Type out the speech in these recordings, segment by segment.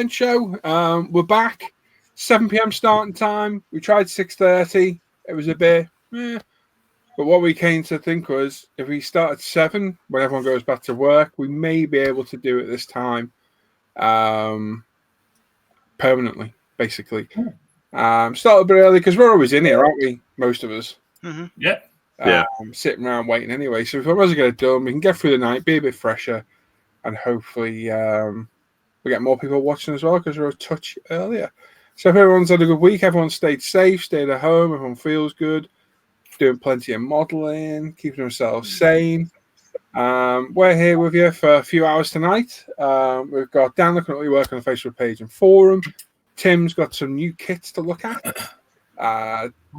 show. We're back. 7 p.m. starting time. We tried 6:30. It was a bit, but what we came to think was if we start at 7 when everyone goes back to work, we may be able to do it this time permanently, basically. Start a bit early because we're always in here, aren't we? Most of us. Mm-hmm. Yeah. Sitting around waiting anyway. So if I was going to do them, we can get through the night, be a bit fresher, and hopefully we get more people watching as well because we're a touch earlier. So if everyone's had a good week, everyone stayed safe, stayed at home, everyone feels good, doing plenty of modelling, keeping themselves sane. We're here with you for a few hours tonight. We've got Dan looking at what you work on the Facebook page and forum. Tim's got some new kits to look at.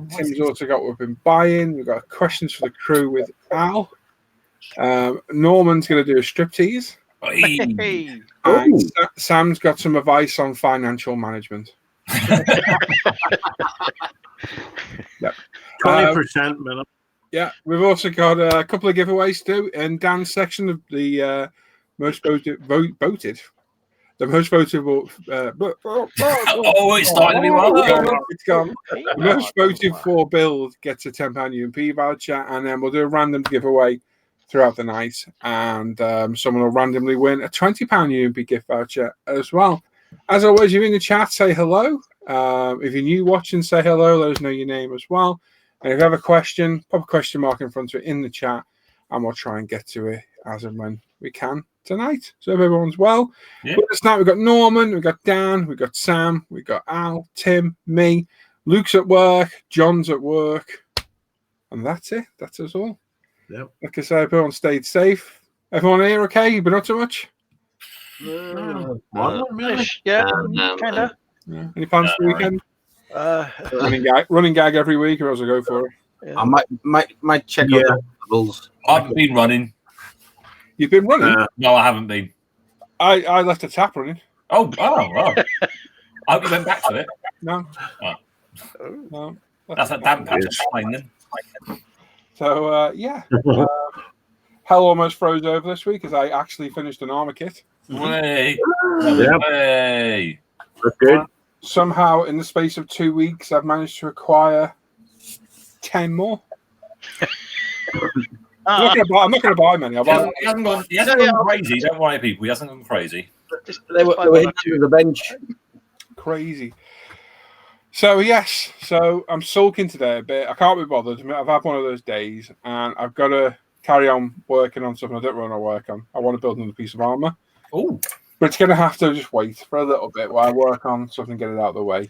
Tim's also got what we've been buying. We've got questions for the crew with Al. Norman's going to do a striptease. Hey. And Sam's got some advice on financial management. Yep. 20% minimum. Yeah, we've also got a couple of giveaways too in Dan's section of the most voted. The most voted. It's starting to be well. It's gone. The most voted for build gets a £10 UMP voucher, and then we'll do a random giveaway throughout the night, and someone will randomly win a £20 UMP gift voucher as well. As always, you're in the chat, say hello. If you're new watching, say hello. Let us know your name as well. And if you have a question, pop a question mark in front of it in the chat, and we'll try and get to it as and when we can tonight. So if everyone's well. Yeah. With us tonight, we've got Norman, we've got Dan, we've got Sam, we've got Al, Tim, me, Luke's at work, John's at work, and that's it. That's us all. Yep. Like I say, everyone stayed safe. Everyone here okay? You been up to much? Yeah, kind of. Yeah. Any plans for the weekend? Running gag every week, or else I go for it. I might check on the levels. I haven't been running. You've been running? No, I haven't been. I left a tap running. Oh. I hope you went back to it. No. Oh. No. That's a damn patch of spine then. So, hell almost froze over this week as I actually finished an armor kit. Way. That's good. Somehow, in the space of 2 weeks, I've managed to acquire 10 more. I'm not going to buy many. He hasn't gone crazy. Don't worry, people. He hasn't gone crazy. They were hitting the bench. Crazy. So, yes. So, I'm sulking today a bit. I can't be bothered. I've had one of those days, and I've got to carry on working on something I don't want to work on. I want to build another piece of armor. Oh. But it's going to have to just wait for a little bit while I work on something, get it out of the way.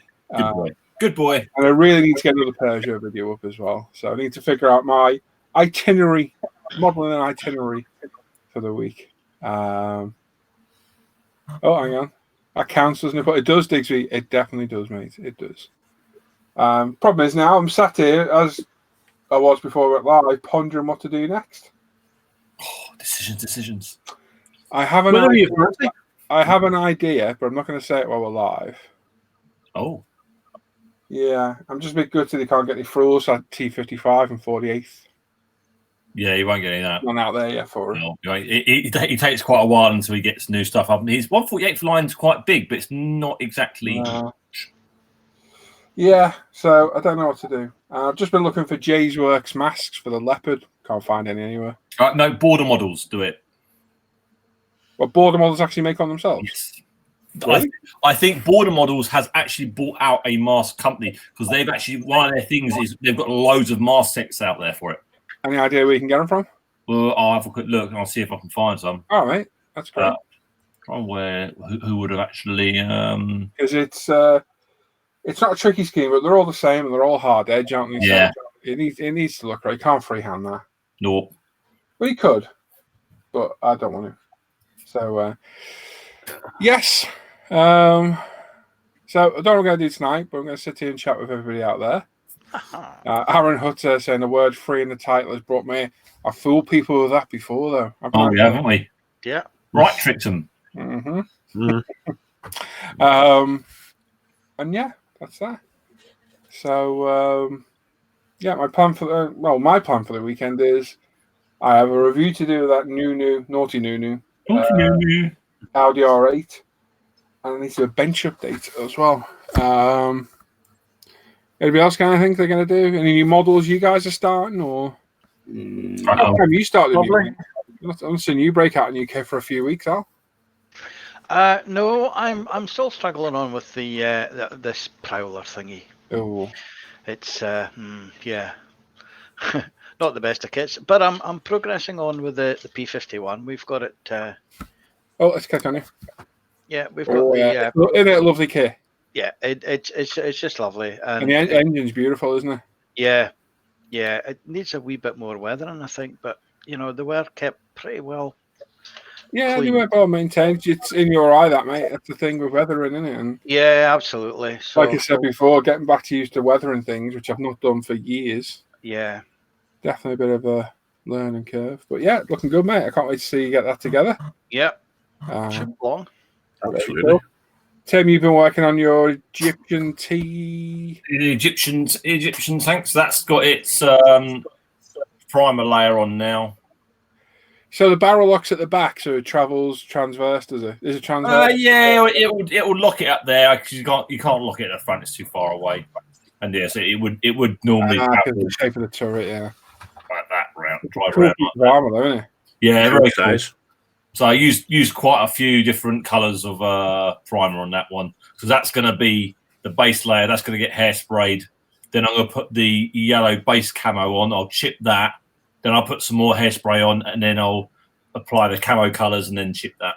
Good boy. And I really need to get another Persia video up as well. So I need to figure out my itinerary, modeling an itinerary for the week. Hang on. That counts, doesn't it? But it does, Digsby. It definitely does, mate. It does. Problem is now I'm sat here, as I was before we went live, pondering what to do next. Oh, decisions. I have an idea, but I'm not going to say it while we're live. Oh. Yeah, I'm just a bit gutted they can't get any rules at T55 and 48th. Yeah, he won't get any of that. Not out there yet for him. No, he takes quite a while until he gets new stuff up. His 148th line's quite big, but it's not exactly... Yeah, so I don't know what to do. I've just been looking for Jay's Works masks for the leopard. Can't find any anywhere. No, border models do it. What border models actually make on themselves? Yes. Really? I think Border Models has actually bought out a mask company because they've actually, one of their things is they've got loads of mask sets out there for it. Any idea where you can get them from? Well, I'll have a quick look and I'll see if I can find some. All right, that's great. Who would have actually? Because it's not a tricky scheme, but they're all the same and they're all hard edge, aren't they? Yeah. So it needs to look right. You can't freehand that. Nope. Well, you could, but I don't want to. So, yes. So I don't know what I'm going to do tonight, but I'm going to sit here and chat with everybody out there. Aaron Hutter saying the word free in the title has brought me. I fooled people with that before, though. Haven't we? Yeah. Right, tricked them. Mm-hmm. And yeah, that's that. So, my plan for the weekend is I have a review to do of that naughty Nunu Audi R8. And I need to do a bench update as well. Anybody else kind of think they're going to do? Any new models you guys are starting? Or what time you started? I've seen you break out in UK for a few weeks, Al. No, I'm still struggling on with the this prowler thingy. Oh, It's yeah, not the best of kits, but I'm progressing on with the P51. We've got it. let's continue. Yeah, we've got isn't it a lovely kit? Yeah, it's just lovely, And the engine's beautiful, isn't it? Yeah, it needs a wee bit more weathering, I think, but they were kept pretty well. Yeah, clean. they were well maintained. It's in your eye, that mate. That's the thing with weathering, isn't it? And yeah, absolutely. So, like I said before, getting back to used to weathering things, which I've not done for years. Yeah, Definitely a bit of a learning curve, but yeah, looking good, mate. I can't wait to see you get that together. Yeah, should be long. Absolutely. Tim, you've been working on your Egyptian tea. The Egyptian tanks. That's got its primer layer on now. So the barrel locks at the back, so it travels transverse. Does it? Is it transverse? Yeah, it would lock it up there because you can't lock it at the front. It's too far away. And yes, it would normally the shape of the turret, yeah. Like that drive Cool around. armor, though, isn't it? Yeah, very cool. Nice. So I used quite a few different colours of primer on that one. So that's going to be the base layer. That's going to get hairsprayed. Then I'm going to put the yellow base camo on. I'll chip that. Then I'll put some more hairspray on, and then I'll apply the camo colours and then chip that.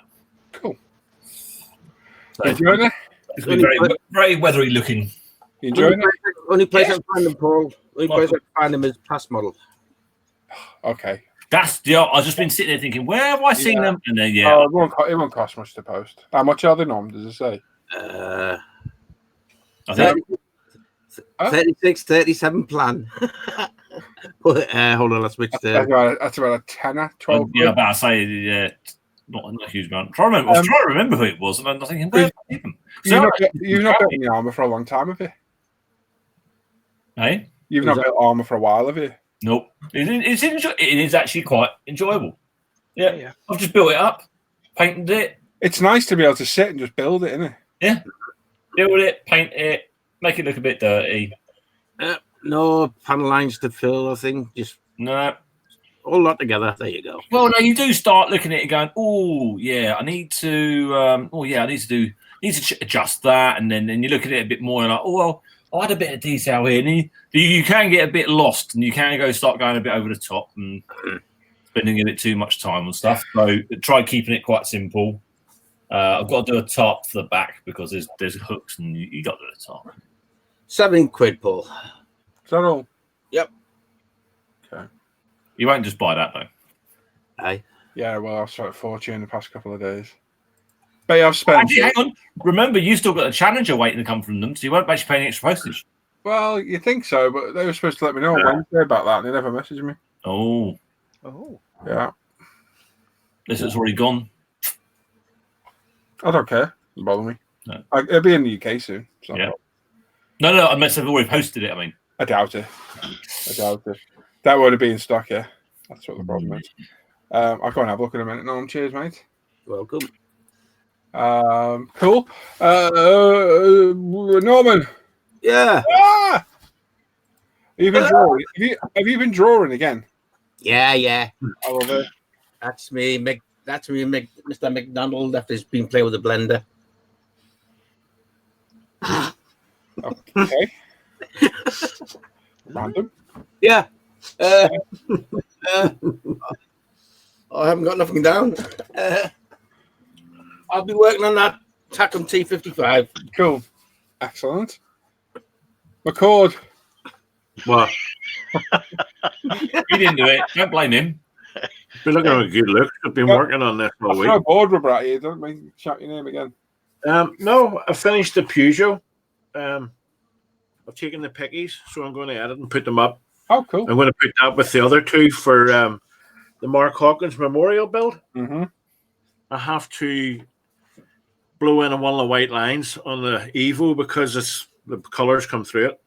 Cool. So You enjoying it? it's been very, very weathery looking. You enjoying it? Only place I can find them, Paul. Only place I can find them is past model. Okay. I've just been sitting there thinking, where have I seen them? And then it won't cost much to post. How much are they, Norm? Does it say? I think 36, 37 plan. But, hold on, let's switch That's about a tenner, 12. yeah, about to say not a huge amount. I was trying to remember who it was, and I was thinking, where have I seen them? You've not built any armor for a long time, have you? Hey, You've not built armor for a while, have you? nope. It is actually quite enjoyable. Yeah, I've just built it up, painted it. It's nice to be able to sit and just build it, isn't it? Yeah, build it, paint it, make it look a bit dirty. No panel lines to fill, I think. Just No. all lot together. There you go. Well, no, you do start looking at it going, oh yeah, I need to adjust that, and then you look at it a bit more and like, oh well, I had a bit of detail here, and you can get a bit lost, and you can start going a bit over the top and spending a bit too much time on stuff. So try keeping it quite simple. I've got to do a top for the back because there's hooks, and you got to do a top. £7, Paul. Is that all? Yep. Okay. You won't just buy that though. Aye. Yeah, well, I've spent a fortune the past couple of days. But yeah, I've spent. Actually, hang on. Remember, you still got a challenger waiting to come from them, so you won't actually pay any extra postage. Well, you think so, but they were supposed to let me know on Wednesday about that, and they never messaged me. Oh. Yeah. This is already gone. I don't care. Doesn't bother me. No. It'll be in the UK soon. So Yeah. No, I meant they've already posted it. I mean, I doubt it. That would have been in stock, yeah. That's what the problem is. I'll go and have a look in a minute. No, cheers, mate. Welcome. Cool. Norman. Yeah. Ah! Have you been drawing? Have you been drawing again? Yeah. I love it. That's me, Mr. McDonald, after he's been playing with the blender. Okay. Random. Yeah. I haven't got nothing down. I'll be working on that Tacom T55. Cool. Excellent. McCord. What? he didn't do it. Don't blame him. Been looking at a good look. I've been working on this all I'm week. so bored with Brat here. Don't make me shout your name again. No, I finished the Peugeot. I've taken the pickies, so I'm going to edit and put them up. Oh, cool. I'm going to put that with the other two for the Mark Hawkins Memorial build. Mm-hmm. I have to blow in one of the white lines on the Evo because the colours come through it.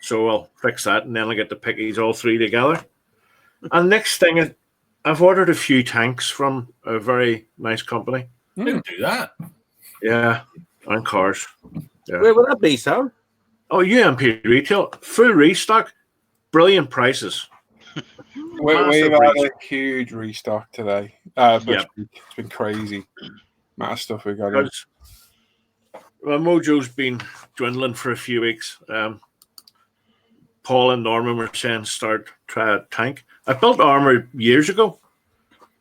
So I'll fix that, and then I'll get the pickies all three together. And next thing is, I've ordered a few tanks from a very nice company. Didn't do that. Yeah, and cars. Yeah. Where would that be, Sam? Oh, UMP retail, full restock, brilliant prices. We've Massive had restock. a huge restock today. Yeah. It's been crazy. Amount of stuff we got in. Because my mojo's been dwindling for a few weeks. Paul and Norman were saying try a tank. I built armor years ago,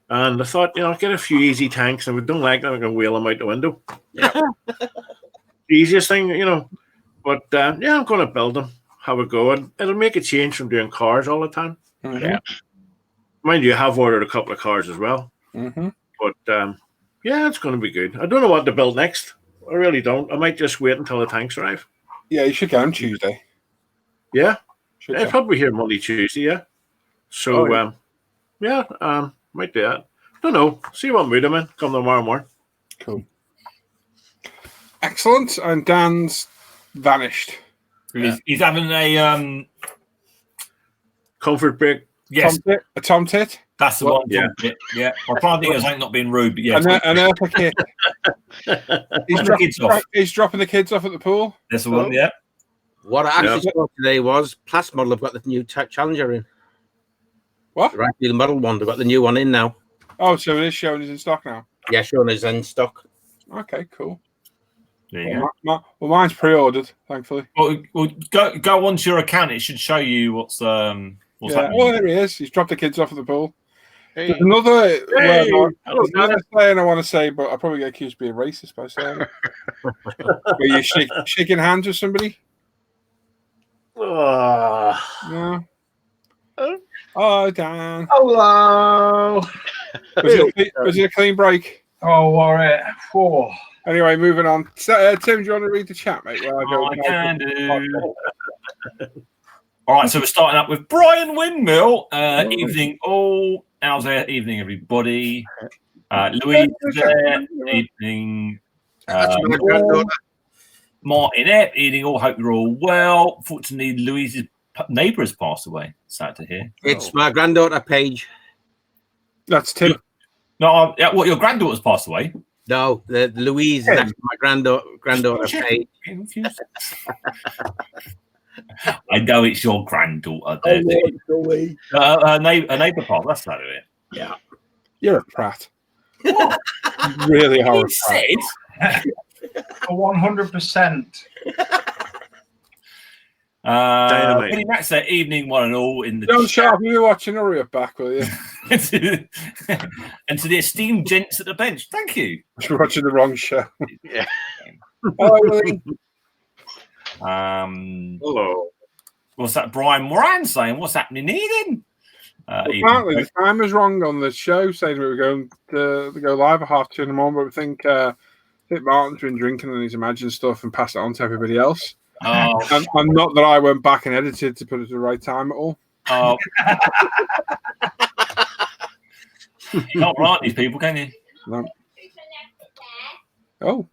and I thought, get a few easy tanks, and if we don't like them, I can wheel them out the window. Yeah. The easiest thing, But I'm going to build them, have a go, and it'll make a change from doing cars all the time. Mhm. Yeah. Mind you, I have ordered a couple of cars as well. Mhm. But it's going to be good. I don't know what to build next. I really don't. I might just wait until the tanks arrive. Yeah, you should get them Tuesday. Yeah, Should I'll get probably here Monday, Tuesday. Yeah. So might do that. Don't know. See what mood I'm in. Come tomorrow morning. Cool. Excellent. And Dan's vanished. He's having a Comfort break. yes, A tom tit. that's the Well, one. yeah. Yeah. I'm trying to think of something not being rude, but yeah, An eartha kit. He's dropping the kids off at the pool. that's the one. Yeah. What I actually saw today was Plus Model have got the new Challenger in. What? The right wheel model one. They've got the new one in now. Oh, so it is showing it's in stock now. Yeah, showing is in stock. Okay, cool. There you go. Well, mine's pre-ordered, thankfully. Well, go onto your account. It should show you what's happening. Oh, there he is. He's dropped the kids off at the pool. Hey. There's another word Hello, I want to say, but I'll probably get accused of being racist by saying it. Were you shaking hands with somebody? Oh. No. Oh, Dan. Hello. Was it a clean break? Oh, all right. Four. Anyway, moving on. So, Tim, do you want to read the chat, mate? I can do. All right, so we're starting up with Brian Windmill. Evening all. How's there? Evening, everybody. Louise is there. Evening. That's my granddaughter. Martin Epp. Evening all. Hope you're all well. Fortunately, Louise's neighbour has passed away. Sad to hear. It's my granddaughter, Paige. That's Tim. No, what, your granddaughter's passed away? No, the Louise is actually my granddaughter, Paige. I know it's your granddaughter. There, her neighbour passed. That's sad of it. Yeah. You're a prat. Really are a He prat. said. 100%. Dynamite. Billy Max there, evening one and all in the John chat. Sharp, you were watching. Hurry up back, will you? And to the esteemed gents at the bench, thank you. You're watching the wrong show. Yeah. Oh, Willie. Hello. What's that? Brian Moran saying, "What's happening here then?" Apparently, the time was wrong on the show, saying we were going to go live at 2:30 in the morning, but we think Martin's been drinking and he's imagined stuff and passed it on to everybody else. Oh, And not that I went back and edited to put it at the right time at all. oh. You can't write these people, can you? No. Oh.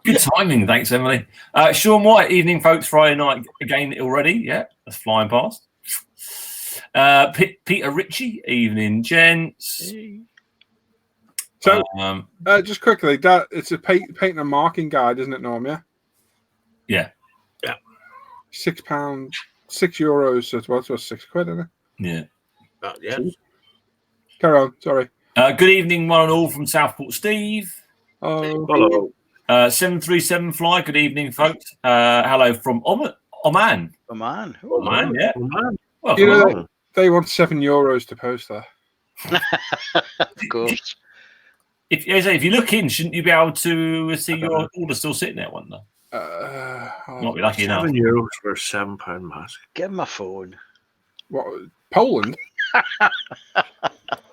Good timing, thanks, Emily. Sean White, evening, folks. Friday night again already. Yeah, that's flying past. Peter Ritchie, evening, gents. So, just quickly, that it's a painting and marking guide, isn't it, Norm? Yeah. Yeah. £6, €6. So it's what's £6, isn't it? Yeah. Yeah. Carry on. Sorry. Good evening, one and all from Southport, Steve. Oh, Hello. 737 Fly. Good evening, folks. Hello from Oman. Oh, man. Oman, yeah. Oh, man. Welcome. you know, they want €7 to post there. Of course. If you look in, shouldn't you be able to see your order still sitting there? One Might be lucky enough. €7 for a £7 mask. Give him a phone. What, Poland?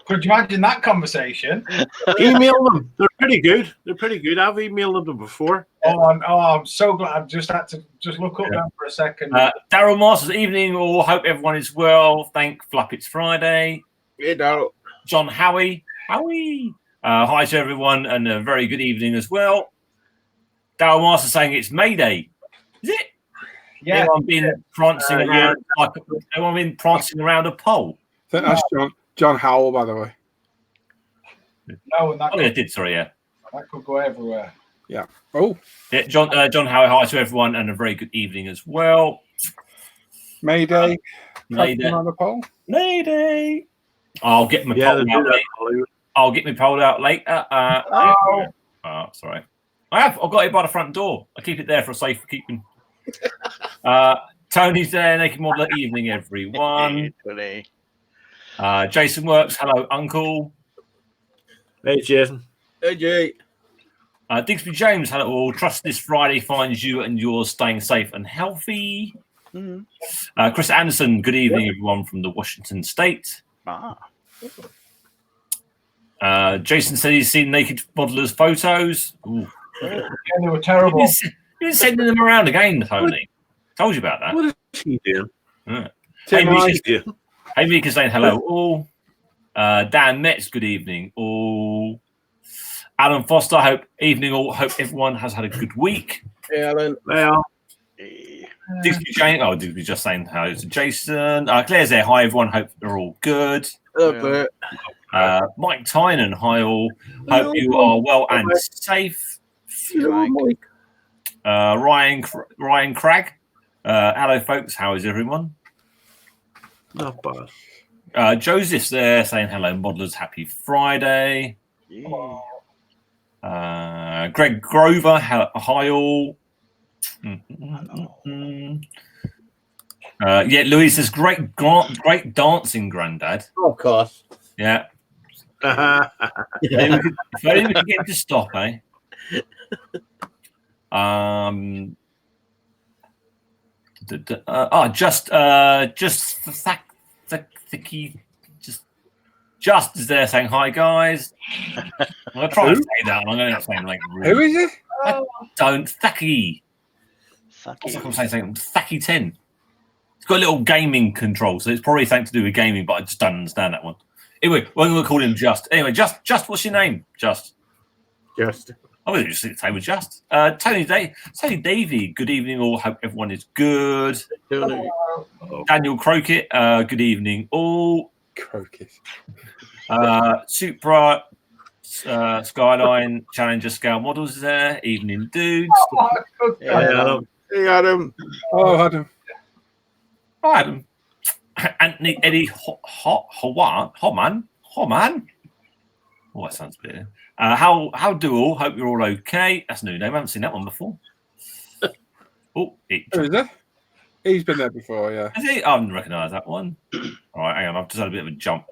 Could you imagine that conversation? Email them. They're pretty good. I've emailed them before. I'm so glad. I've just had to look up that for a second. Daryl Masters, evening all. Hope everyone is well. Thank Fluff, it's Friday. Hey, Daryl. John Howie. Hi to everyone and a very good evening as well. Daryl Masters saying it's May Day. Is it? Yeah. Anyone been prancing around? Anyone been prancing around a pole? That's John Howell, by the way. No, and that, Oh, yeah, it did. Sorry, yeah. that could go everywhere. Oh, Yeah, John Howard, hi to everyone, and a very good evening as well. Mayday. Mayday. On the poll. Mayday. I'll get my Yeah, poll they out do that later. in Hollywood. I'll get my poll out later. Oh, sorry. I've got it by the front door. I keep it there for safe keeping. Tony's there. Naked Model. Evening, everyone. Tony. Jason Works. Hello, Uncle. Hey, Jason. Hey, Jay. Digsby James. Hello, all. Trust this Friday finds you and yours staying safe and healthy. Mm-hmm. Chris Anderson. Good evening, everyone from the Washington State. Jason said he's seen Naked Modelers photos. Ooh. Yeah, they were terrible. You've been sending them around again, Tony. Told you about that. What is he doing? Hey, Yeah. Mika saying hello all. Dan Metz, good evening all. Alan Foster, hope evening all. Hope everyone has had a good week. Hey, Alan. Well, Digsby Jane, Digsby just saying hello to Jason. Claire's there. Hi everyone. Hope they're all good. Hello, Bert. Mike Tynan, hi all. Hope you are well and safe. Hello, Mike. Ryan Cragg. Hello folks. How is everyone? not bad. Joseph's there saying hello, modelers. Happy Friday. Greg Grover, hi all. Louise says great dancing, Grandad. Of course. Yeah. If only we could get him to stop, eh? Just is there saying hi, guys. I'm gonna try and say that. I'm gonna say like Who is it? Thacky. What's I'm saying? Thacky 10. It's got a little gaming control, so it's probably something to do with gaming, but I just don't understand that one. Anyway, we're going to call him Just. Anyway, Just, what's your name? Just. I was just say with Just. Tony Davey, good evening all. Hope everyone is good. Daniel Crockett, good evening all. Crocus. Supra Skyline Challenger Scale Models is there. Evening, dudes. Adam. Hey, Adam. Oh, Adam. Hi, Adam. Anthony Eddie Homan. Oh, that sounds better. How do all? Hope you're all okay. That's a new name. I haven't seen that one before. Who is it? He's been there before, yeah. Has he? I haven't recognised that one. All right, hang on. I've just had a bit of a jump,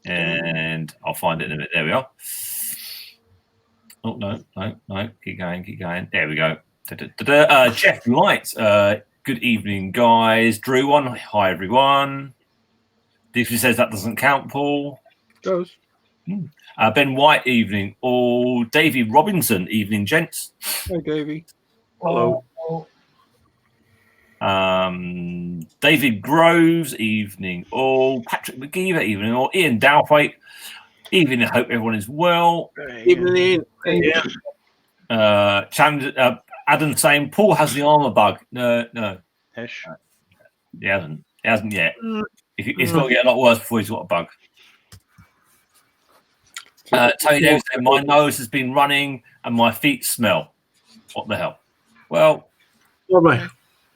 and I'll find it in a bit. There we are. Oh no! Keep going. There we go. Jeff Light. Good evening, guys. Drew one. Hi, everyone. Dixie says that doesn't count, Paul. Goes. Ben White, evening. All. Davey Robinson, evening, gents. Hey, Davey. Hello. David Groves, evening. All. Patrick McGeever, evening. All. Ian Dowthwaite, evening. I hope everyone is well. Evening. Yeah. Adam saying Paul has the armor bug. No. Ish. He hasn't yet. He's got to get a lot worse before he's got a bug. Tony Davis said, my nose has been running and my feet smell. What the hell? Well, if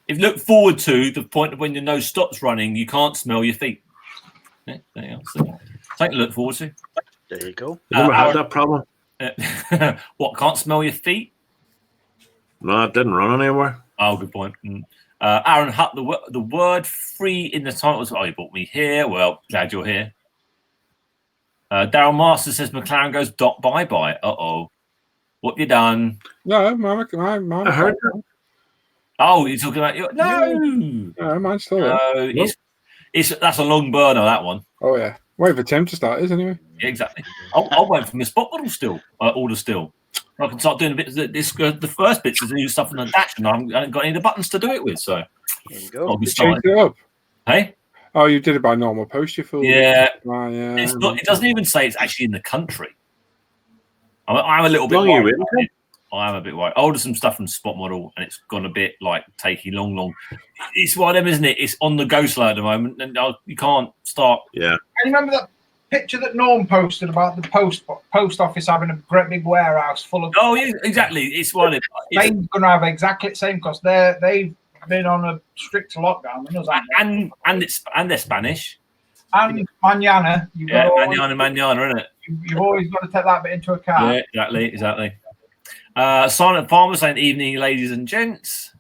you look forward to the point of when your nose stops running, you can't smell your feet. Yeah, there you go. So, something to look forward to. There you go. You never had that problem? What, can't smell your feet? No, it didn't run anywhere. Oh, good point. Aaron Hutt, the word free in the title. Oh, you brought me here. Well, glad you're here. Daryl Master says McLaren goes bye-bye. Uh-oh. What have you done? No, my I heard that. Oh, you're talking about... No! No, mine's still there. No, that's a long burner, that one. Oh, yeah. Wait for Tim to start his, anyway. Yeah, exactly. I'll wait for my spot model still. Order still. I can start doing a bit of the first bits to do stuff on the dash, and I haven't got any of the buttons to do it with, so... There you go. I'll be You changed starting. it up. Hey? Oh, you did it by normal post, you fool. Yeah. Yeah. It's not. It doesn't even say it's actually in the country. I'm a little bit Long you worried. in. I am a bit worried. I ordered some stuff from Spot Model, and it's gone a bit like taking long. It's one of them, isn't it? It's on the go slow at the moment, and you can't start. Yeah. I remember that picture that Norm posted about the post office having a great big warehouse full of. Oh, yeah, exactly. It's one. Spain's going to have exactly the same because they've been on a strict lockdown than us, haven't they? and they're Spanish. And mañana, Mañana, isn't it? You've always got to take that bit into account. Yeah, exactly. Silent Farmer saying evening, ladies and gents.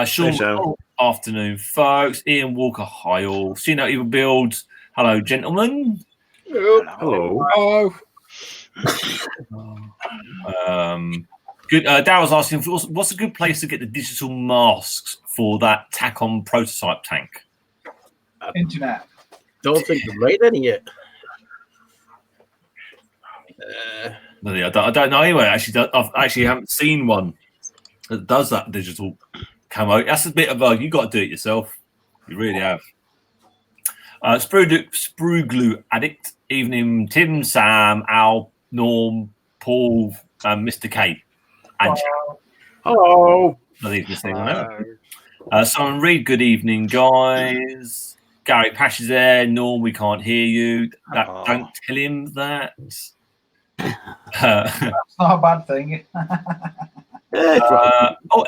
Sean, Sam. afternoon, folks. Ian Walker, hi all. Seen Out Evil Builds, hello, gentlemen. Hello. Good. Daryl's asking, what's a good place to get the digital masks for that tack-on prototype tank? Internet. Don't think they've made any yet. I don't know anyway. Actually, I haven't seen one that does that digital camo. That's a bit of you got to do it yourself. You really have. Sprue Glue Addict. Evening, Tim, Sam, Al, Norm, Paul, Mr. K. And Hello. Simon Reed, good evening, guys. Gary Pash is there. Norm, we can't hear you. Don't tell him that. That's not a bad thing.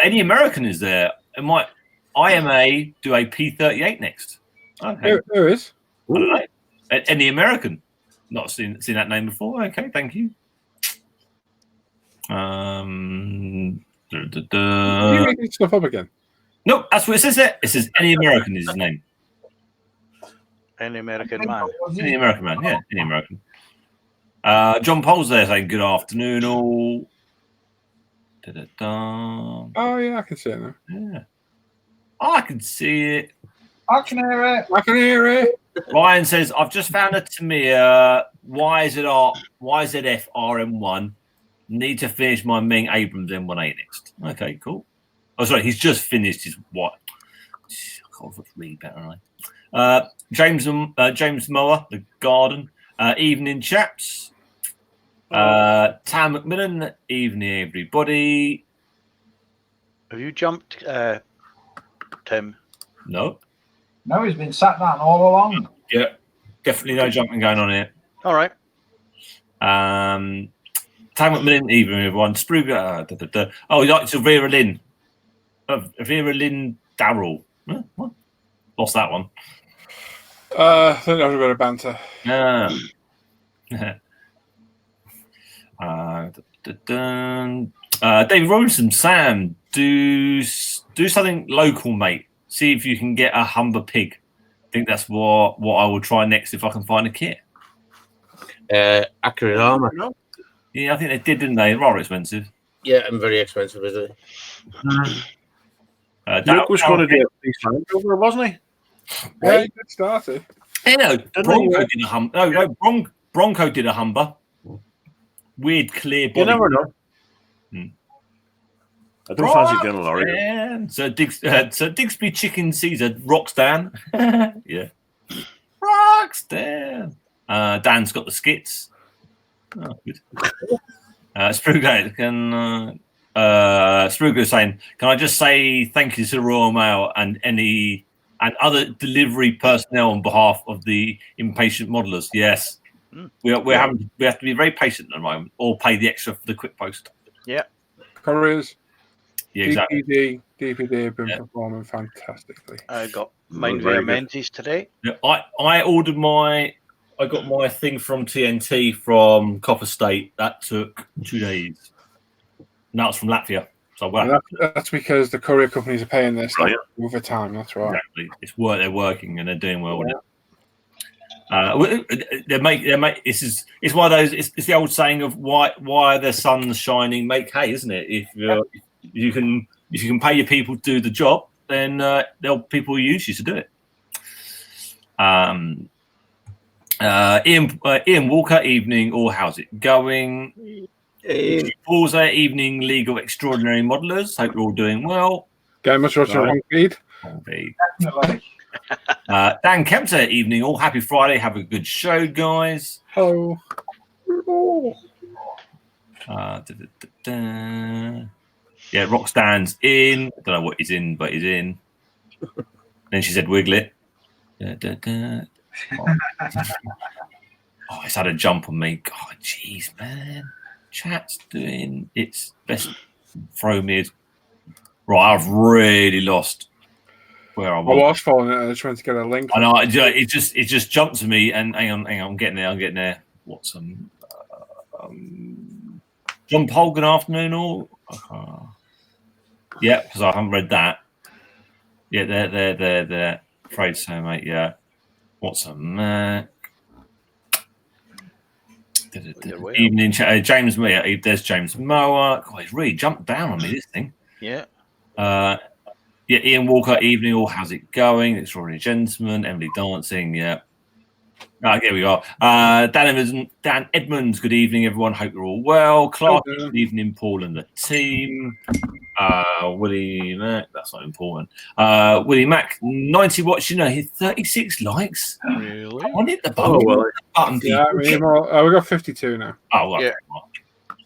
Any American is there. It might IMA do a P38 next. Okay. There is. I don't know. Any American? Not seen that name before. Okay, thank you. You making stuff up again? Nope, that's what it says there. It says any American is his name. Any American man. Any American man, yeah, any American. John Pole's there saying good afternoon all. Da-da-da. Oh yeah, I can see it now. Yeah. I can see it. I can hear it. I can hear it. Ryan says, I've just found a Tamiya YZF RM1. Need to finish my Ming Abrams M18 next. Okay, cool. Oh, sorry, he's just finished his what? I can't read better, right? James Mower, the Garden. Evening, chaps. Tam McMillan, evening, everybody. Have you jumped, Tim? No. No, he's been sat down all along. Yeah, definitely no jumping going on here. All right. Tam McMillan, evening, everyone. Spruga. Oh, you like to Vera Lynn. Vera Lynn Darrell. Huh? What? Lost that one. I think that was a bit of banter. David Robinson, Sam, do something local, mate. See if you can get a Humber pig. I think that's what I will try next if I can find a kit. Accurate armor. Yeah, I think they did, didn't they? Rather expensive. Yeah, and very expensive, isn't it? Luke was going to do a piece over, wasn't he? Yeah, he did start it. You know, Bronco did a Humber. No, Bronco did a Humber. Weird, clear body. You never know. I don't fancy doing a lorry. So Digsby Chicken Caesar, Roxdan. Yeah. Roxdan. Dan's got the skits. Oh, good. Sprugo saying, can I just say thank you to the Royal Mail and other delivery personnel on behalf of the impatient modelers? Yes. We have to be very patient at the moment, or pay the extra for the quick post. Yeah. Couriers. Yeah, exactly. DPD have been performing fantastically. I got mine via Menzies today. Yeah, I got my thing from TNT from Copper State. That took 2 days. Now it's from Latvia. So that's because the courier companies are paying their stuff over time. That's right. Exactly. It's work. They're working and they're doing well with it. It's one of those. It's the old saying of why the sun's shining, make hay, isn't it? If you can pay your people to do the job, then people will use you to do it. Ian Walker, evening, or how's it going? Paul's there, evening, legal extraordinary modelers. Hope you're all doing well. Getting much Roger on feed. Definitely. Dan Kempter, evening, all happy Friday. Have a good show, guys. Hello. Yeah, Roxdan's in. I don't know what he's in, but he's in. Then she said, "Wiggle it." Oh, it's had a jump on me. God, jeez, man. Chat's doing its best. Throw me. Right, I've really lost where I I was. was following it and I was trying to get a link. I know it just jumped to me. And hang on, I'm getting there. What's John Paul? Good afternoon, all. Yeah, because I haven't read that. Yeah, they're afraid so, mate. Yeah. What's a Mac? Evening, James Moore. There's James Moore. God, he's really jumped down on me, this thing. Yeah. Yeah, Ian Walker, evening all. How's it going? Extraordinary gentleman. Emily dancing. Yeah. Here we are. Dan Edmonds, good evening, everyone. Hope you're all well. Clark, good evening, Paul and the team. Willie Mac, that's not important. Willie Mac, 90 watch, you know, hit 36 likes. Really? I hit the button. Yeah, we got 52 now. Oh, okay. Yeah.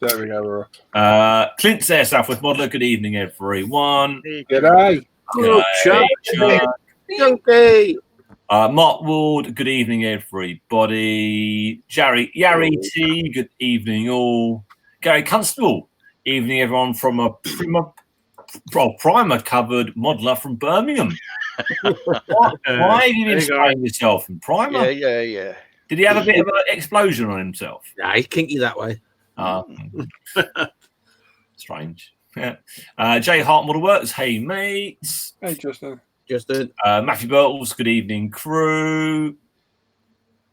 There we go. We're up. Clint's there, Southwest Modeler. Good evening, everyone. G'day. Oh, Chunky. Mark Ward, good evening, everybody. Yari T, good evening, all. Gary Constable, evening, everyone, from a primer covered modeler from Birmingham. Why did he explain himself in primer? Yeah. Did he have a bit of an explosion on himself? Yeah, he's kinky that way. Strange. Yeah. Jay Hart Model Works, hey mates. Hey, Justin. Matthew Burtles, good evening, crew.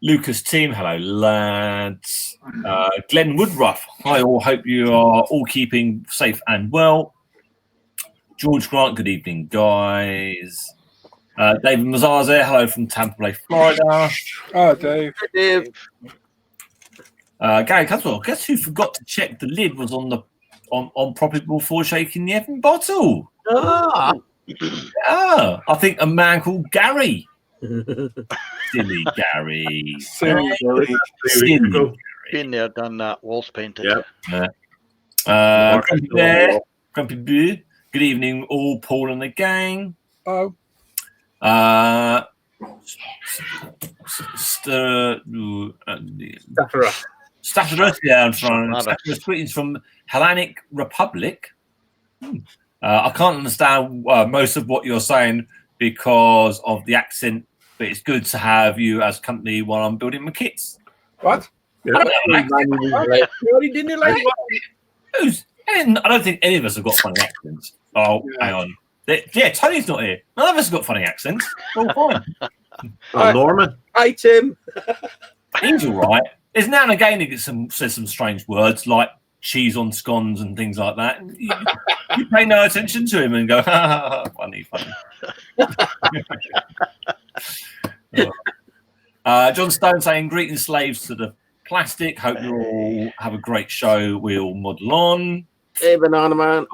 Lucas team, hello lads. Glenn Woodruff, hi all, hope you are all keeping safe and well. George Grant, good evening, guys. David Mazars there, hello from Tampa Bay, Florida. Oh, Dave. Hey, Dave. Gary Cuswell, guess who forgot to check the lid was on properly before shaking the effing bottle? Yeah, I think a man called Gary. Silly Gary. Silly Gary. Been there, done that. Walls painted. Yeah. Grumpy Boo. Good evening, all. Paul and the gang. Oh. Stafferus, yeah, Stafferus greetings from Hellenic Republic. I can't understand most of what you're saying because of the accent, but it's good to have you as company while I'm building my kits. What? I don't think any of us have got funny accents. Oh, hang on. Yeah, Tony's not here. None of us have got funny accents. All fine. Norman. Hi, Tim. He's all right. There's now and again he says some strange words like cheese on scones and things like that. You pay no attention to him and go, funny. John Stone saying, greetings, slaves to the plastic. Hope you all have a great show. We'll model on. Hey, Banana Man.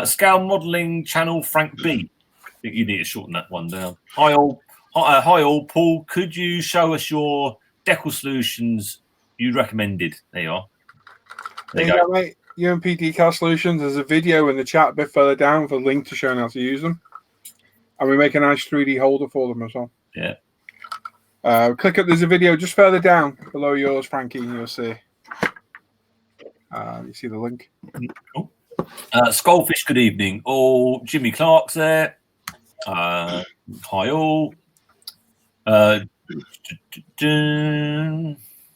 Scale modelling channel, Frank B. I think you need to shorten that one down. Hi all. Paul, could you show us your decal solutions you recommended? There you are. There you go. Mate. UMP Decal Solutions. There's a video in the chat a bit further down with a link to showing how to use them. And we make a nice 3D holder for them as well. Yeah. There's a video just further down below yours, Frankie, and you'll see. You see the link. Cool. Skullfish, good evening. Oh, Jimmy Clark's there. Hi all.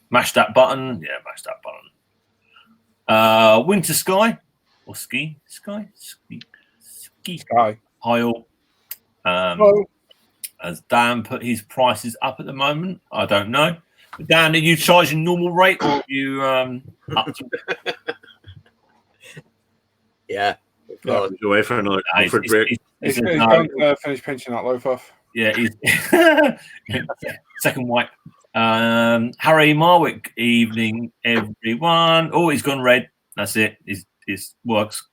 Mash that button. Yeah, mash that button. Winter Sky or Ski. Hi all. As Dan put his prices up at the moment, I don't know. But Dan, are you charging normal rate or are you up to? Yeah. He's away for another comfort break. He's going to finish pinching that loaf off. Yeah, he's second wipe. Harry Marwick, evening, everyone. Oh, he's gone red. That's it. His works.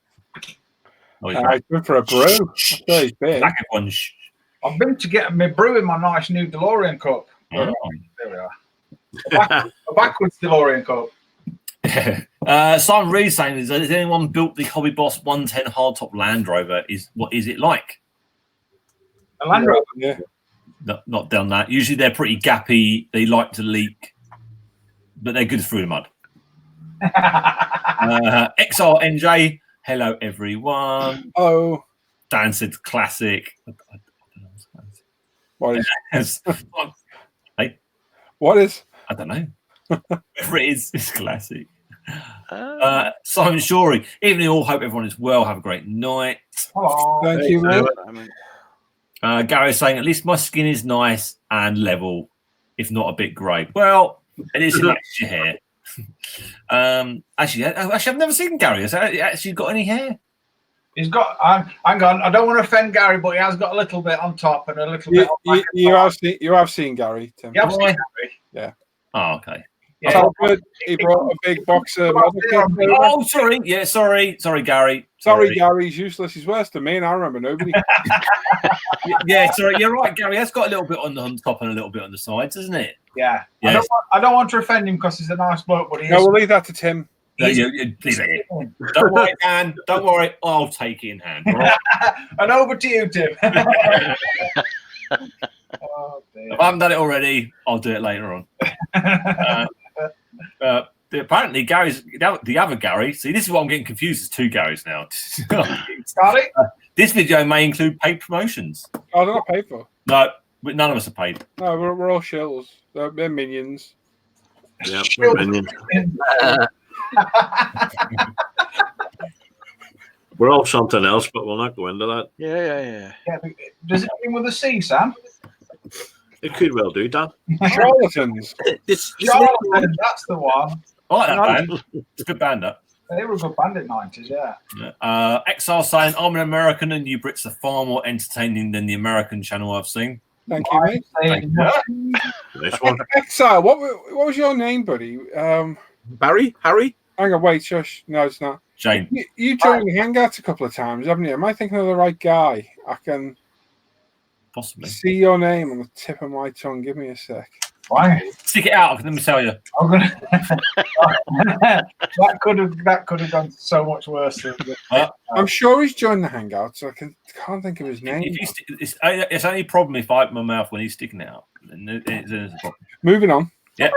Oh, he's good for a brew. He's big. I've been to get my brew in my nice new DeLorean cup. Oh. There we are. A backwards DeLorean cup. Simon Reed saying, has anyone built the Hobby Boss 110 hardtop Land Rover? What is it like? A Land Rover? Yeah. not done that. Usually they're pretty gappy. They like to leak, but they're good through the mud. XRNJ, hello everyone. Oh, Dan said classic. what is? Hey, What is? I don't know. Whatever it is, it's classic. Ah. Simon Shorey, evening all. Hope everyone is well. Have a great night. Hello. Thank you, mate. Gary's saying, at least my skin is nice and level, if not a bit grey. Well, it is nice your hair. Actually, I've never seen Gary. Has he actually got any hair? He's got. Hang on. I don't want to offend Gary, but he has got a little bit on top and a little bit. You have seen Gary, Tim. You have seen Gary? Yeah. Oh, okay. Yeah. Salford, he brought a big box of model kits over. Oh, sorry. Yeah, sorry, Gary. Sorry, Gary's useless. He's worse than me, and I remember nobody. Yeah, sorry. You're right, Gary. That's got a little bit on the top and a little bit on the sides, isn't it? Yeah. Yes. I don't want to offend him because he's a nice bloke, but he No, is. we'll leave that to Tim. No, please, don't worry, Dan. Don't worry. I'll take it in hand. All right? And over to you, Tim. Oh, dear. If I haven't done it already, I'll do it later on. Apparently, Gary's the other Gary. See, this is what I'm getting confused. There's two Garys now. Got it? This video may include paid promotions. Oh, they're not paid for. No, but none of us are paid. No, we're all shills. They're minions. Yeah, we're minions. We're all something else, but we'll not go into that. Yeah. Yeah, does it begin with a C, Sam? It could well do, Dan. Charlatans. Charlatan, that's the one. I like that band. It's a good band, that. They were a good band in the 90s, yeah. XR saying, I'm an American and you Brits are far more entertaining than the American channel I've seen. Thank you, mate. This one. Exile, what was your name, buddy? Barry? Harry? Hang on, wait, shush. No, it's not. Shane. You joined the Hangouts a couple of times, haven't you? Am I thinking of the right guy? I can Possibly. see your name on the tip of my tongue. Give me a sec. Why? Stick it out, let me tell you. I'm gonna... that could have gone so much worse. I'm sure he's joined the Hangouts. I can't think of his name. It's only a problem if I open my mouth when he's sticking it out. Then it's a problem. Moving on. Yeah.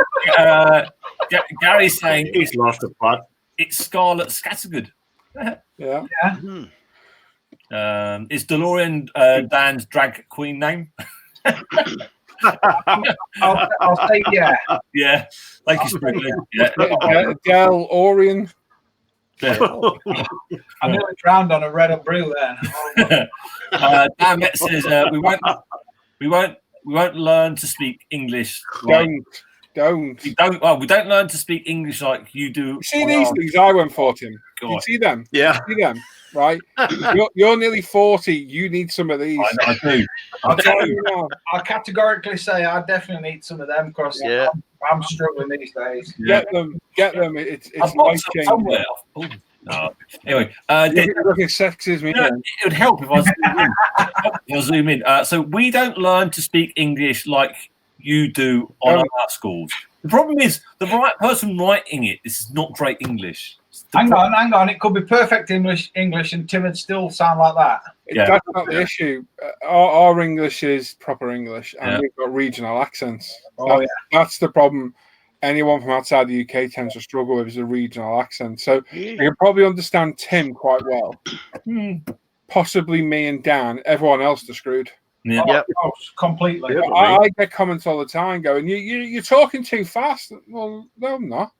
Gary's saying He's lost the plot. it's Scarlet Scattergood. Yeah. Is DeLorean Dan's drag queen name? I'll say yeah. Yeah. Thank you, Spriggley. Yeah. Del Orion. Yeah. I nearly drowned on a red and brew then. Dan Met says we won't learn to speak English. Don't. We don't learn to speak English like you do. You see these things I went for, Tim? God. You see them? Yeah. You see them, right? You're nearly 40. You need some of these. I do. I'm telling you now. I'll categorically say I definitely need some of them because Yeah. I'm struggling these days. Get them. It's I've got life some changing. somewhere. Oh, no. Anyway, Look at sexism. it would help if I zoom in. So we don't learn to speak English like you do on our schools. The problem is the right person writing it. This is not great English. Hang on. It could be perfect English, and Tim would still sound like that. Yeah. That's not the issue. Our English is proper English, and we've got regional accents. That's the problem. Anyone from outside the UK tends to struggle with is a regional accent. So you can probably understand Tim quite well. Possibly me and Dan. Everyone else is screwed. Yeah. Oh, completely. I get comments all the time going, "You're talking too fast." Well, no, I'm not.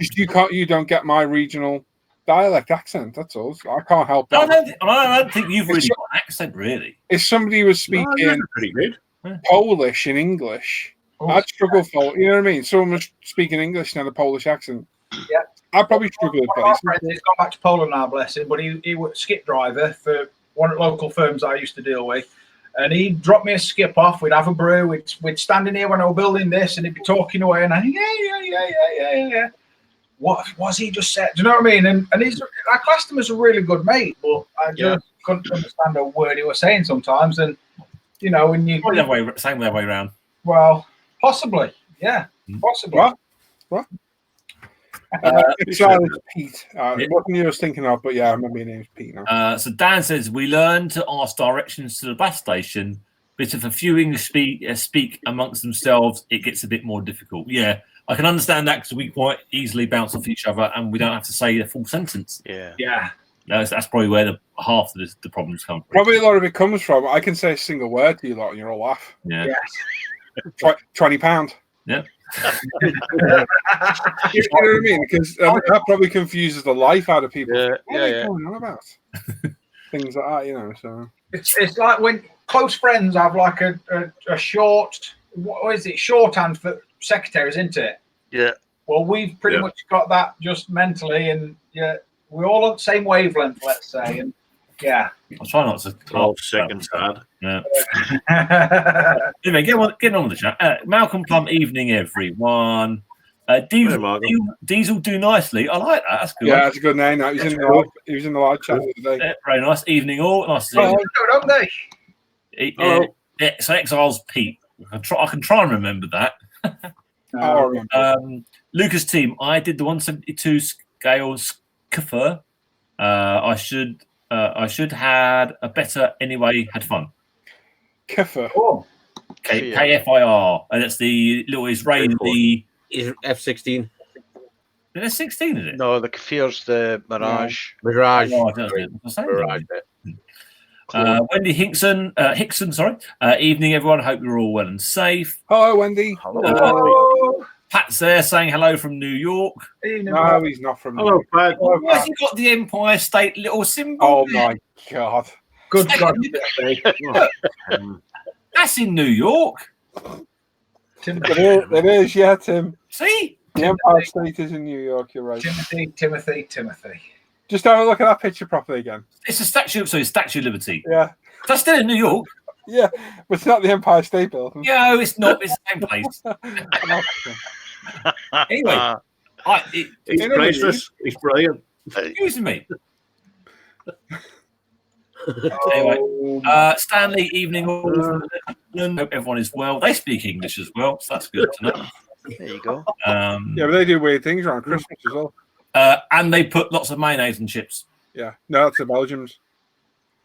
Just you don't get my regional dialect accent. That's all. I can't help that. I don't think you've really got an accent, really. If somebody was speaking Pretty good. Polish in English, I'd struggle for. You know what I mean? Someone was speaking English and had a Polish accent. Yeah. I'd probably struggle with One of basic. my friends, he's gone back to Poland now, bless him, but he was a skip driver for one of the local firms I used to deal with. And he'd drop me a skip off. We'd have a brew. We'd stand in here when I was building this, and he'd be talking away. And I, yeah. What was he just said? Do you know what I mean? And I classed him as a really good mate, but I just couldn't understand a word he was saying sometimes. And you know, when you Same way around. well, possibly, yeah, possibly. What? It's Pete. What you was thinking of, but yeah, I remember your name's Pete now. So Dan says we learn to ask directions to the bus station but if a few English speak amongst themselves, it gets a bit more difficult. Yeah, I can understand that because we quite easily bounce off each other and we don't have to say a full sentence. Yeah. That's probably where half of the problems come from. Probably a lot of it comes from, I can say a single word to you lot and you'll all laugh. Yeah. Yes. £20. Yeah. You know what I mean? Because that probably confuses the life out of people. What are they going on about? Things like that, you know. So it's like when close friends have like a short, what is it? Shorthand for secretaries, isn't it? Yeah. Well, we've pretty much got that just mentally, and we're all on the same wavelength, let's say, and yeah. I'll try not to. Oh, sick and sad. Yeah. Anyway, get on with the chat. Malcolm Plum, evening, everyone. Diesel do nicely. I like that. That's good. Yeah, that's a good name. He was in the live chat the other day. Yeah, very nice. Evening, all. Nice to see you. Don't they? So Exiles Pete. I can try and remember that. I remember. Lucas team. I did the 172 scale Skuffer. I should had a better anyway. Had fun. Kiffer. Oh. KFIR, and it's the little Israeli. Is F-16. There's 16, is it? No, the Kafir's the Mirage. Mirage. Mirage. Wendy Hickson, sorry. Evening, everyone. Hope you're all well and safe. Hello, Wendy. Hello. Pat's there saying hello from New York. No, he's not from New Hello, York. Pat. Why has he got the Empire State little symbol? Oh, my God. Good God. That's in New York. It is, yeah, Tim. See? The Empire State is in New York, you're right. Timothy. Just have a look at that picture properly again. It's a statue, so it's Statue of Liberty. Yeah. That's still in New York. Yeah, but it's not the Empire State Building. No, it's not. It's the same place. Anyway, He's priceless. He's brilliant. excuse me. Anyway, Stanley, evening all from London. Hope everyone is well. They speak English as well, so that's good to know. There you go. Yeah, but they do weird things around Christmas as well. And they put lots of mayonnaise and chips. Yeah, no, that's the Belgians.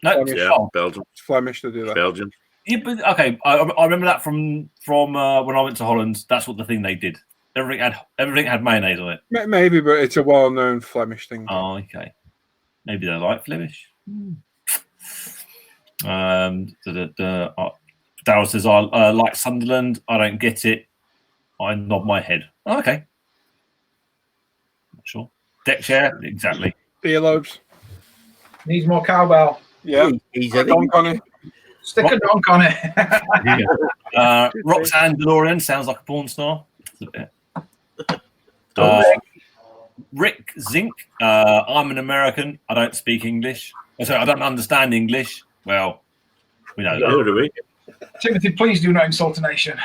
No, Yeah, Belgium. It's Flemish to do that. Belgium. Yeah, but okay, I remember that from when I went to Holland. That's what the thing they did. Everything had mayonnaise on it. Maybe, but it's a well-known Flemish thing. Oh, okay. Maybe they like Flemish. Darryl says, I like Sunderland. I don't get it. I nod my head. Oh, okay. Not sure. Deck chair, exactly. Earlobes. Needs more cowbell. Yeah. Donk on it. Stick a donk on it. Roxanne DeLorean sounds like a porn star. Rick Zink. I'm an American. I don't speak English. I don't understand English. Well, we know that. Oh, do we? Timothy, please do not insult a nation.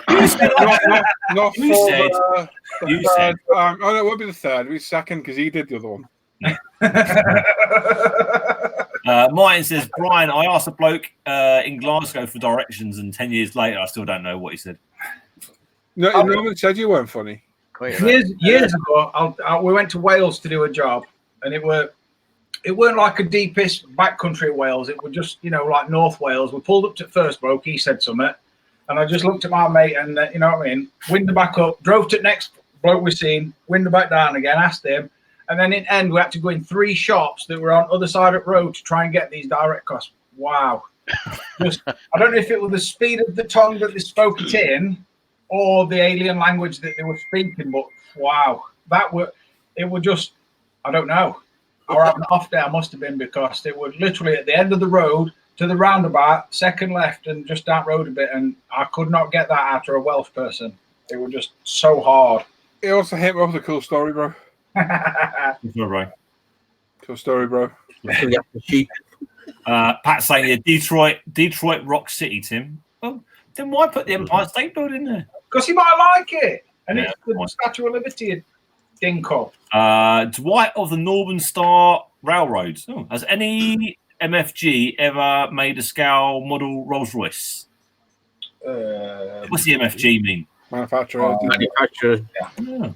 You said. Not You for said. the You third. said. Oh, no, it won't be the third. It'll be second because he did the other one. Martin says, Brian, I asked a bloke in Glasgow for directions, and 10 years later, I still don't know what he said. No, no one said you weren't funny. Years ago, we went to Wales to do a job, and it weren't like a deepest backcountry of Wales. It was just, like North Wales. We pulled up to first bloke. He said something, and I just looked at my mate, and you know what I mean. Winded back up, drove to the next bloke we seen, winded back down again. Asked him, and then in the end we had to go in 3 shops that were on other side of the road to try and get these direct costs. Wow. Just, I don't know if it was the speed of the tongue that they spoke it in, or the alien language that they were speaking, but wow, it would just, I don't know. Or having an off day, I must have been, because they were literally at the end of the road to the roundabout, second left, and just down road a bit, and I could not get that after a Welsh person. They were just so hard. He also hit me up with a cool story, bro. Right. Cool story, bro. Pat saying, yeah, Detroit Rock City, Tim. Well, then why put the Empire State Building there? Because he might like it. And it's the fine. Statue of Liberty, Dinko. Dwight of the Northern Star Railroads. Oh, has any MFG ever made a scale model Rolls Royce? What's the MFG mean? Manufacturer. Yeah.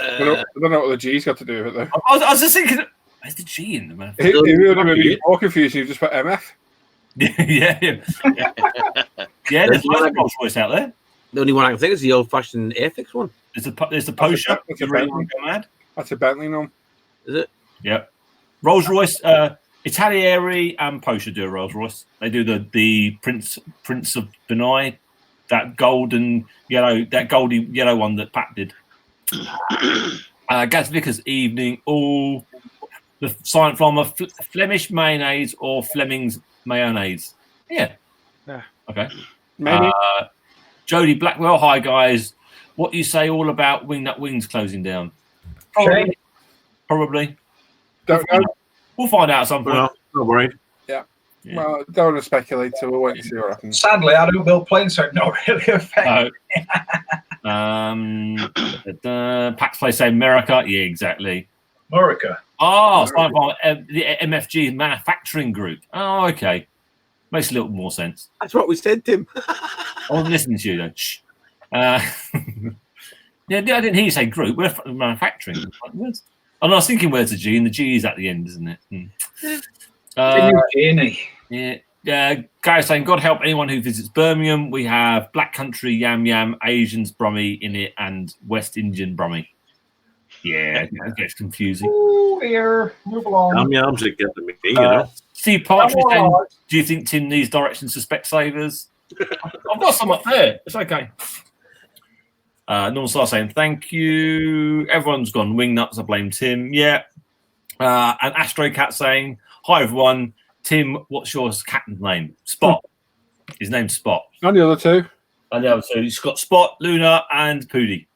I don't know what the G's got to do with it, though. I was just thinking, where's the G in the man? He would have been more confused if you just put MF. Yeah. There's loads of Rolls Royce out there. The only one I can think is the old-fashioned Airfix one. There's the Porsche. That's a You really Bentley. want to go mad? That's a Bentley now. Is it? Yep. Rolls Royce, Italieri and Porsche do a Rolls Royce. They do the Prince of Benai, that golden yellow, that goldy yellow one that Pat did. Gaz Vickers evening. All the sign from a Flemish mayonnaise or Fleming's mayonnaise. Yeah. Okay. Maybe. Jody Blackwell. Hi guys. What do you say all about Wingnut Wings closing down? Shane? Probably. Don't know. We'll find out at some point. Well, not worried. Yeah. Well, don't want to speculate, so we'll wait and see what happens. Sadly, I don't build planes, so it not really affect. Pax Play say America. Yeah, exactly. America. Oh, it's like the MFG manufacturing group. Oh, okay. Makes a little more sense. That's what we said, Tim. I wasn't listening to you though. Shh. Yeah, I didn't hear you say group. We're manufacturing. And I was thinking, where's the G? And the G is at the end, isn't it? Yeah. Guys saying, God help anyone who visits Birmingham. We have Black Country, Yam Yam, Asians, Brummie in it, and West Indian Brummie. Yeah, it gets confusing. Ooh, here, move along. Yams that get to me, you know. Steve Partridge saying, do you think Tim needs directions to Specsavers? I've got some up there. It's okay. Normal Star saying, thank you. Everyone's gone wing nuts. I blame Tim. Yeah. And Astro Cat saying, hi, everyone. Tim, what's your cat's name? Spot. His name's Spot. And the other two. And the other two. He's got Spot, Luna, and Pootie.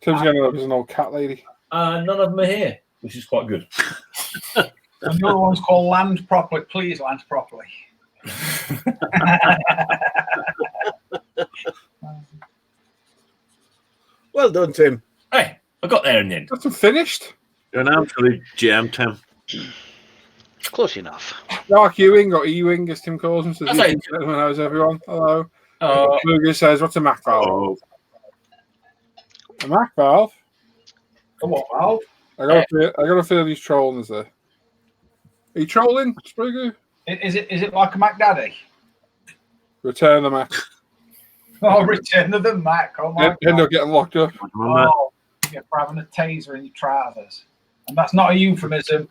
Tim's going up as an old cat lady. None of them are here, which is quite good. And the other one's called Land Properly. Please land properly. Well done, Tim. Hey, I got there in the end. That's finished. You're an absolute gem, Tim. Close enough. Dark Ewing or E-Wing, as Tim calls him. Says, That's it. how's everyone? Hello. Lucas says, what's a Mac valve? Oh, A Mac valve? Come on, Al. I got a feeling he's trolling, is there? Are you trolling, Sprigger? Is it like a Mac Daddy? Return the Mac. Oh, Return of the Mac. Oh my End God. up getting locked up. Oh, yeah, for having a taser in your trousers. And that's not a euphemism.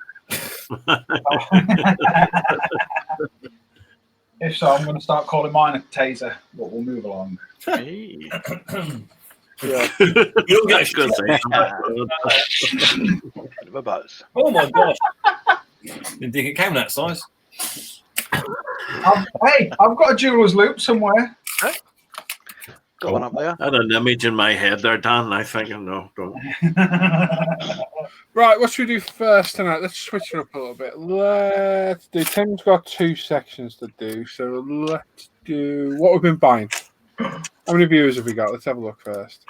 If so, I'm going to start calling mine a taser, but we'll move along. Hey. Yeah. You don't get a good shit. Bit of a buzz. Oh my gosh. Didn't think it came that size. I've got a jeweler's loop somewhere. Got one up there. I had an image in my head there, Dan. I think, no, don't. Right, what should we do first tonight? Let's switch it up a little bit. Let's do. Tim's got 2 sections to do, so let's do what we've been buying. How many viewers have we got? Let's have a look first.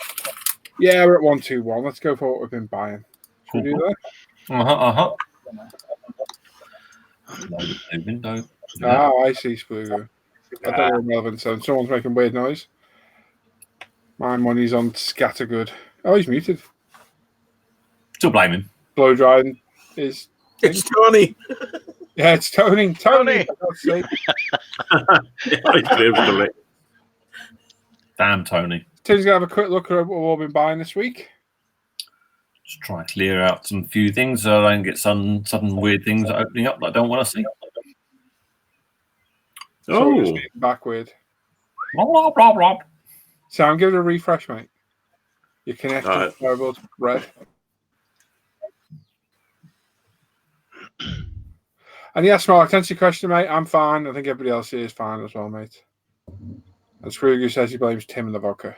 Yeah, we're at 121. Let's go for what we've been buying. Should we do that? Window. Oh, I see, Splugo. I don't know relevant sound. Someone's making weird noise. My money's on Scattergood. Oh, he's muted. Still blame him. Blow drying is. It's Tony. Yeah, it's Tony. Tony! For God's sake. Damn, Tony. Tim's going to have a quick look at what we've been buying this week. Just try to clear out some few things so I don't get some sudden weird things opening up that I don't want to see. So back with. Blah, blah, blah. Sam, give it a refresh, mate. You're connected. Terrible red. And yes, Mark, to answer your question, mate, I'm fine. I think everybody else here is fine as well, mate. And Scrooge says he blames Tim and the vodka.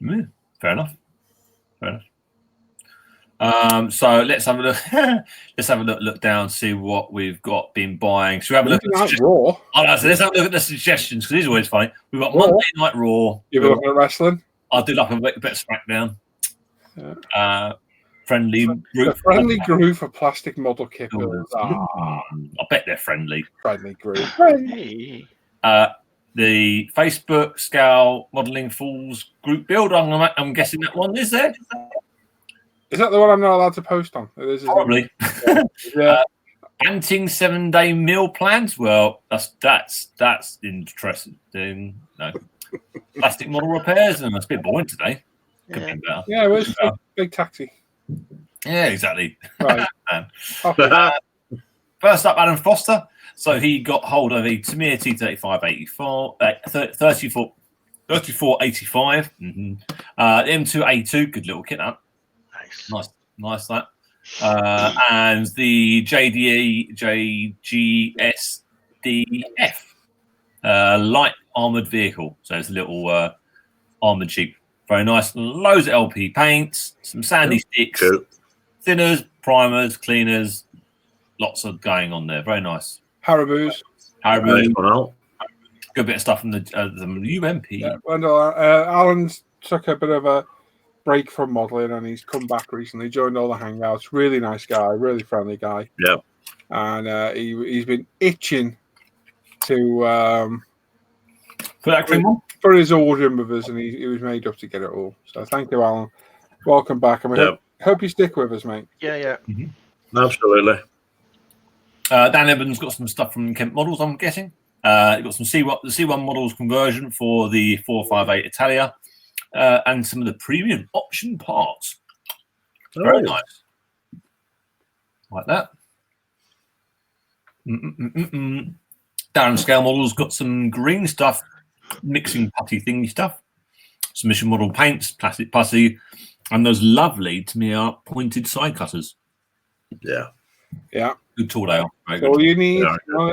Yeah, fair enough. So let's have a look. Let's have a look down, see what we've been buying. Should we have a look at Raw? So let's have a look at the suggestions because these are always funny. We've got Monday Night Raw. You've been looking at wrestling? I'll do like a bit of SmackDown. Yeah. Friendly group. A friendly group of plastic model kit builders. I bet they're friendly. Friendly group. Hey. The Facebook Scowl Modelling Fools group build. I'm guessing that one is there. Is that the one I'm not allowed to post on? It is, Probably. Yeah. Anting 7-day meal plans. Well, that's interesting. No. Plastic model repairs, and that's a bit boring today. Could Yeah. be better. Yeah, where's big taxi? Yeah, exactly. Right. First up, Adam Foster. So he got hold of a Tamir T35 3485. M2A2, good little kit that. Nice that. And the JDE JGSDF light armored vehicle. So it's a little armored Jeep. Very nice. Loads of LP paints, some sandy sticks, thinners, primers, cleaners. Lots of going on there. Very nice. Haribo's. Good bit of stuff from the UMP. Yeah, Alan's took a bit of a break from modelling and he's come back recently, joined all the hangouts. Really nice guy, really friendly guy. Yeah. And he's been itching to put his order in with us, and he was made up to get it all. So thank you, Alan. Welcome back. And we hope you stick with us, mate. Yeah. Mm-hmm. Absolutely. Dan Evans got some stuff from Kent Models, I'm guessing. He got some the C1 models conversion for the 458 Italia, and some of the premium option parts. Very nice. Like that. Darren Scale Models got some green stuff, mixing putty thingy stuff. Submission model paints, plastic putty, and those lovely Tamir pointed side cutters. Yeah. Good tool they are. All you need.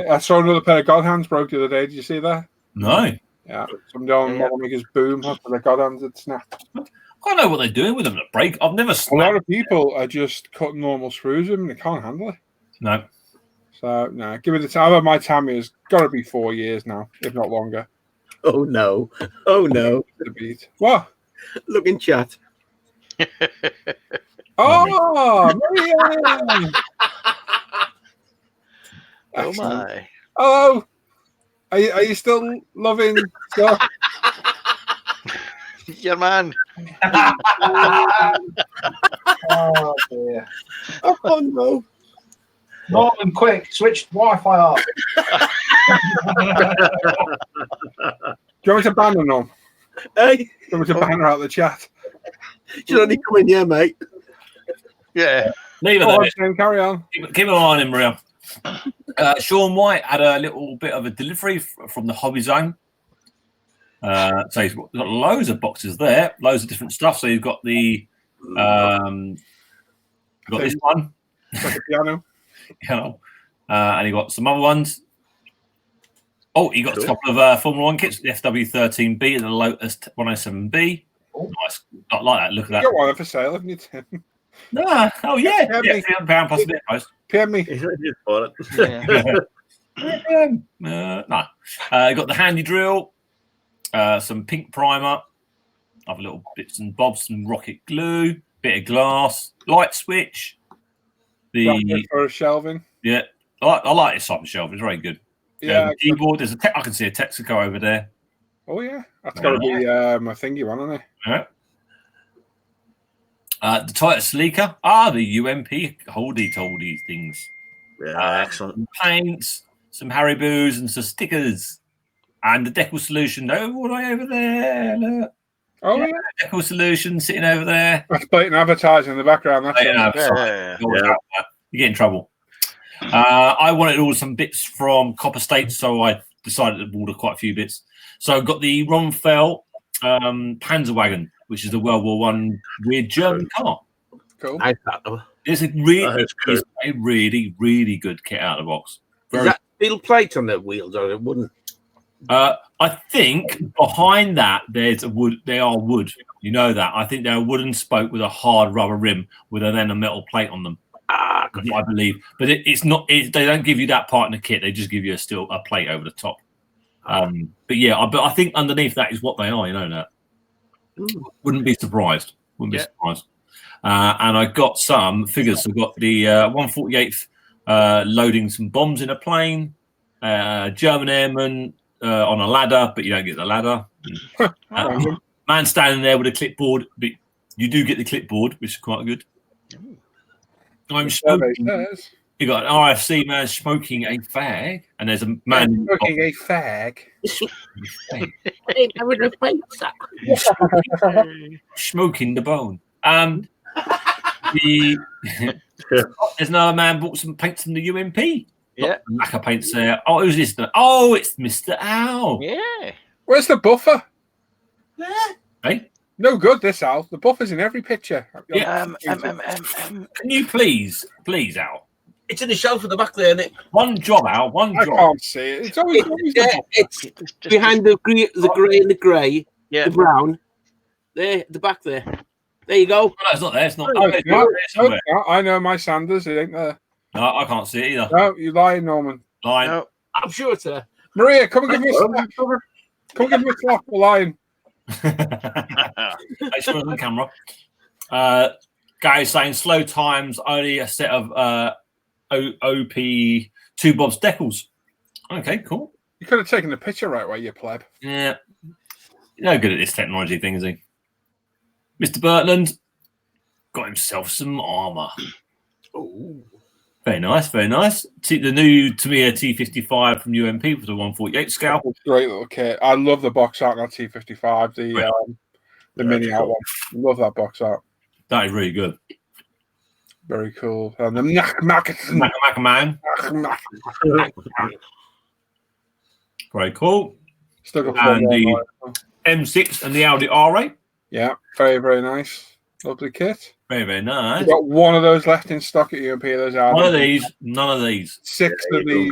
I saw another pair of God hands broke the other day. Did you see that? No. Yeah. Somebody on Model Makers Boom had their God hands had snapped. I don't know what they're doing with them at break. I've never snapped. A lot of people are just cutting normal screws with them and they can't handle it. No. So, no, give it the time. I've had my Tammy has got to be 4 years now, if not longer. Oh, no. Oh, no. The beat. What? Look in chat. Oh, Marianne! Oh, my. Hello. Are you still loving stuff? Your man. Oh, dear. Oh, no. Norman, quick, switch Wi-Fi off. Do you want me to ban her, Norm? Hey, Do you want me to ban her out of the chat? she's only coming here, mate. Yeah. Leave it Oh, there. carry on. Keep an eye on him, Maria. Sean White had a little bit of a delivery from the Hobby Zone. So he's got loads of boxes there, loads of different stuff. So you've got the got this one, Like a piano. And he got some other ones. Oh, he got a couple of Formula One kits, the FW13B and the Lotus 107B. Nice, not like that. Look at that. You got one for sale, haven't you, Tim? No, oh yeah, £300 plus a bit price. PM me. He's just bought it. No. Got the handy drill, some pink primer, other little bits and bobs, some rocket glue, bit of glass, light switch. For shelving. Yeah, I like this type of shelf. It's very good. Yeah. Keyboard. There's I can see a Texaco over there. Oh yeah, that's got to be my thingy one, isn't it? Yeah. The Titus Sleeker. The UMP holdy things. Yeah, excellent. Some paints, some Haribo's and some stickers. And the Decal Solution all the way over there. Look. Oh yeah. Decal Solution sitting over there. That's blatant advertising in the background. That's You get in trouble. I wanted some bits from Copper State, so I decided to order quite a few bits. So I got the Ronfell Panzerwagen, which is the World War I weird German car. Cool. It's a really, really good kit out of the box. Is that steel plates on the wheels or it wouldn't? I think behind that there's wood. They are wood. You know that. I think they're a wooden spoke with a hard rubber rim with then a metal plate on them. I believe, but it's not. They don't give you that part in the kit. They just give you a plate over the top. But yeah, but I think underneath that is what they are. You know that. Wouldn't be surprised. And I got some figures. I got the 148th loading some bombs in a plane. German airman on a ladder, but you don't get the ladder. Man standing there with a clipboard, but you do get the clipboard, which is quite good. I'm smoking You got an RFC man smoking a fag, and there's a man smoking a fag. Smoking the bone. There's another man bought some paints from the UMP. Yeah. Lacquer paints there. Oh, who's this? Oh, it's Mr. Owl. Yeah. Where's the buffer? Hey? No good, this Al. The buffer's in every picture. Yeah. Can you please, Al? It's in the shelf at the back there, isn't it? One job, Al. One I job. can't see it. It's always It's behind the grey and the grey, Yeah. the brown. There, the back there. There you go. No, it's not there. It's not. Oh, It's no, there somewhere. no, I know my Sanders. It ain't there. No, I can't see it either. No, you're lying, Norman. Line. No. I'm sure it's there. Maria, come and give me a slap. Come and give me a slap for lying. I saw it on camera. Guys saying slow times, only a set of OP 2 Bob's decals. Okay, cool. You could have taken the picture right away, you pleb. Yeah. You're no good at this technology thing, is he? Mr. Bertland got himself some armour. Oh. Very nice, very nice. The new Tamiya T55 from UMP for the 148 scale. Great little kit. I love the box art on that T55, the mini out one. Love that box art. That is really good. Very cool. And the Mac Man. Very cool. Still got And the M6 and the Audi R8. Yeah, very, very nice. Lovely kit. Very, very nice. We've got one of those left in stock at UMP. Those are One of these, none of these. Six of the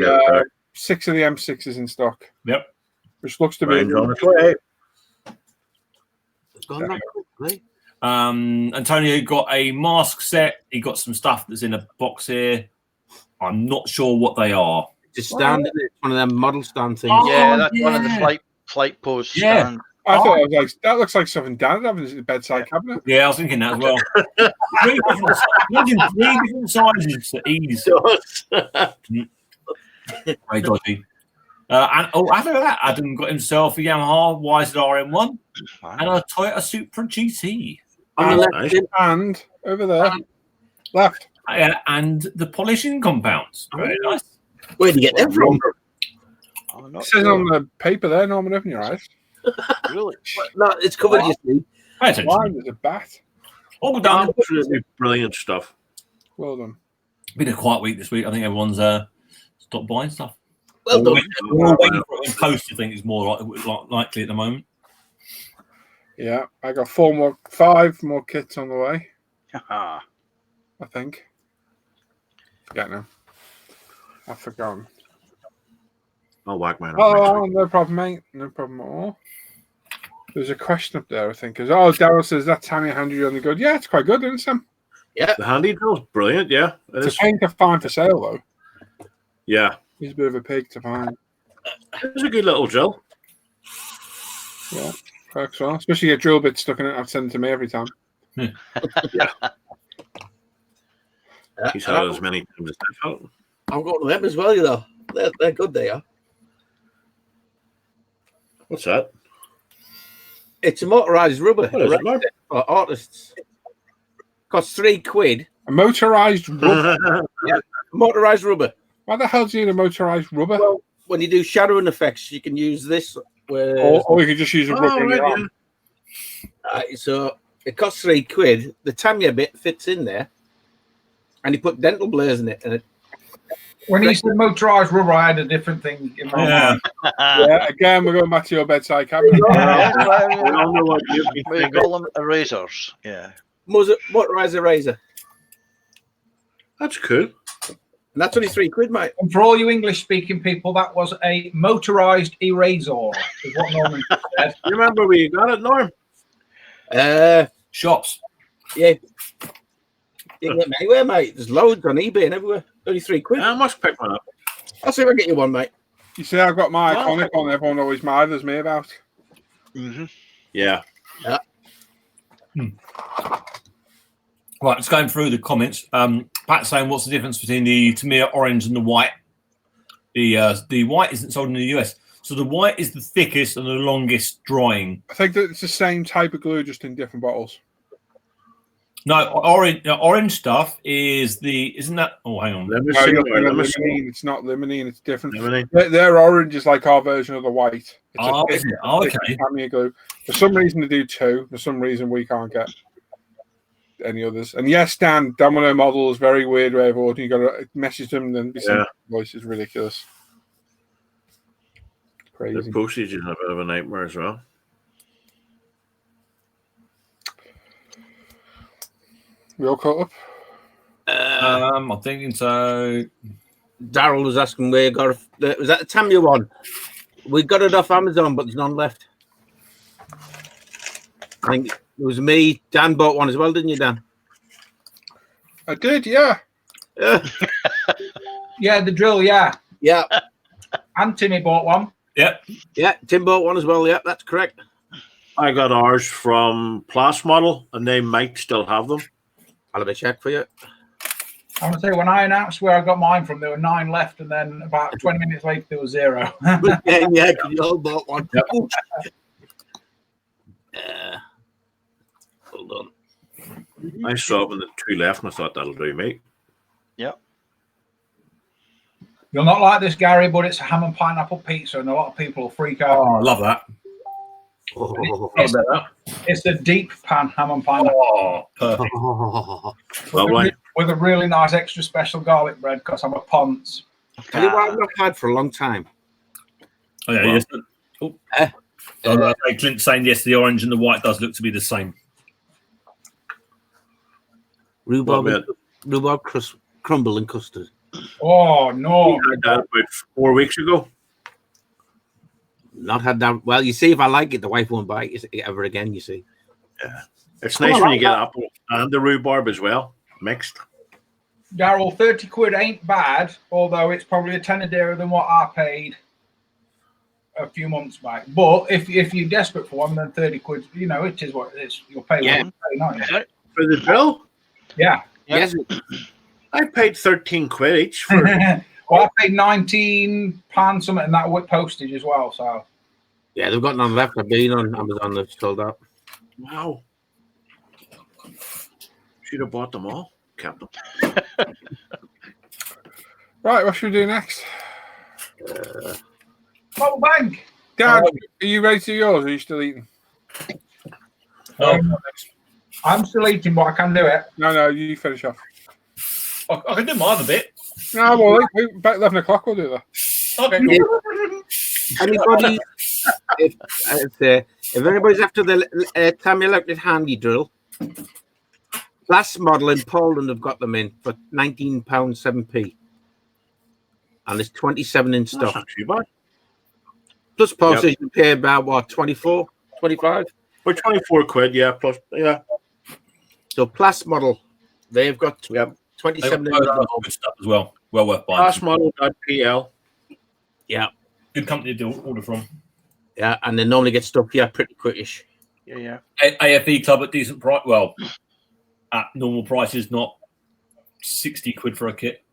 M6s in stock. Yep. Which looks to be It's gone that quickly. Antonio got a mask set. He got some stuff that's in a box here. I'm not sure what they are. It's a stand, isn't it? It's one of them model stand things. Yeah, that's one of the flight posts. Yeah. I thought it was like that looks like something Dan would have in his bedside cabinet. Yeah, I was thinking that as well. three different sizes for ease. Very dodgy. After that, Adam got himself a Yamaha YZR-M1 and a Toyota Supra GT. And over there, left. And the polishing compounds. Very nice. Where did you get them from? It says on the paper there, Norman, open your eyes. Really? No, it's covered, you see. Why there's a bat? All done. Absolutely brilliant stuff. Well done. Been a quiet week this week. I think everyone's stopped buying stuff. Well done. We're waiting for it in post, I think, is more likely at the moment. Yeah, I got 5 more kits on the way. Ah. I think. Forget now. I've forgotten. I'll whack mine up. Oh, no problem, mate. No problem at all. There's a question up there, I think. Daryl says that Tamiya handed you on the good. Yeah, it's quite good, isn't it, Sam? Yeah. The handy drill's brilliant, yeah. It's a pain to find for sale, though. Yeah. He's a bit of a pig to find. It's a good little drill. Yeah, works well. Especially a drill bit stuck in it. I've sent it to me every time. Yeah. He's had as many times as I've had. I've got them as well, you know. They're good, they are. What's that? It's a motorised rubber. What is it, Mark? For artists. Costs £3. A motorised rubber? Yeah, motorised rubber. Why the hell do you need a motorised rubber? Well, when you do shadowing effects, you can use this. Or you can just use a rubber in your arm. So it costs £3. The Tamiya bit fits in there. And you put dental blurs in it. And when he said motorised rubber, I had a different thing in my mind. Yeah, again, we're going back to your bedside cabinet. We call them erasers. Yeah. Motorised eraser. That's cool. And that's only £3, mate. And for all you English-speaking people, that was a motorised eraser, is what Norman said. You remember where you got it, Norm? Shops. Yeah. You can get them anywhere, mate. There's loads on eBay and everywhere. Only £3. I must pick one up. I'll see if I can get you one, mate. You see, I've got my iconic on. Everyone always mithers me about. Mm-hmm. Yeah. Right, let's go through the comments. Pat's saying, what's the difference between the Tamiya orange and the white? The white isn't sold in the US. So the white is the thickest and the longest drying. I think that it's the same type of glue, just in different bottles. No, orange stuff is isn't that? Oh, hang on. No, Limousine you're or thinking of limousine? limonene. It's not limonene. It's different. Limonene. Their orange is like our version of the white. It's Oh, is it? Oh, thick okay. Tamiya glue. For some reason, they do two. For some reason, we can't get any others. And yes, Dan, one of their models, very weird way of ordering. You got to message them and then be sent voice is ridiculous. Crazy. The postage is a bit of a nightmare as well. We all caught up? I'm thinking so. Daryl was asking where you got was that the Tamiya one? We got it off Amazon, but there's none left. I think it was me. Dan bought one as well, didn't you, Dan? I did, yeah. Yeah, the drill, yeah. Yeah. And Timmy bought one. Yep. Yeah, Tim bought one as well. Yeah, that's correct. I got ours from Plus Model, and they might still have them. I'll have a check for you. I want to say, when I announced where I got mine from, there were 9 left, and then about 20 minutes later, there was 0. yeah, you all bought one. Yep. Hold on. I saw it when the 2 left, and I thought that'll do me. You'll not like this, Gary, but it's a ham and pineapple pizza, and a lot of people will freak out. Oh, I love that. It's the deep pan ham and pineapple. Oh, perfect. Lovely. With a really nice extra special garlic bread, because I'm a ponce. Tell you what I've not had for a long time. Oh, yeah, yes. Oh. Clint's saying yes, the orange and the white does look to be the same. Rhubarb crumble and custard. Oh, no. We had that about 4 weeks ago. Not had that. Well, you see, if I like it, the wife won't buy it ever again, you see. Yeah. It's nice when you get apple and the rhubarb as well, mixed. Daryl, 30 quid ain't bad, although it's probably a tenner dearer than what I paid a few months back. But if you're desperate for one, then 30 quid, it is what it is. You'll pay what you pay, not you? For the drill? Yeah. Yes. I paid 13 quid each for Well, I paid £19 something, and that with postage as well. So Yeah, they've got none left. I've been on Amazon, they've sold out. Wow. Should have bought them all. Kept them. Right, what should we do next? oh, bank. Dan, are you ready to do yours, or are you still eating? I'm still eating, but I can do it. No, you finish off. I can do my other bit. No, well, about 11 o'clock we'll do that. Okay. Anybody, if anybody's after the Tamiya electric handy drill, last model in Poland have got them in for £19 7p, and there's 27 in That's stock. not too bad. Plus postage, you pay about what, 24, 25? For 24 quid, yeah. Plus, yeah. So Plus model, they've got 27 in stock. Good stuff as well. Well worth buying. Passmodel.pl. Yeah, Good company to order from. yeah, and they normally get stuff pretty quickish. Yeah. AFE Club at decent price. Well, at normal prices, not 60 quid for a kit.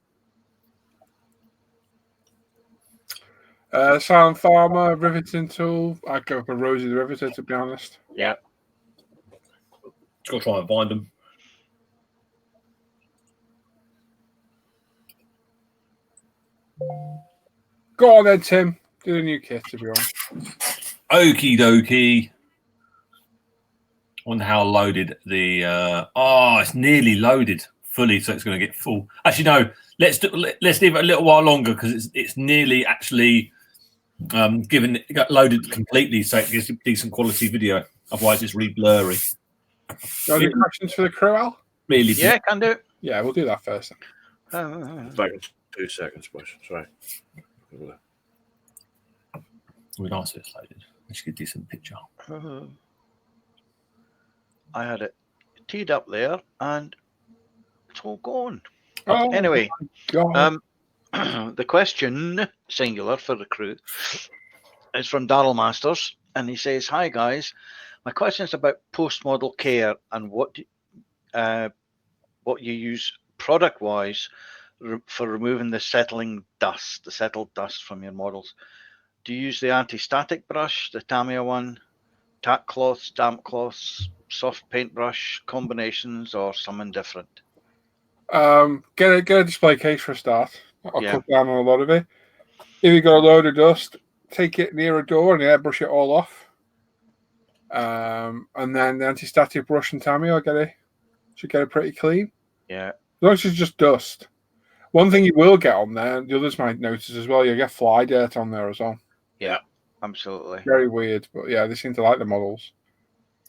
Silent Farmer, Riveting Tool. I'd go for Rosie the Riveter, to be honest. Yeah. Just got to try and find them. Go on then, Tim. Do the new kit, to be honest. Okie dokie. Wonder how loaded the. It's nearly loaded fully, so it's going to get full. Actually, no. Let's leave it a little while longer because it's nearly actually it got loaded completely, so it gives a decent quality video. Otherwise, it's really blurry. Any questions for the crew, Al? Really? Yeah, can do. Yeah, we'll do that first. Back in 2 seconds, boys. Sorry. We're nice if it's loaded. Let's get a decent picture. I had it teed up there, and it's all gone. Oh, Anyway, God. the question, singular for the crew, is from Daryl Masters, and he says, "Hi guys, my question is about post-model care and what you use product-wise for removing the settled dust from your models. Do you use the anti-static brush, the Tamiya one, tack cloths, damp cloths, soft paintbrush combinations or something different? Get a display case for a start. I'll Yeah. cut down on a lot of it. If you got a load of dust, take it near a door and airbrush it all off. And then the anti-static brush and Tammy, should get it pretty clean. Yeah. As long as it's just dust. One thing you will get on there, the others might notice as well, you get fly dirt on there as well. Yeah. Absolutely. Very weird, but yeah, they seem to like the models.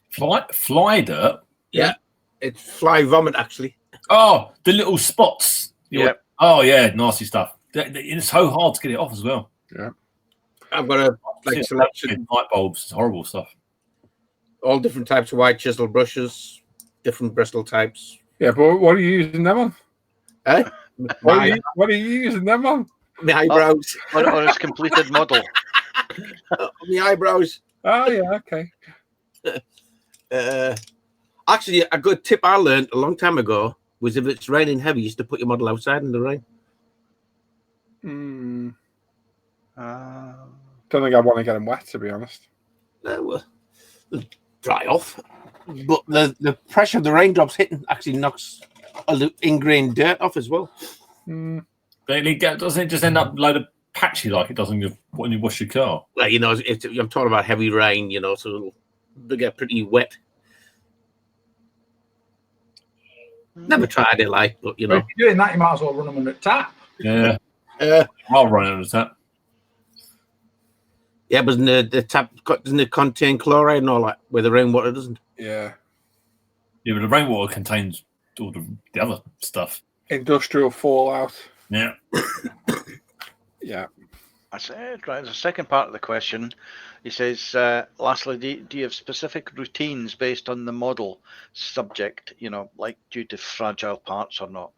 Fly dirt. Yeah, it's fly vomit actually. Oh, the little spots. Yeah. Oh yeah, nasty stuff. It's so hard to get it off as well. Yeah. I've got a selection, light bulbs. It's horrible stuff. all different types of white chisel brushes, different bristle types. Yeah, but what are you using them on? Eh? What are you using them on? My eyebrows. On its completed model. My eyebrows. Oh yeah, okay. Actually, a good tip I learned a long time ago was if it's raining heavy, you used to put your model outside in the rain. Don't think I want to get them wet, to be honest. Well, they'll dry off, but the pressure of the raindrops hitting actually knocks all the ingrained dirt off as well. Doesn't it just end up a load of patchy like it does when you wash your car? Well, you know, I'm talking about heavy rain, you know, so they get pretty wet. Never tried it, like, but you know. If you're doing that, you might as well run them under tap. Yeah. I'll run under that. Yeah, but the tap doesn't it contain chloride and all that, where the rainwater doesn't? Yeah. Yeah, but the rainwater contains all the other stuff. Industrial fallout. Yeah. Yeah. That's it, right. The second part of the question, he says, lastly, do you have specific routines based on the model subject, you know, like due to fragile parts or not?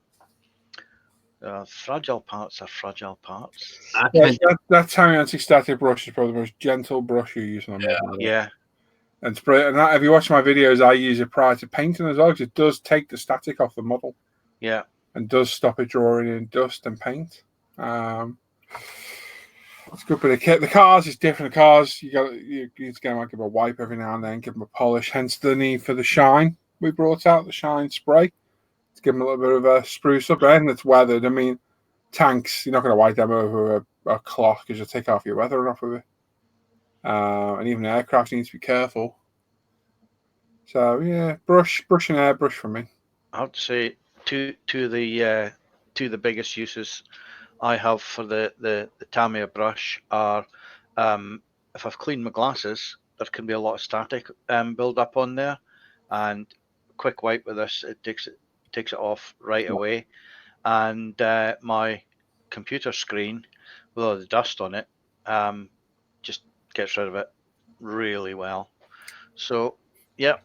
Fragile parts are fragile parts. That tiny anti-static brush is probably the most gentle brush you use on a model. Yeah. And it's brilliant. And if you watch my videos, I use it prior to painting as well, because it does take the static off the model. Yeah. And does stop it drawing in dust and paint. It's good for the kit. The cars is different. The cars, you need to give them a wipe every now and then, give them a polish. Hence the need for the shine. We brought out the shine spray to give them a little bit of a spruce up. And it's weathered. I mean, tanks, you're not going to wipe them over a cloth because you'll take half your weather off of it. And even aircraft needs to be careful. So yeah, brush and airbrush for me. I would say two of the biggest uses I have for the Tamiya brush are if I've cleaned my glasses, there can be a lot of static build up on there, and quick wipe with this, it takes it off right away. And my computer screen with all the dust on it just gets rid of it really well. So yeah.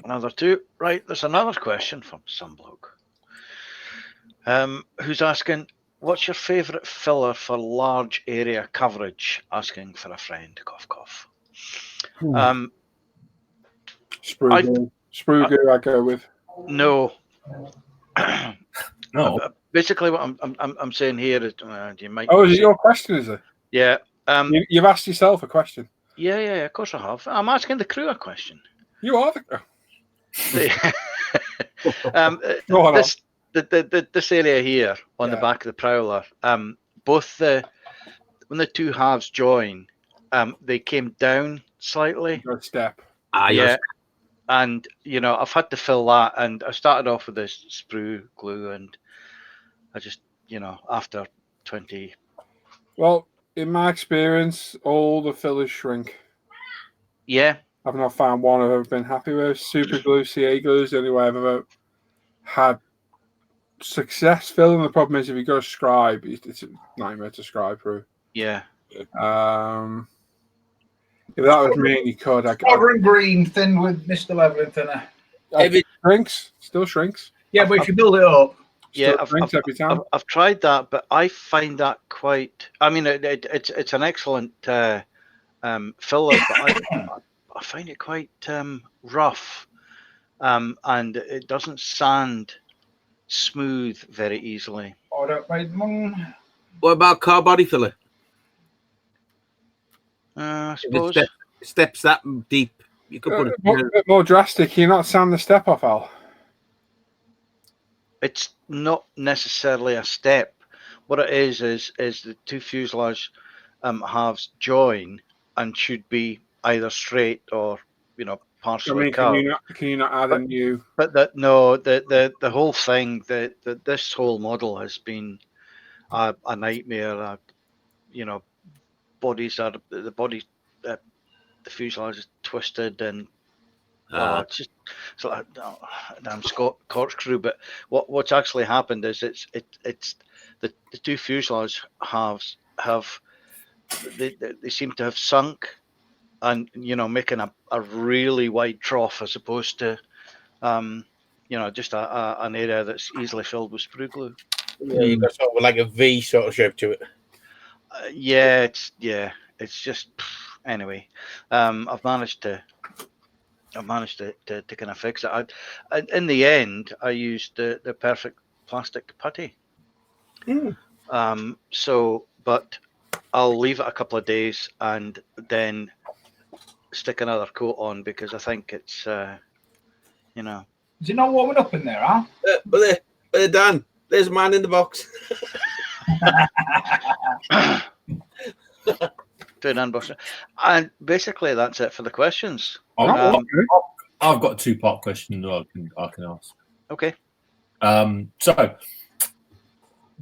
Another two. Right, there's another question from some bloke who's asking, what's your favourite filler for large area coverage? Asking for a friend. Cough, cough. Sprue goo I go with. No. No. Basically, what I'm saying here is, you might. Oh, is it your question? Is it? Yeah. You've asked yourself a question. Yeah. Of course I have. I'm asking the crew a question. You are the. This area here on the back of the Prowler, both when the two halves join, they came down slightly. Good step. Yeah. And you know, I've had to fill that, and I started off with this sprue glue, and I just, you know, after 20. Well, in my experience, all the fillers shrink. Yeah. I've not found one I've ever been happy with. Super glue, CA glue is the only way I've ever had success filling. The problem is if you go scribe, it's a nightmare to scribe through. Yeah. If that was me and you could, Silver and green thin with Mr. Leveling thinner. It shrinks, still shrinks. Yeah, but if you build it up, yeah, every time. I've tried that, but I find that quite. I mean, it's an excellent filler, but I find it quite rough, and it doesn't sand smooth very easily. I don't mind them. What about car body filler? I suppose Steps that deep. You could put A bit more drastic. Can you not sound the step off, Al? It's not necessarily a step. What it is the two fuselage halves join and should be either straight or partially curved. Can you not add a new? But the whole thing, this whole model has been a nightmare. Bodies are the body, the fuselage is twisted and it's just like a damn corkscrew. But what's actually happened is it's the two fuselage halves they seem to have sunk and making a really wide trough as opposed to just an area that's easily filled with sprue glue. Yeah, you got sort of like a V sort of shape to it. It's just anyway. I've managed to kind of fix it. In the end, I used the perfect plastic putty. But I'll leave it a couple of days and then stick another coat on because I think it's Is it not warming up in there, Al? But Dan, there's a man in the box. And basically that's it for the questions. I've got a two-part question that I can ask. Okay. So,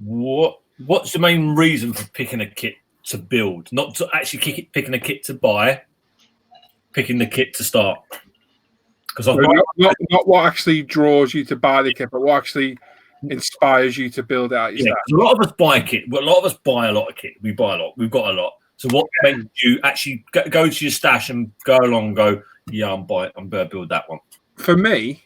what's the main reason for picking a kit to build? Not to actually picking a kit to buy, picking the kit to start. Because not what actually draws you to buy the kit, but what actually inspires you to build it out yourself. A lot of us buy kit, but a lot of us buy a lot of kit. We buy a lot. We've got a lot. So what makes you actually go to your stash and go along and go, yeah, I'm going to build that one? For me,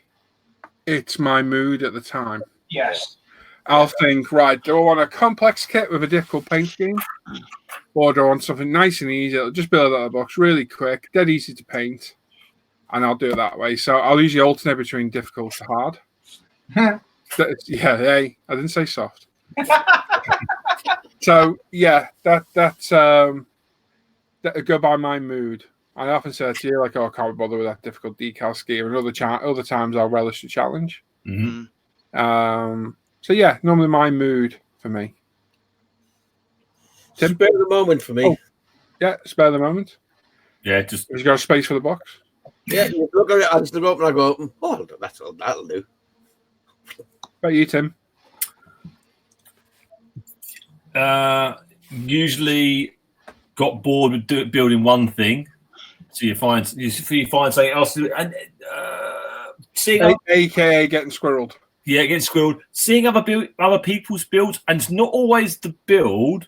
it's my mood at the time. Yes. I'll think, right, do I want a complex kit with a difficult paint scheme? Or do I want something nice and easy? It'll just build out of the box really quick, dead easy to paint. And I'll do it that way. So I'll usually alternate between difficult to hard. I didn't say soft. So yeah, that's go by my mood. I often say to you, like, oh, I can't be bothered with that difficult decal scheme. And other times I'll relish the challenge. Mm-hmm. So yeah, normally my mood for me. Tim? Spare the moment for me. Oh, yeah, spare the moment. Yeah, just has got a space for the box. Yeah, you look at it, I just look up and I go, oh, that'll do. How about you, Tim? Usually got bored with building one thing, so you find something else to do, and seeing AKA getting squirreled. Yeah, getting squirreled. Seeing other people's builds, and it's not always the build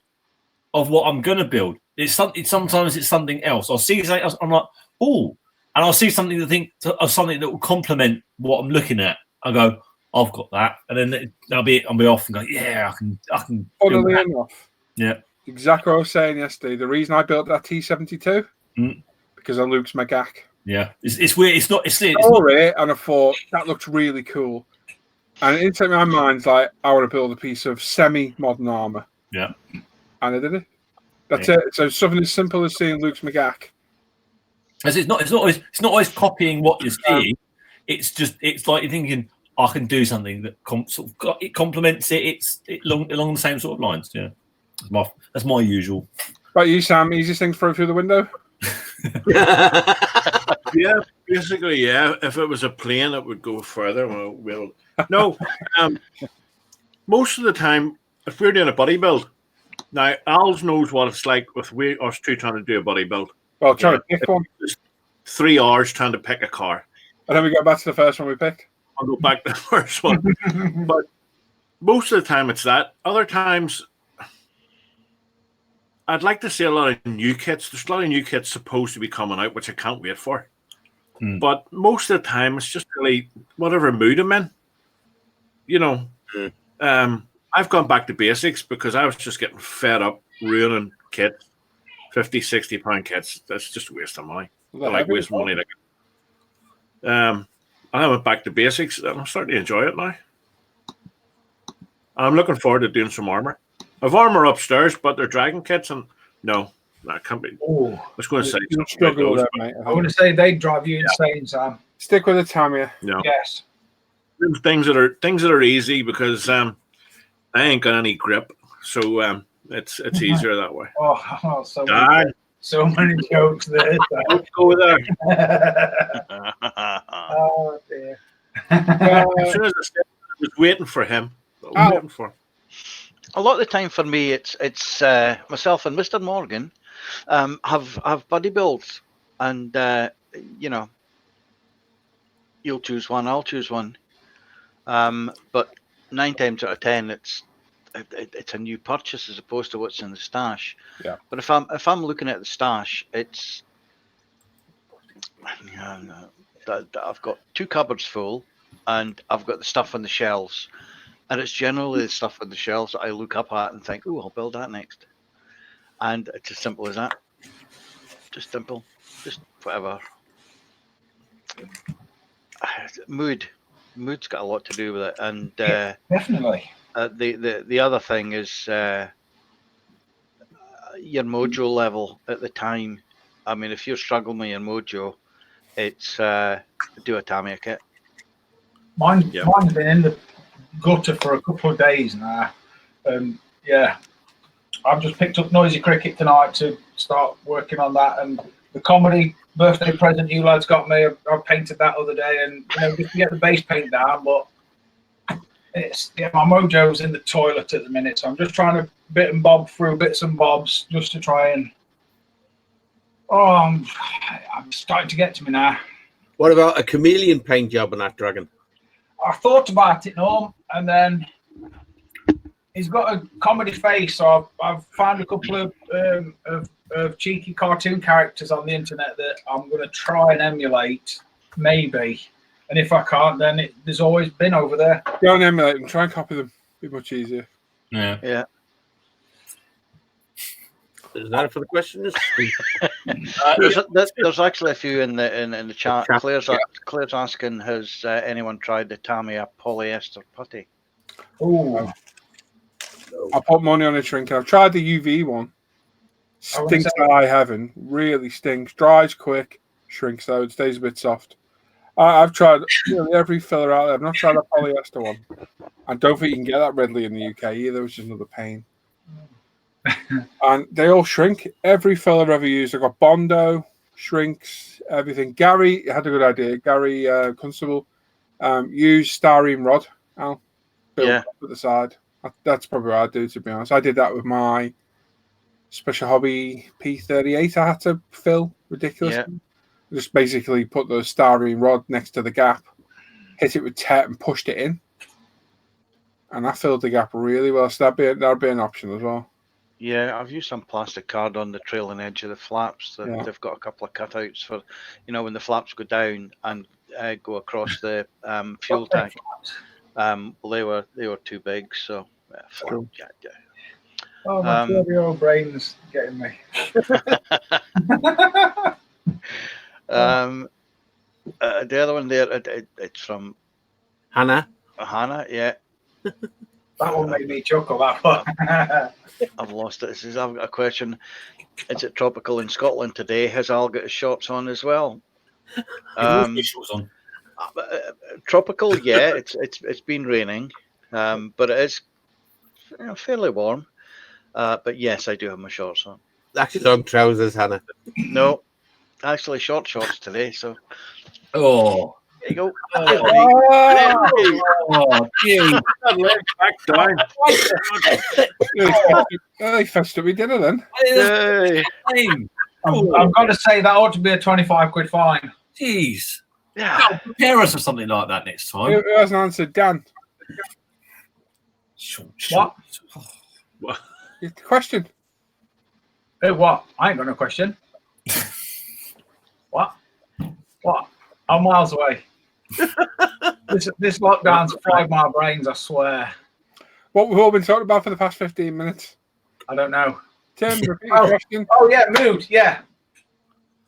of what I'm gonna build. Sometimes it's something else. I'll see something else. I'm like, oh, and I'll see something of something that will complement what I'm looking at. I go, I've got that, and then I'll be off and go, yeah, I can. Funnily enough, yeah, exactly what I was saying yesterday. The reason I built that T-72 because of Luke's Magak. Yeah, it's weird. It's not. And I thought that looked really cool, and it entered my mind like I want to build a piece of semi-modern armor. Yeah, and I did it. That's it. So something as simple as seeing Luke's Magak. As it's not always copying what you're seeing. It's like you're thinking, I can do something that it complements it. It's along the same sort of lines. Yeah, that's my usual. Right, you, Sam, easiest thing to throw through the window? Yeah, basically, yeah. If it was a plane, it would go further. Most of the time, if we're doing a buddy build, now Al's knows what it's like with us two trying to do a buddy build. Well, trying to pick one. 3 hours trying to pick a car. And then we go back to the first one we picked. I'll go back to the first one. But most of the time it's that. Other times, I'd like to see a lot of new kits. There's a lot of new kits supposed to be coming out, which I can't wait for. But most of the time, it's just really whatever mood I'm in. I've gone back to basics because I was just getting fed up ruining kits. 50, 60 pound kits. That's just a waste of money. I like wasting money. I went back to basics and I'm starting to enjoy it now. I'm looking forward to doing some armor. I've armor upstairs, but they're dragon kits and no. That can't be. Oh, I was going to say You'll something about struggle with those, that, mate. I want to say they drive you insane, Sam. Stick with the Tamiya. but, Yes. things that are easy because I ain't got any grip, so it's easier that way. Oh, Dan, so many jokes there. don't go there. Oh dear. As soon as I was waiting for him. I was waiting for him. A lot of the time for me, it's myself and Mr. Morgan have buddy builds, and you know, you'll choose one, I'll choose one. But 9 times out of 10, it's a new purchase as opposed to what's in the stash. Yeah. But if I'm looking at the stash, it's I've got 2 cupboards full, and I've got the stuff on the shelves, and it's generally the stuff on the shelves that I look up at and think, "Oh, I'll build that next." And it's as simple as that. Just simple, just whatever. Mood's got a lot to do with it, and Yeah, definitely. the other thing is your mojo level at the time. I mean, if you're struggling with your mojo, it's do a Tamiya kit. Mine's been in the gutter for a couple of days now. Yeah, I've just picked up Noisy Cricket tonight to start working on that, and the comedy birthday present you lads got me. I painted that other day, and just to get the base paint down, but my mojo's in the toilet at the minute, so I'm just trying to bit and bob through bits and bobs just to try and. I'm starting to get to me now. What about a chameleon paint job on that dragon? I thought about it, Norm, and then he's got a comedy face, so I've found a couple of cheeky cartoon characters on the internet that I'm going to try and emulate, maybe. And if I can't, then there's always been over there. Go and emulate them. Try and copy them. Be much easier. Yeah. Is that it for the questions? There's actually a few in the chat. Claire's asking, has anyone tried the Tamiya polyester putty? Oh, I put money on a shrink. I've tried the UV one. Stinks to high heaven. Really stinks. Dries quick. Shrinks though. It stays a bit soft. I've tried every filler out there. I've not tried a polyester one. I don't think you can get that readily in the UK either, which is another pain. And they all shrink. Every filler I've ever used. I've got Bondo, shrinks, everything. Gary had a good idea. Gary Constable used styrene rod. Al, built up at the side. That's probably what I'd do, to be honest. I did that with my Special Hobby P38 I had to fill ridiculously. Just basically put the styrene rod next to the gap, hit it with TET and pushed it in. And that filled the gap really well. So that'd be an option as well. Yeah, I've used some plastic card on the trailing edge of the flaps. They've got a couple of cutouts for, when the flaps go down and go across the fuel tank. Well, they were too big, so Cool. yeah. Oh, my 12-year-old brain's getting me. The other one there, it's from Hannah. Hannah, yeah. That one made me chuckle, that one. I've lost it. It says, I've got a question. Is it tropical in Scotland today? Has Al got his shorts on as well? Shorts on. Tropical, yeah. It's been raining, but it is fairly warm. But yes, I do have my shorts on. Actually, on trousers, Hannah. No, actually short shorts today. So Oh. there you go. Gee. They fessed up with dinner then. Yay. I'm going to say that ought to be a 25 quid fine. Jeez. Yeah. Prepare us for something like that next time. Who hasn't answered? Dan. What? The question. What? I ain't got no question. What? I'm miles away. This lockdown's fried my brains, I swear. What we've all been talking about for the past 15 minutes. I don't know. Tim, repeat the question. Oh, yeah, mood, yeah.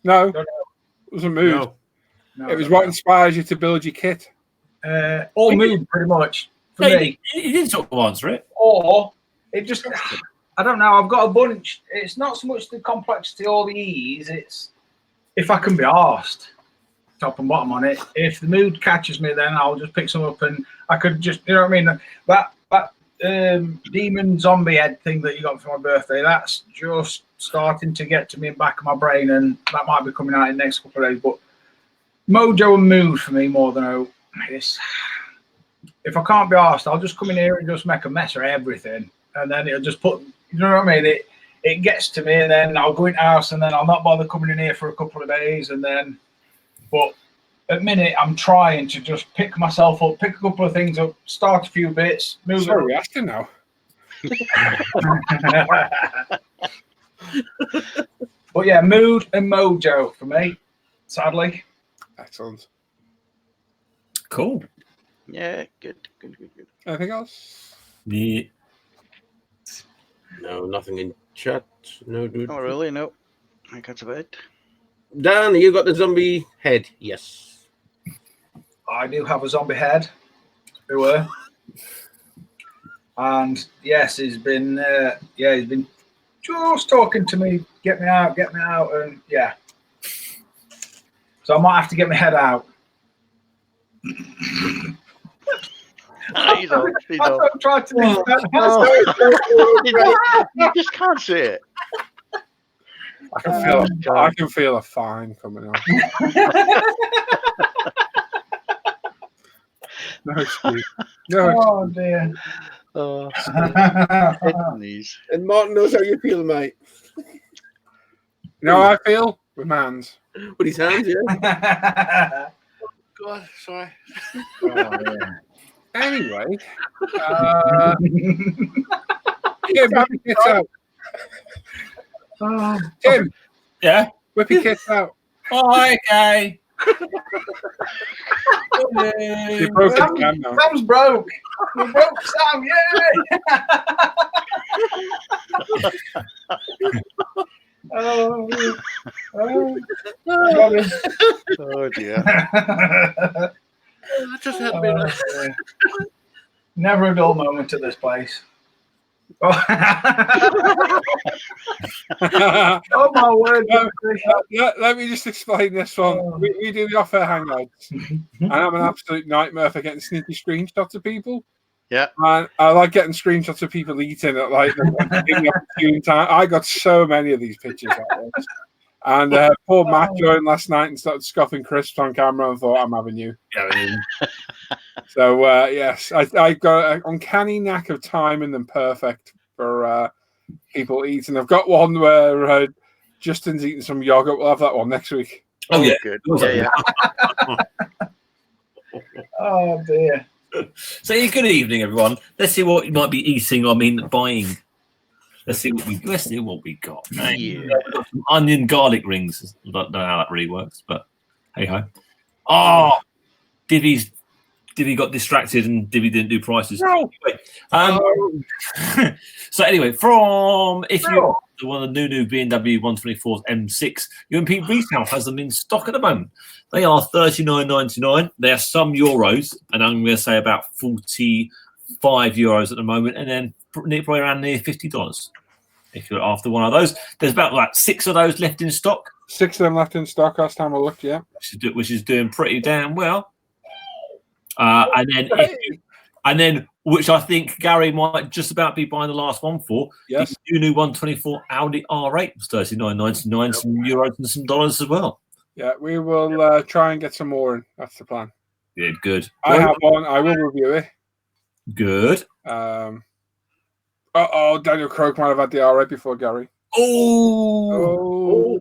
No, Don't it wasn't mood. No, It was what inspires you to build your kit. All mood, pretty much, for me. You didn't sort of answer it. Or it just, I don't know. I've got a bunch. It's not so much the complexity or the ease. It's if I can be arsed, top and bottom on it. If the mood catches me, then I'll just pick some up, and I could just, you know what I mean. That demon zombie head thing that you got for my birthday. That's just starting to get to me in the back of my brain, and that might be coming out in the next couple of days. But mojo and mood for me more than it's. If I can't be arsed, I'll just come in here and just make a mess of everything, and then it'll just put. You know what I mean? It gets to me, and then I'll go into house, and then I'll not bother coming in here for a couple of days, and then. But at the minute, I'm trying to just pick myself up, pick a couple of things up, start a few bits, move. Sorry, asking now. But yeah, mood and mojo for me. Sadly. Excellent. Cool. Yeah, good. Anything else? Yeah. No, nothing in chat. No, dude. Not really, no. I think that's about it. Dan, you got the zombie head? Yes. I do have a zombie head. Who were? And yes, he's been just talking to me, get me out, and yeah. So I might have to get my head out. He's on. I'm trying to You just can't say it. I can feel a fine coming on. No excuse. No excuse. Oh dear. Oh, knees. And Martin knows how you feel, mate. You know how I feel? With man's. With his hands, yeah. God, sorry. Oh, yeah. Anyway, Jim, whip your kids out. Jim, Yeah. whip your kids out. Oh, okay. You broke his jam now. Sam's broke. We broke Sam, yeah. Sorry. Oh dear. That just had me. Never a dull moment at this place. Oh my word. Let me just explain this one. We do the Off Air Hangouts, and I'm an absolute nightmare for getting sneaky screenshots of people. Yeah. And I like getting screenshots of people eating at like the opportune time. I got so many of these pictures like this. And poor Matt joined last night and started scoffing crisps on camera and thought, I'm having you. So, yes, I got an uncanny knack of timing them perfect for people eating. I've got one where Justin's eating some yogurt. We'll have that one next week. Oh, yeah. Good. Yeah. Oh, dear. So, good evening, everyone. Let's see what you might be eating. I mean, buying. Let's see what we got. Yeah. We've got some onion garlic rings. I don't know how that really works, but hey ho. Oh, Divvy got distracted and Divvy didn't do prices. No. So anyway, if you're one of the new BMW 124 M6, UMP Retail has them in stock at the moment. They are $39.99. They are some euros, and I'm going to say about €45 at the moment, and then probably around near $50 if you're after one of those. There's about 6 of those left in stock. 6 of them left in stock last time I looked, yeah. Which is doing pretty damn well. And then which I think Gary might just about be buying the last one for. Yes. The new 124 Audi R8 was $39.99, some euros and some dollars as well. Yeah, we will try and get some more in. That's the plan. Yeah, good. I have one. I will review it. Good. Daniel Croak might have had the R8 before Gary. Oh,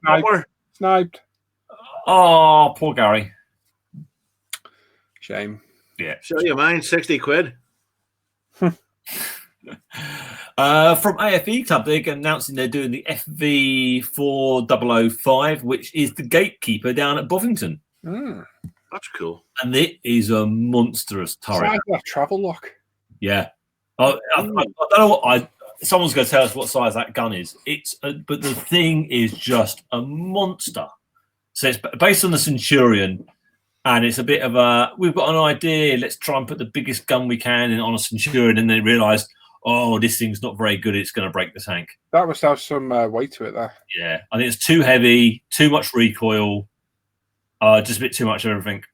Sniped. Oh, poor Gary. Shame. Yeah. Show you mine, 60 quid. From AFE Club, they're announcing they're doing the FV4005, which is the gatekeeper down at Bovington. That's cool. And it is a monstrous turret. Size of travel lock. Yeah. I don't know what someone's going to tell us what size that gun is. But the thing is just a monster. So it's based on the Centurion, and it's a bit of we've got an idea, let's try and put the biggest gun we can on a Centurion, and then realise, oh, this thing's not very good. It's going to break the tank. That must have some weight to it there. Yeah, I think it's too heavy, too much recoil, just a bit too much of everything.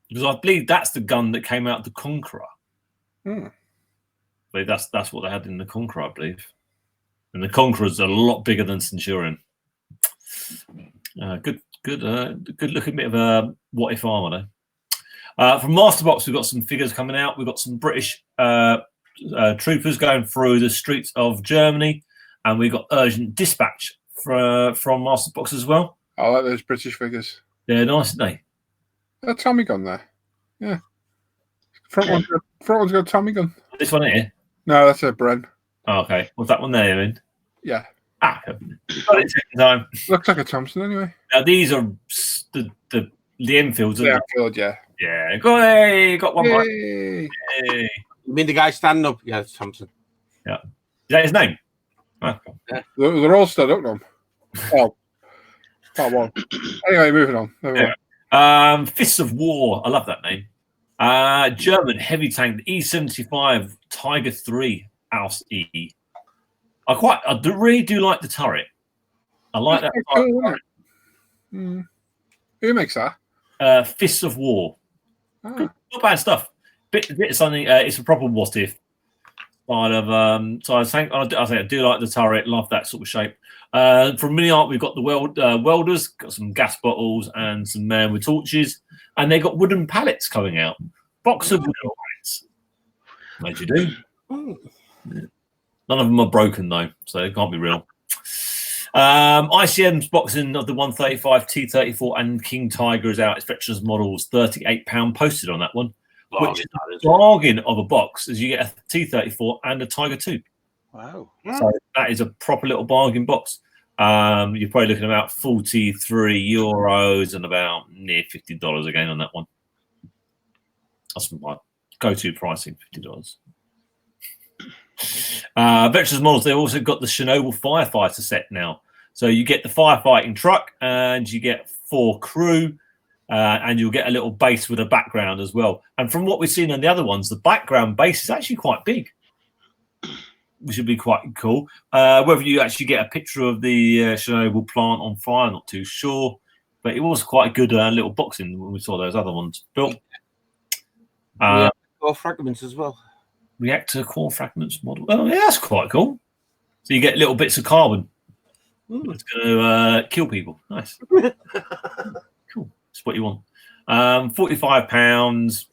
Because I believe that's the gun that came out of the Conqueror. Hmm. I believe that's what they had in the Conqueror, I believe. And the Conqueror's a lot bigger than Centurion. Good looking bit of a what if armor though. From Masterbox, we've got some figures coming out. We've got some British troopers going through the streets of Germany, and we've got Urgent Dispatch from Masterbox as well. I like those British figures. They're nice, aren't they? A Tommy gun there. Yeah. Front one's got a Tommy gun. This one here. No, that's a Bren. Oh, okay. What's that one there, in? Yeah. Got it second time. Looks like a Thompson anyway. Now these are the Enfields. Yeah, Field, yeah. Yeah. Got one right. Yay. Hey. You mean the guy standing up? Yeah, it's Thompson. Yeah. Is that his name? Oh. They're all stood up now. Oh. Part one. Anyway, moving on. Never mind. Fists of War. I love that name. German heavy tank, the E75 Tiger 3 Aus E. I really do like the turret. I like that. Cool, Who makes that? Fists of War. Ah. Not bad stuff. Bit of something. It's a proper what if side of so I think I do like the turret. Love that sort of shape. From mini art, we've got the welders, got some gas bottles and some men with torches, and they got wooden pallets coming out. Box of wooden pallets. As you do. Yeah. None of them are broken though, so they can't be real. ICM's boxing of the 135 T34 and King Tiger is out. It's veterans models, £38 posted on that one, which is a bargain of a box as you get a T34 and a Tiger 2. Wow. So that is a proper little bargain box. You're probably looking at about €43 and about near $50 again on that one. That's my go-to pricing, $50. Veterans models, they've also got the Chernobyl firefighter set now. So you get the firefighting truck and you get 4 crew and you'll get a little base with a background as well. And from what we've seen on the other ones, the background base is actually quite big, which would be quite cool. Whether you actually get a picture of the Chernobyl plant on fire, I'm not too sure. But it was quite a good little boxing when we saw those other ones built. Core fragments as well. Reactor core fragments model. Oh, yeah, that's quite cool. So you get little bits of carbon. It's going to kill people. Nice. Cool. That's what you want. £45, €50,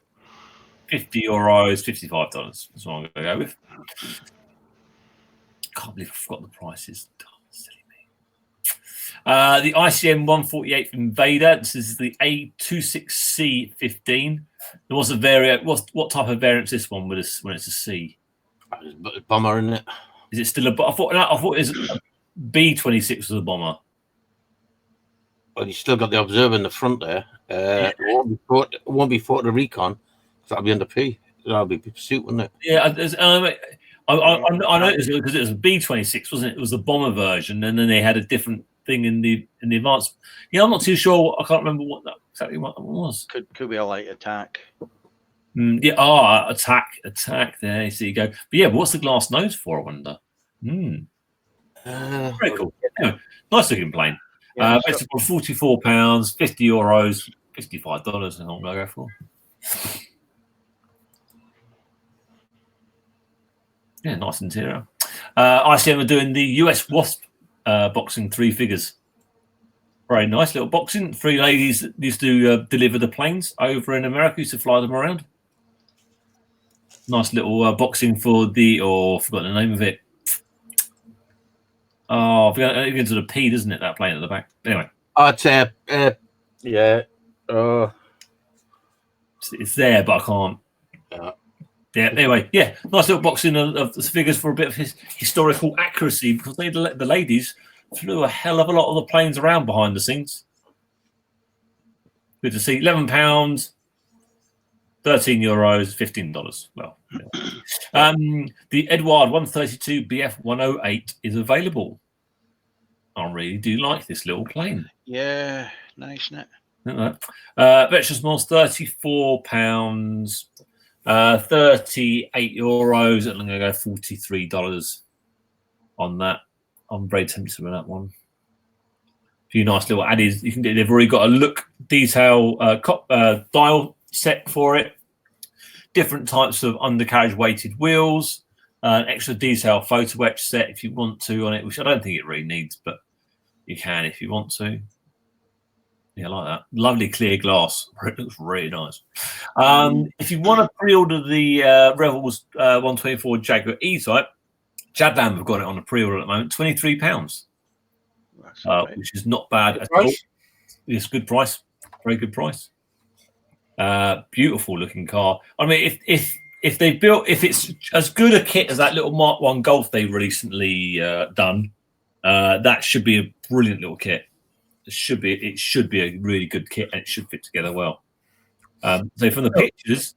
$55. That's what I'm going to go with. Can't believe I forgot the prices. Oh, silly me. The ICM 148 Invader. This is the A26C15. There was a variant. What type of variant is this one with us when it's a C? Bomber, isn't it? Is it still a? I thought it was a B26 was a bomber. Well, you still got the observer in the front there. It won't be fought the recon. So that'll be under P. That'll be pursuit, wouldn't it? Yeah, I noticed because it was a B26, wasn't it? It was the bomber version, and then they had a different thing in the advanced. Yeah, I'm not too sure. I can't remember exactly what it was. Could be a light attack. Yeah. Attack. There, so you go. But yeah, what's the glass nose for? I wonder. Very cool. Anyway, nice looking plane. It's for £44, €50, $55. And I'm gonna go for. Yeah, nice interior. ICM are doing the US Wasp boxing 3 figures. Very nice little boxing. 3 ladies that used to deliver the planes over in America, used to fly them around. Nice little boxing for the, I've forgotten the name of it. Oh, it begins with a P, doesn't it? That plane at the back. Anyway. Oh, it's yeah. It's there, but I can't. Yeah. Anyway, yeah, nice little boxing of the figures for a bit of historical accuracy because the ladies flew a hell of a lot of the planes around behind the scenes. Good to see. £11, €13, $15. Well, yeah. The Edward 132 BF 108 is available. I really do like this little plane. Yeah, nice, isn't it? Veterans Models, £34. €38. I'm going to go $43 on that. I'm very tempted with that one. A few nice little addies. You can do. They've already got a look detail dial set for it. Different types of undercarriage weighted wheels. An extra detail photo etch set if you want to on it, which I don't think it really needs, but you can if you want to. Yeah, I like that. Lovely clear glass. It looks really nice. If you want to pre-order the Revels 124 Jaguar E-Type, Jadlam have got it on a pre-order at the moment, £23, which is not bad at all. It's a good price, very good price. Beautiful looking car. I mean, if it's as good a kit as that little Mark 1 Golf they recently done, that should be a brilliant little kit. It should be a really good kit, and it should fit together well. So from the pictures,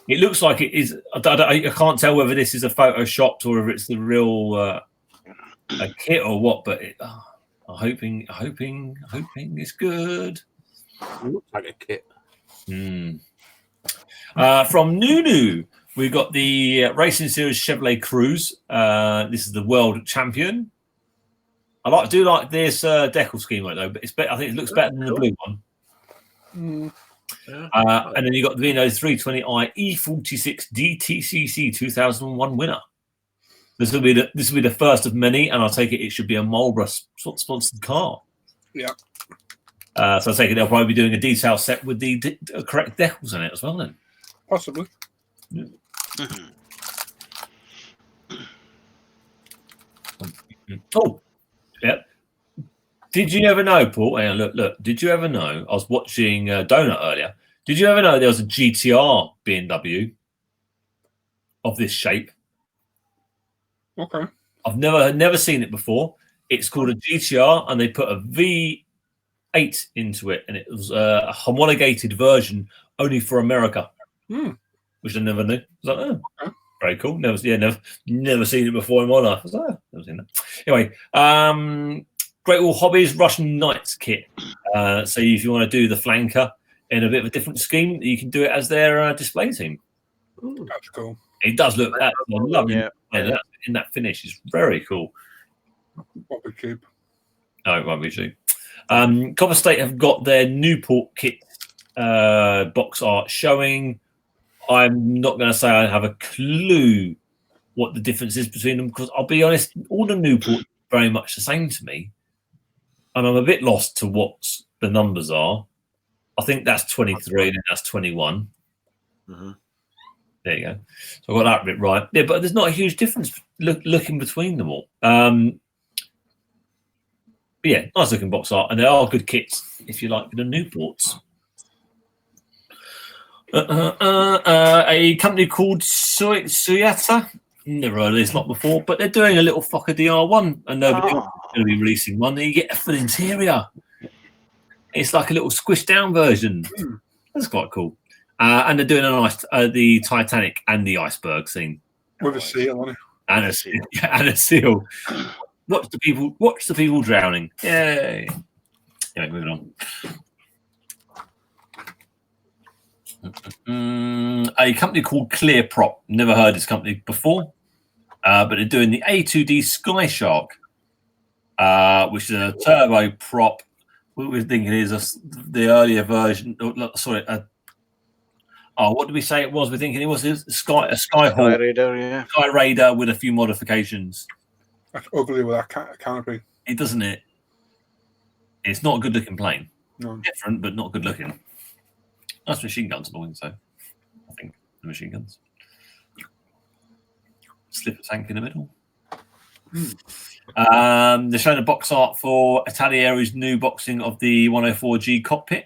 it looks like it is. I can't tell whether this is a photoshopped or whether it's the real a kit or what. But I'm hoping it's good. It looks like a kit. From Nunu, we got the Racing Series Chevrolet Cruze. This is the world champion. I do like this decal scheme though, but it's better. I think it looks better than the blue one. And then you got the Vino 320i E46 DTCC 2001 winner. This will be the first of many, and I'll take it should be a Marlboro sponsored car. Yeah. So I take it they'll probably be doing a detail set with the correct decals in it as well. Then possibly. Yeah. Oh. Yeah. Did you ever know, Paul? Hey, look. Did you ever know? I was watching Donut earlier. Did you ever know there was a GTR BMW of this shape? Okay. I've never seen it before. It's called a GTR, and they put a V8 into it, and it was a homologated version only for America, which I never knew. I was like, oh, okay. Very cool. Never seen it before in my life. I was like, oh, never seen that. Anyway, Great Wall Hobbies Russian Knights kit. So if you want to do the flanker in a bit of a different scheme, you can do it as their display team. Ooh, that's cool. It does look that lovely. Yeah. In that finish is very cool. Won't be cheap. No, it won't be cheap. Copper State have got their Newport kit box art showing. I'm not going to say I have a clue what the difference is between them, because I'll be honest, all the Newport are very much the same to me, and I'm a bit lost to what the numbers are. I think that's 23 and that's 21. Mm-hmm. There you go. So I got that bit right. Yeah, but there's not a huge difference looking between them all. But yeah, nice looking box art, and they are good kits if you like the Newports. A company called Suyata. Never heard of this lot before, but they're doing a little Fokker DR1, and nobody's going to be releasing one. You get a full interior. It's like a little squished down version. That's quite cool. And they're doing the Titanic and the iceberg scene with a seal on it. And a seal. And a seal. Watch the people drowning. Yay! Anyway, moving on. A company called Clear Prop. Never heard of this company before, but they're doing the A2D Sky Shark, which is a turbo prop. What we're thinking is the earlier version. Sorry, what did we say it was? We're thinking it was a Skyhawk, Raider, yeah. Sky Raider with a few modifications. That's ugly with that canopy. It doesn't it? It's not a good looking plane. No. Different, but not good looking. Nice machine guns and all, so I think the machine guns. Slipper tank in the middle. They're showing a box art for Italieri's new boxing of the 104G cockpit.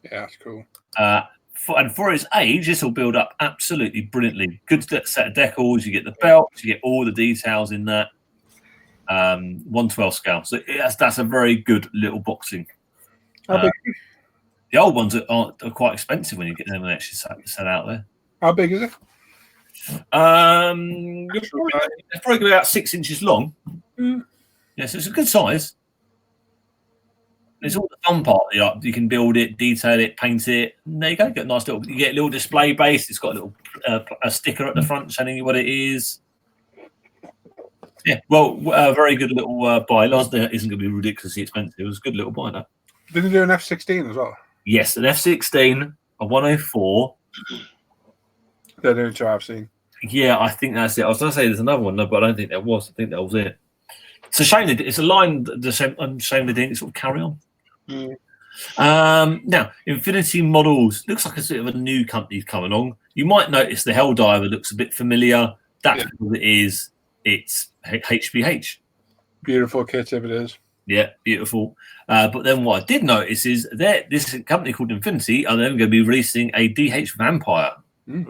Yeah, that's cool. For its age, this will build up absolutely brilliantly. Good set of decals. You get the belts. You get all the details in that. 112 scale. So that's a very good little boxing. How big? The old ones are quite expensive when you get them actually set out there. How big is it? It's probably about 6 inches long. Yeah, so it's a good size. It's all the fun part. You can build it, detail it, paint it. And there you go. Get a nice little. You get a little display base. It's got a little a sticker at the front telling you what it is. Yeah, well, very good little buy. Last night isn't going to be ridiculously expensive. It was a good little buy. That. Did they do an F16 as well? Yes, an F16, a 104. They're doing two I've seen. Yeah, I think that's it. I was going to say there's another one, but I don't think there was. I think that was it. It's a shame. It's a line. I'm shame they didn't sort of carry on. Now, Infinity Models looks like a sort of a new company's coming along. You might notice the Helldiver looks a bit familiar. That's what it is. It's HBH. Beautiful kit if it is. Yeah, beautiful. But then what I did notice is that this company called Infinity are then going to be releasing a DH Vampire. And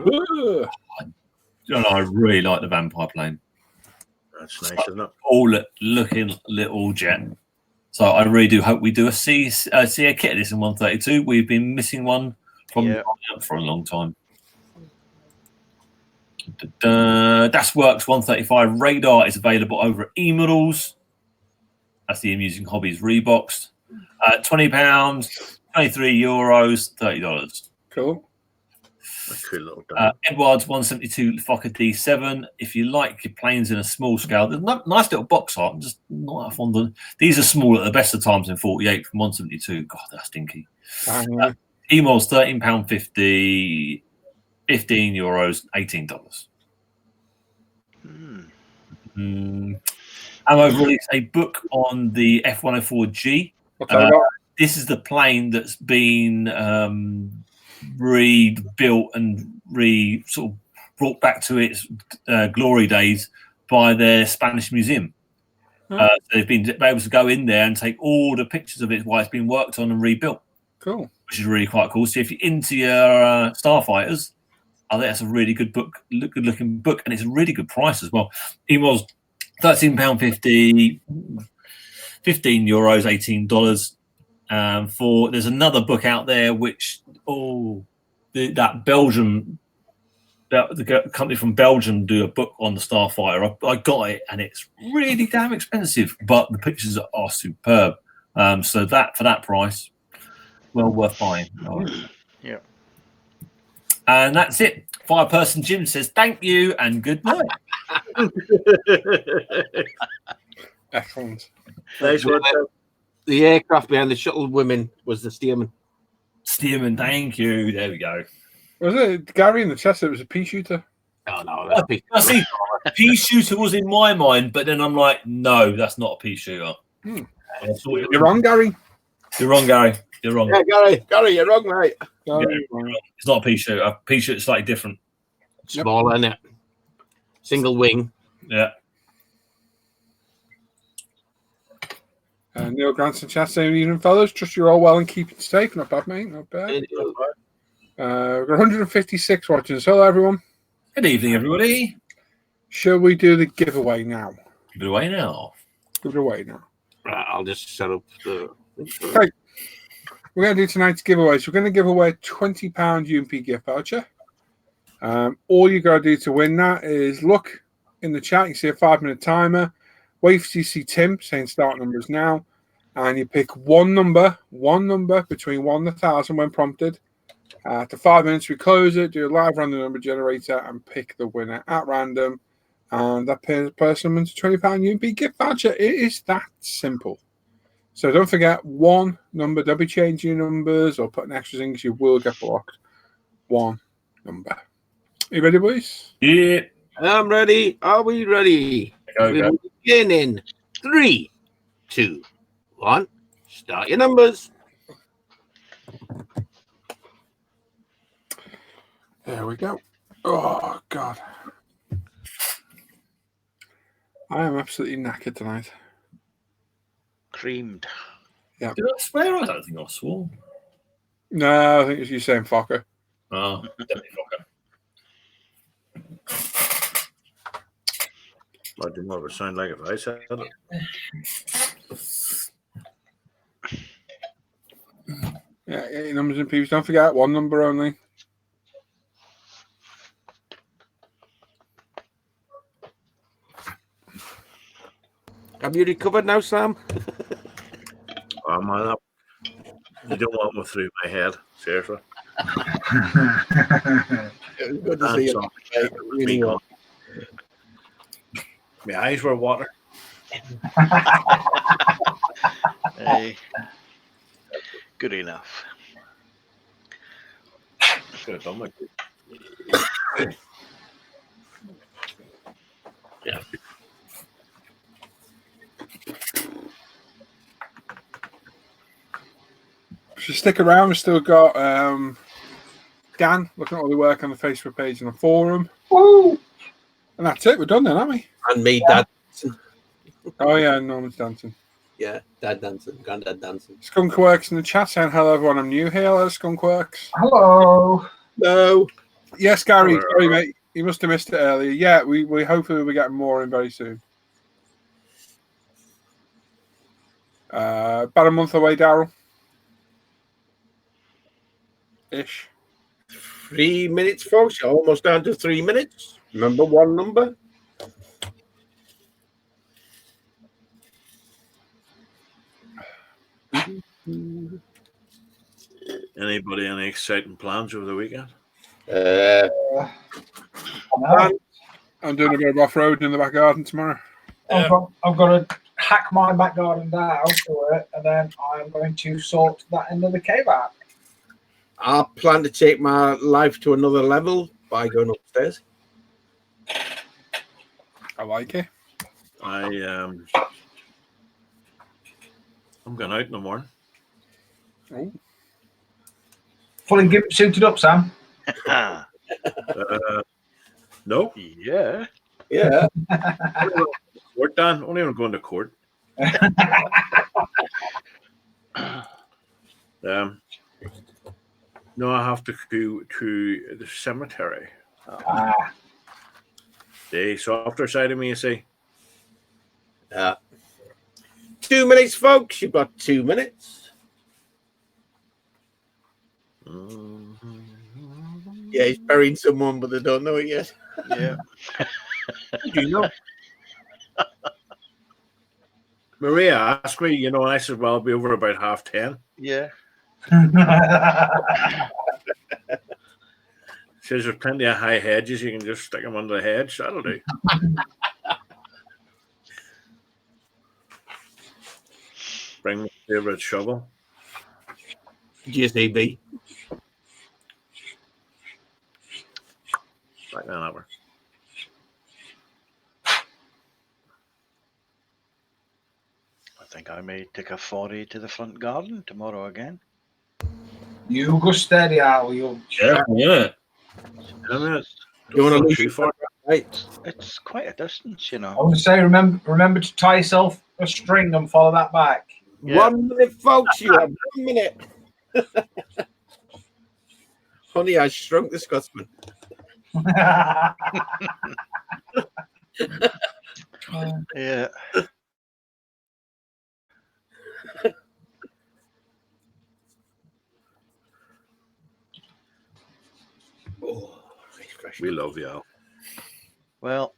I really like the Vampire plane. That's nice, isn't it? All looking little jet. So I really do hope we do a C a kit of this in 132. We've been missing one from for a long time. Das Works 135 radar is available over at eModels. That's the Amusing Hobbies Reboxed. £20, €23, $30. Cool. A cool little dog. Edwards 172 Fokker D7. If you like your planes in a small scale, there's a nice little box art. I'm just not that fond of. These are small at the best of times in 48 from 172. God, that's stinky. Emails £13.50, €15, $18. I've released a book on the F104G. This is the plane that's been rebuilt and sort of brought back to its glory days by their Spanish museum. They've been able to go in there and take all the pictures of it while it's been worked on and rebuilt. Cool. Which is really quite cool. So if you're into your starfighters, I think that's a really good book, good looking book, and it's a really good price as well. It was £13.50, €15, $18. There's another book out there which that the company from Belgium do a book on the Starfighter. I got it, and it's really damn expensive, but the pictures are superb. So that for that price, well worth buying. Yeah. And that's it. Fireperson Jim says thank you and good night. Excellent. Nice one. The aircraft behind the shuttle women was the steerman. Steerman, thank you. There we go. Was it Gary in the chest? It was a pea shooter. Oh no, that's I see. Pea shooter was in my mind, but then I'm like, no, that's not a pea shooter. You're wrong, Gary. You're wrong, Gary. You're wrong. Yeah, Gary, you're wrong, mate. It's not a pea shooter. A pea shooter is slightly different. Smaller, isn't it? Single wing. Yeah. Neil Grant's in chat saying, evening, fellas. Trust you're all well and keeping safe. Not bad, mate. Not bad. We've got 156 watching. So, hello, everyone. Good evening, everybody. Shall we do the giveaway now? Give it away now. Give it away now. Right, I'll just set up the. Okay. We're going to do tonight's giveaways. We're going to give away a £20 UMP gift voucher. All you got to do to win that is look in the chat. You see a 5-minute timer. Wait for you see Tim saying start numbers now. And you pick one number between 1 and 1,000 when prompted. After 5 minutes, we close it, do a live random number generator, and pick the winner at random. And that person wins a £20 UMP gift voucher. It is that simple. So don't forget one number. Don't be changing numbers or putting extras in because you will get blocked. One number. Are you ready, boys? Yeah. I'm ready. Are we ready? Go. Begin in 3, 2, 1. Start your numbers. There we go. Oh, God. I am absolutely knackered tonight. Creamed. Yeah. Did I swear? I don't think I swore. No, I think it's you saying Fokker. Oh, definitely Fokker. I didn't know it sound like if I said it. Yeah, get your numbers in, peeps. Don't forget one number only. Have you recovered now, Sam? Am I up? You don't want one through my head, seriously. It was good to see you. Sorry. Mate. Really was. My eyes were water. Hey, good enough. Should have done my If you stick around, we've still got Dan looking at all the work on the Facebook page and the forum. Woo! And that's it. We're done then, aren't we? And me, Dad. Oh, yeah, Norman's dancing. Yeah, Dad dancing, Granddad dancing. Skunkworks in the chat saying hello, everyone. I'm new here. Hello, Skunkworks. Hello. No. Yes, Gary. Hello. Sorry, mate. You must have missed it earlier. Yeah, we hopefully we'll be getting more in very soon. About a month away, Daryl. Ish. 3 minutes, folks. You're almost down to 3 minutes. Remember one number. Anybody any exciting plans over the weekend? No, I'm doing a bit of off-roading in the back garden tomorrow. I've got to hack my back garden down to it, and then I'm going to sort that end of the cave out. I plan to take my life to another level by going upstairs. I like it. I'm going out in the morning. Oh, Fully suited up, Sam. No, Yeah. Yeah. court, Dan. Only I'm going to court. No, I have to go to the cemetery. The softer side of me, you see. 2 minutes, folks. You've got 2 minutes. Yeah, he's burying someone, but they don't know it yet. Yeah. Do you know? Maria asked me, and I said, well, I'll be over about 10:30. Yeah. Says there's plenty of high hedges. You can just stick them under the hedge. That'll do. Bring my favorite shovel. GSAB. Right now, that works. I think I may take a foray to the front garden tomorrow again. You go steady, Al. You'll Yeah. You want to lose too your far? right? It's quite a distance, I want to say, remember to tie yourself a string and follow that back. Yeah. 1 minute, folks. You have 1 minute. Honey, I shrunk the Scotsman. Yeah. Oh, fresh. We love you, Al. Well,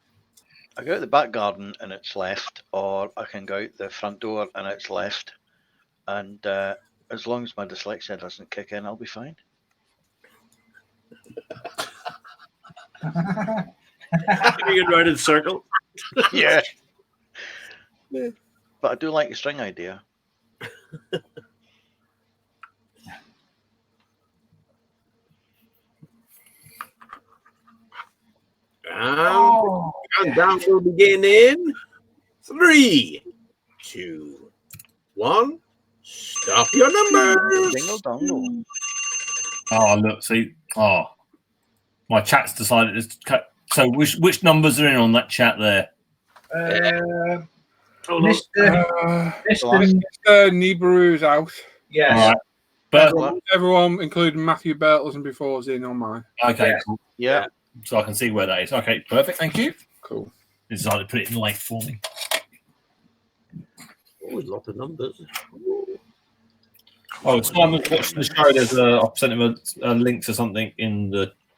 I go out the back garden and it's left, or I can go out the front door and it's left. And as long as my dyslexia doesn't kick in, I'll be fine. You get right in circle. Yeah. But I do like the string idea. And down will begin in 3, 2, 1. Stop your numbers. Dingle dongle. Oh, look, see. Oh, my chat's decided to cut. So, which numbers are in on that chat there? Mr. Nibiru's out. Yes. All right. But Everyone, including Matthew Bertels and before, is in on mine. okay, Yeah. cool. Yeah. So I can see where that is. Okay, perfect. Thank you. Cool. They decided to put it in late for me. Oh, a lot of numbers. Oh, Simon's watching the show. I've sent him a link to something in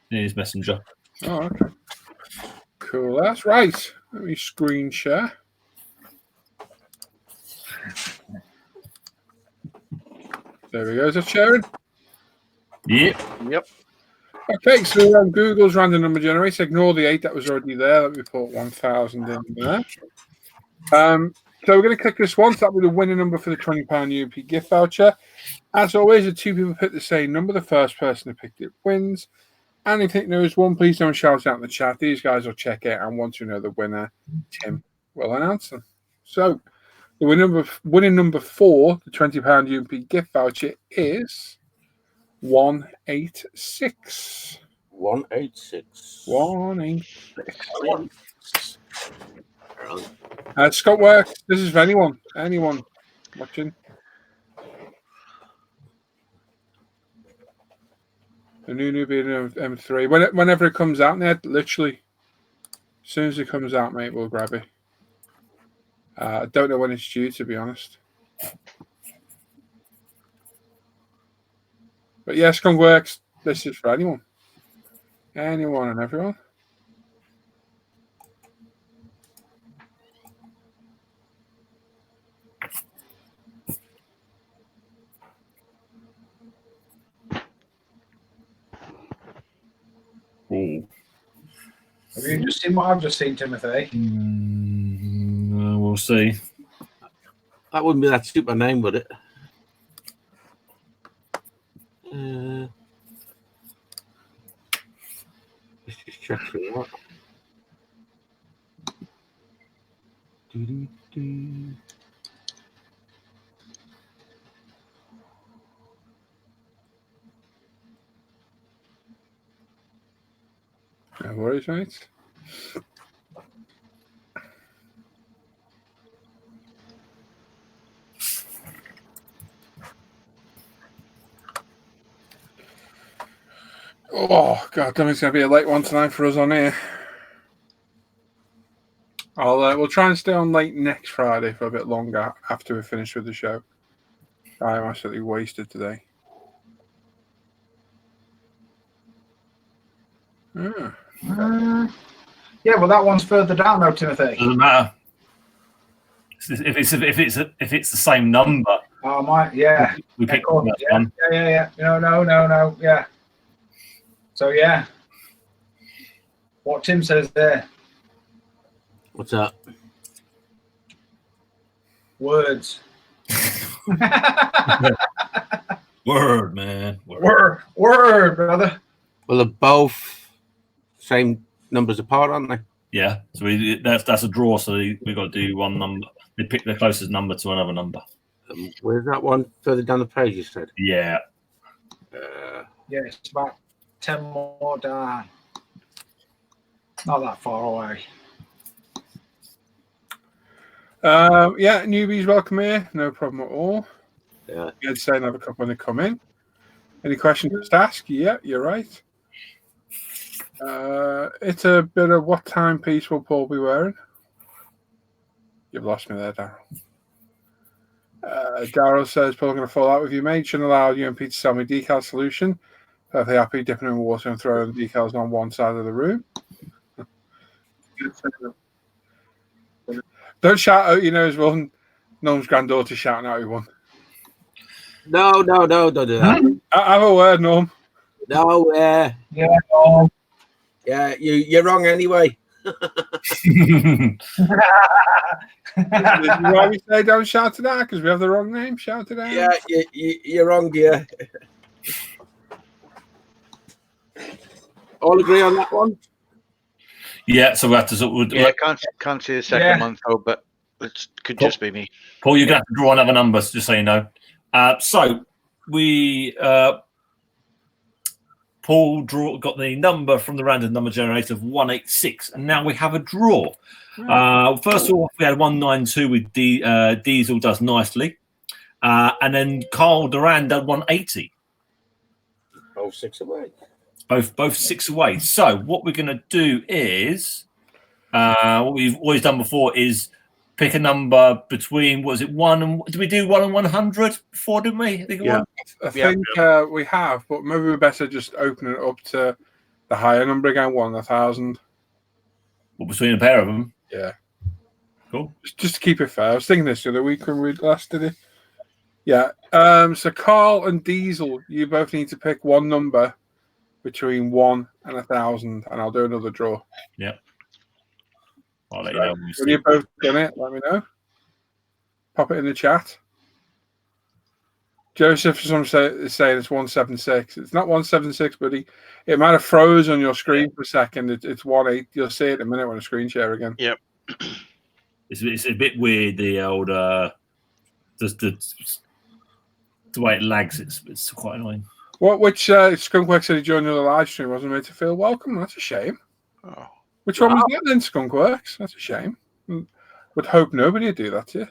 his messenger. Oh, okay. Cool. That's right. Let me screen share. There we go. Is that sharing? Yep. Yep. Okay, so we're on Google's random number generator. Ignore the 8 that was already there. Let me put 1,000 in there. So we're going to click this once. That'll be the winning number for the £20 UMP gift voucher. As always, the two people pick the same number. The first person who picked it wins. And if you think there is one, please don't shout it out in the chat. These guys will check it, and once you know the winner, Tim will announce them. So the winning number for the £20 UMP gift voucher is 186. 186. 186. Scott Works. This is for anyone watching. The new Nubian M3. Whenever it comes out, Ned, literally, as soon as it comes out, mate, we'll grab it. I don't know when it's due, to be honest. But yeah, Skunk Works. This is for anyone. Anyone and everyone. Ooh. Have you just seen what I've just seen, Timothy? We'll see. That wouldn't be that super name, would it? Let's just check through that. No worries, mate. Oh, God damn, it's going to be a late one tonight for us on here. We'll try and stay on late next Friday for a bit longer after we finish with the show. I am absolutely wasted today. Yeah, well, that one's further down, though, Timothy. Doesn't matter. If it's the same number. Oh, my, yeah. We picked that one. Yeah. No. Yeah. So, yeah. What Tim says there. What's that? Words. Word, man. Word, brother. Well, they're both same numbers apart, aren't they? Yeah. So that's a draw. So we've got to do one number. They pick the closest number to another number. Where's that one further down the page, you said? Yeah. Yeah, it's about 10 more down. Not that far away. Yeah, newbies welcome here. No problem at all. Yeah. You'd say another couple when they come in. Any questions to ask? Yeah, you're right. It's a bit of what timepiece will Paul be wearing? You've lost me there, Daryl. Daryl says, Paul, I'm going to fall out with you, mate. Shouldn't allow UMP to sell me decal solution. Perfectly happy dipping in water and throwing the decals on one side of the room. Don't shout out, who's won. Norm's granddaughter shouting out who won. No, don't do that. Have a word, Norm. No, Yeah. yeah, you're wrong anyway. Why we say don't shout it out? Because we have the wrong name. Shout it out. Yeah, you're wrong, dear. All agree on that one? Yeah. So we have to. Yeah, can't see the second one though, but it could just be me. Paul, you're going to have to draw another number, just so you know. So we. Paul got the number from the random number generator of 186, and now we have a draw. First of all, we had 192 with Diesel does nicely, and then Carl Duran did 180. Both 6 away. Both 6 away. So what we're going to do is what we've always done before is pick a number between, what was it, 1 and, did we do 1 and 100 before, didn't we? I think we have, but maybe we're better just open it up to the higher number again, 1,000. Well, between a pair of them. Yeah. Cool. Just to keep it fair. I was thinking this the other week when we last did it. Yeah. So Carl and Diesel, you both need to pick one number between 1 and 1,000, and I'll do another draw. Yep. I'll let you know. When you've both done it, let me know. Pop it in the chat. Joseph, is saying it's 176. It's not 176, buddy. It might have froze on your screen for a second. It's 18. You'll see it in a minute when I screen share again. Yep. It's a bit weird. The old the way it lags. It's quite annoying. Which Skunkworks said he joined another live stream wasn't made to feel welcome? That's a shame. Oh. Which one was that then, Skunkworks? That's a shame. Would hope nobody would do that to you.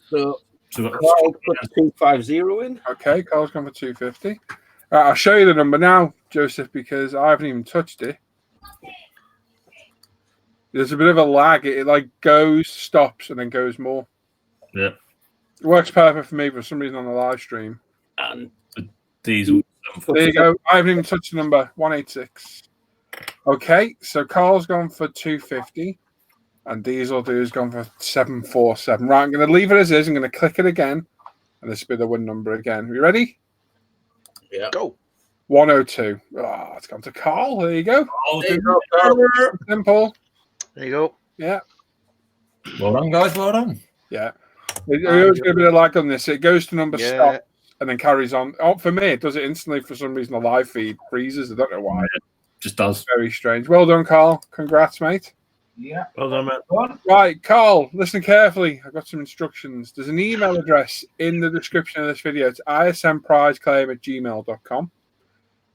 So So Carl put 250 in. Okay, Carl's gone for 250. I'll show you the number now, Joseph, because I haven't even touched it. There's a bit of a lag. It like goes, stops, and then goes more. yeah, It works perfect for me for some reason on the live stream. and the Diesel. There you go. I haven't even touched the number. 186. Okay, so Carl's gone for 250. And Diesel Dude's gone for 747. Right, I'm going to leave it as is. I'm going to click it again. And this will be the win number again. Are you ready? Yeah. Go. 102. Oh, it's gone to Carl. There you go. Oh, There you go, Carl. Simple. There you go. Yeah. well done, guys. Well done. Yeah. There's always going to be a lag on this. It goes to number Yeah. stop and then carries on. Oh, for me, it does it instantly. For some reason, the live feed freezes. I don't know why. Just does. Very strange. Well done, Carl. Congrats, mate. Yeah. Well done, mate. Go on. Right, Carl, listen carefully. I've got some instructions. There's an email address in the description of this video. It's ismprizeclaim@gmail.com.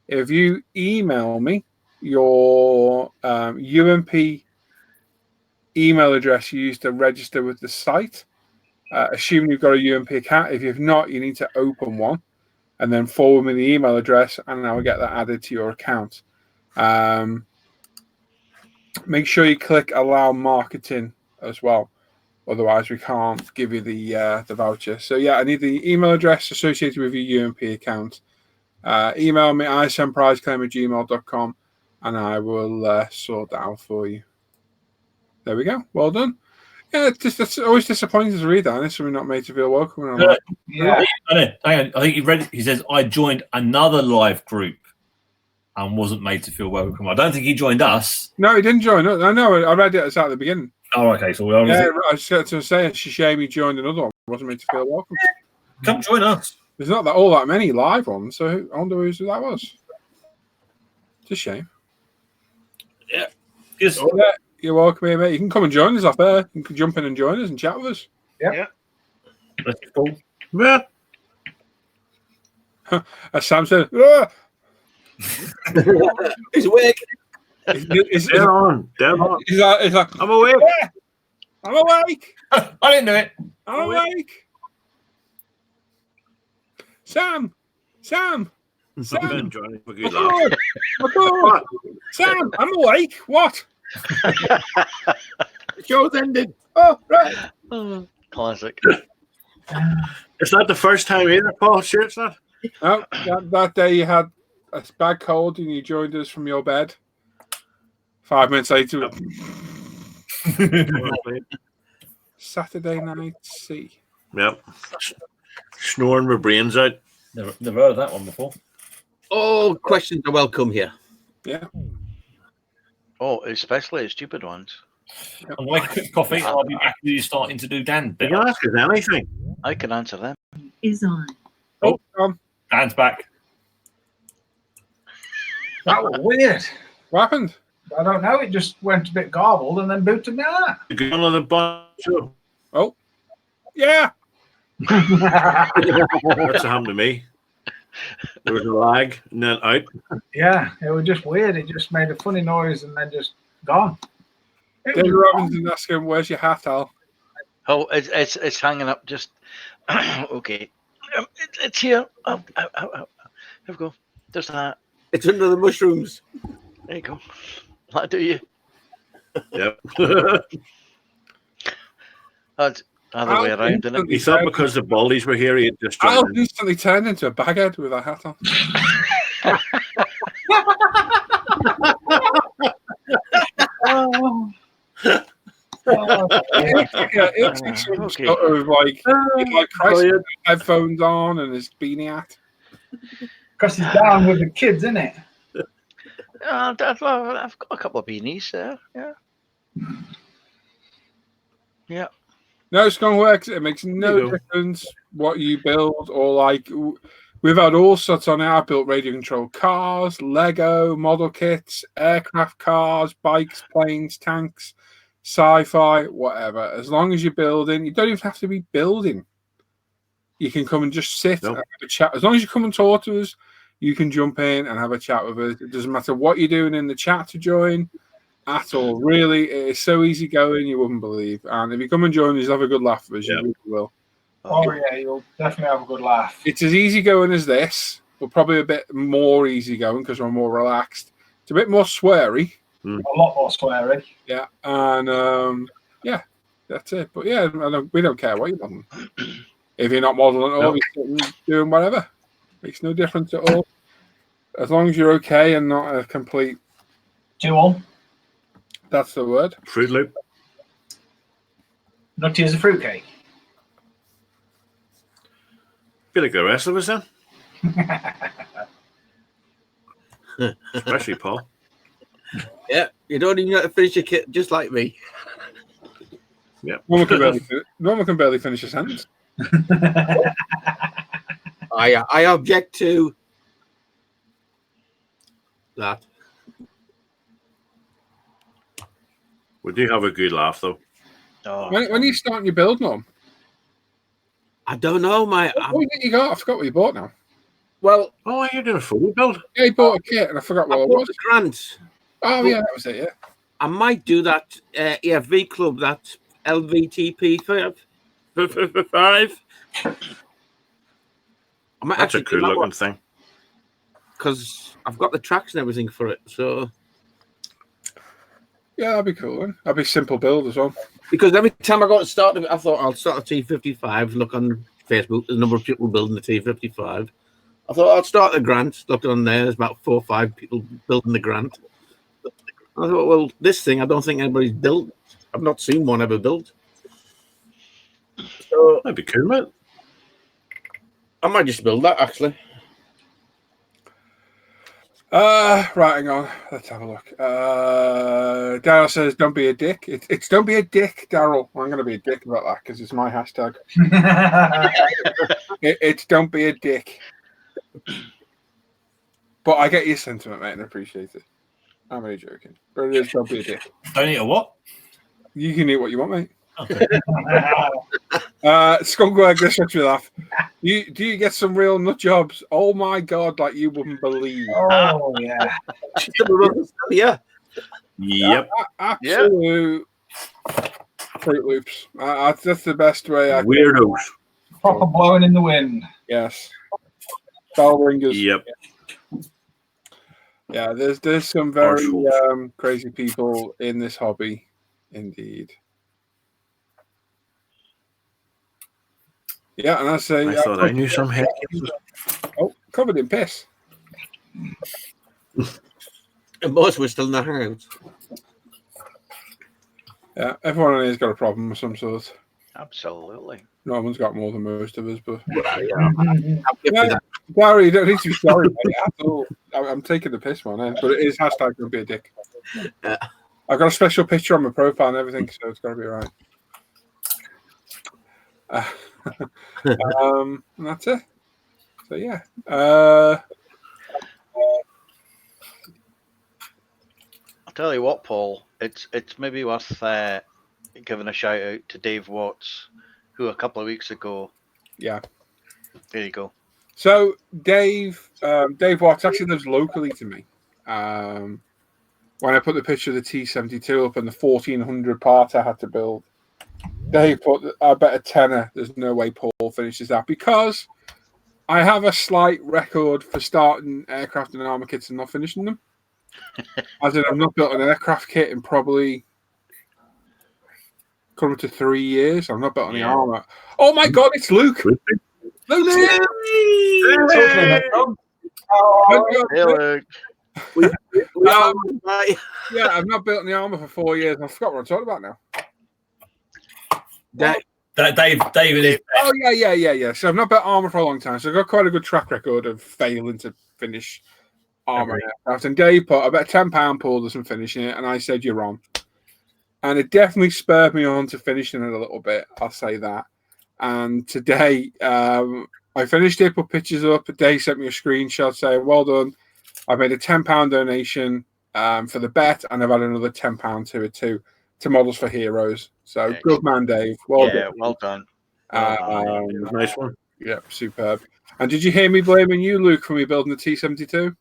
If you email me your UMP email address you used to register with the site, assuming you've got a UMP account. If you've not, you need to open one and then forward me the email address, and I will get that added to your account. Make sure you click allow marketing as well. Otherwise, we can't give you the voucher. So, yeah, I need the email address associated with your UMP account. Email me ismprizeclaim@gmail.com and I will sort that out for you. There we go. Well done. Yeah, it's always disappointing to read that. And it's something not made to feel welcome. And I'm like, Yeah. Hang on. I think you read it. He says, I joined another live group and wasn't made to feel welcome. I don't think he joined us. no, he didn't join. I know. I read it at the beginning. Oh, okay. So we Yeah, I was going to say it's a shame he joined another one. Wasn't made to feel welcome. come join us. There's not all that many live ones, so I wonder who that was. It's a shame. Just, Yeah, you're welcome here, mate. You can come and join us up there. You can jump in and join us and chat with us. that's cool. Yeah. As Sam said, "Ah!" He's awake. He's Dead on. Dead on. like, I'm awake. "Yeah, I'm awake. I didn't do it. I'm awake. Sam. I'm Johnny. For good Oh, luck. God. Oh, God. Sam, I'm awake. What? The show's ended. Oh, right. Classic. It's not the first time either, Paul. Sure, it's not. No, that day you had a bad cold and you joined us from your bed. 5 minutes later, Saturday night C. Yep. Snoring my brains out. Never heard of that one before. All questions are welcome here. Yeah. Oh, especially stupid ones. I'm going to quick coffee and I'll be back with you starting to do Dan. You can ask us anything. I can answer them. Is on. Oh, Dan's back. That was weird. what happened? I don't know. It just went a bit garbled and then booted me out. Go on the bunch. Oh, yeah. That's happened to me. There was a lag and then out. Yeah, it was just weird. It just made a funny noise and then just gone. It David was- Robinson asking, "Where's your hat, Al?" Oh, it's hanging up. Just okay. It's here. Oh, ow, ow, ow. Here we go. There's that. It's under the mushrooms. There you go. That'll do you. Yep. That's other way around, isn't it? He thought because the baldies were here, he'd just Al joined in. instantly turned into a baghead with a hat on. It looks like some Okay. sort of like Christ brilliant. headphones on and his beanie hat. Because he's down with the kids, isn't it? I've got a couple of beanies there. Yeah. Yeah. No, Skunk Works, it makes There no you go. difference what you build or like. We've had all sorts on it. I built radio controlled cars, Lego, model kits, aircraft cars, bikes, planes, tanks, sci-fi, whatever. As long as you're building, you don't even have to be building. You can come and just sit and have a chat. As long as you come and talk to us, you can jump in and have a chat with us. It doesn't matter what you're doing in the chat to join at all. Really, it is so easy going, you wouldn't believe. And if you come and join us, have a good laugh with us. You really will. Oh, yeah, you'll definitely have a good laugh. It's as easy going as this, but probably a bit more easy going because we're more relaxed. It's a bit more sweary. A lot more swearing. Yeah. And yeah, that's it. But yeah, we don't care what you're modeling. If you're not modeling at all, you're doing whatever. Makes no difference at all. As long as you're okay and not a complete. Jewel. That's the word. Fruit Loop. Nutty as a fruitcake. Be like the rest of us then. Especially Paul. Yeah, you don't even have to finish your kit, just like me. Yeah. No one can barely finish a sentence. I object to that. We do have a good laugh though. Oh, When are you starting your build, Mum? I don't know, What did you got? I forgot what you bought now. well, Oh, you're doing a photo build? Yeah, you bought a kit and I forgot what I it bought was. the grant. Oh, yeah, that was it, yeah. I might do that EFV club, that LVTP 5. I might That's a actually cool looking thing. because I've got the tracks and everything for it. So Yeah, that'd be cool. Then. That'd be simple build as well. because every time I go to start it, I thought I'll start a T55. Look on Facebook, there's a number of people building the T55. I thought I'll start the grant. Look on there, there's about 4 or 5 people building the grant. I thought, well, this thing I don't think anybody's built. I've not seen one ever built. So That'd be cool, mate. I might just build that actually. Right, hang on. Let's have a look. Daryl says, "Don't be a dick." It's "Don't be a dick," Daryl. I'm going to be a dick about that because it's my hashtag. It's "Don't be a dick." But I get your sentiment, mate, and appreciate it. I'm only joking, but it is "Don't be a dick." Don't eat a what? You can eat what you want, mate. Okay. Skunkwork, this makes me laugh. Do you get some real nut jobs? Oh my god, like you wouldn't believe. Oh, yeah. Yeah. Yep. Absolute Fruit Loops. That's the best way I can. Weirdos. Proper blowing in the wind. Yes. Bell ringers. Yep. Yeah, there's some very Arseholes. crazy people in this hobby, indeed. Yeah, and I say, I thought I knew some head. oh, covered in piss. And most were still in the hangouts. Yeah, everyone on here's got a problem of some sort. absolutely. No one's got more than most of us, but Yeah. Gary, you don't need to be sorry, mate, at all. I'm taking the piss, man, but it is hashtag "Don't be a dick." Yeah. I've got a special picture on my profile and everything, so it's got to be all right. And that's it. So yeah. I'll tell you what, Paul. It's maybe worth giving a shout out to Dave Watts, who a couple of weeks ago. Yeah. There you go. So Dave Watts actually lives locally to me. When I put the picture of the T72 up and the 1400 part I had to build, Dave put, I bet a tenner there's no way Paul finishes that, because I have a slight record for starting aircraft and armor kits and not finishing them. As in, I've not built an aircraft kit in probably coming to 3 years. I've not built any armor. Oh my god, it's Luke! Luke! Hello. Yeah, I've not built any armor for 4 years. I forgot what I'm talking about now. David is. Oh yeah. So I've not built armor for a long time, so I've got quite a good track record of failing to finish armor and aircraft. And Dave put about £10 pulled us and finishing it, and I said you're on. And it definitely spurred me on to finishing it a little bit. I'll say that. And today, I finished it, put pictures up. Dave sent me a screenshot saying, "Well done. I made a £10 donation for the bet, and I've had another £10 to it too, to Models for Heroes." So good man, Dave. Well done. Nice one. Yeah, superb. And did you hear me blaming you, Luke, for me building the T-72?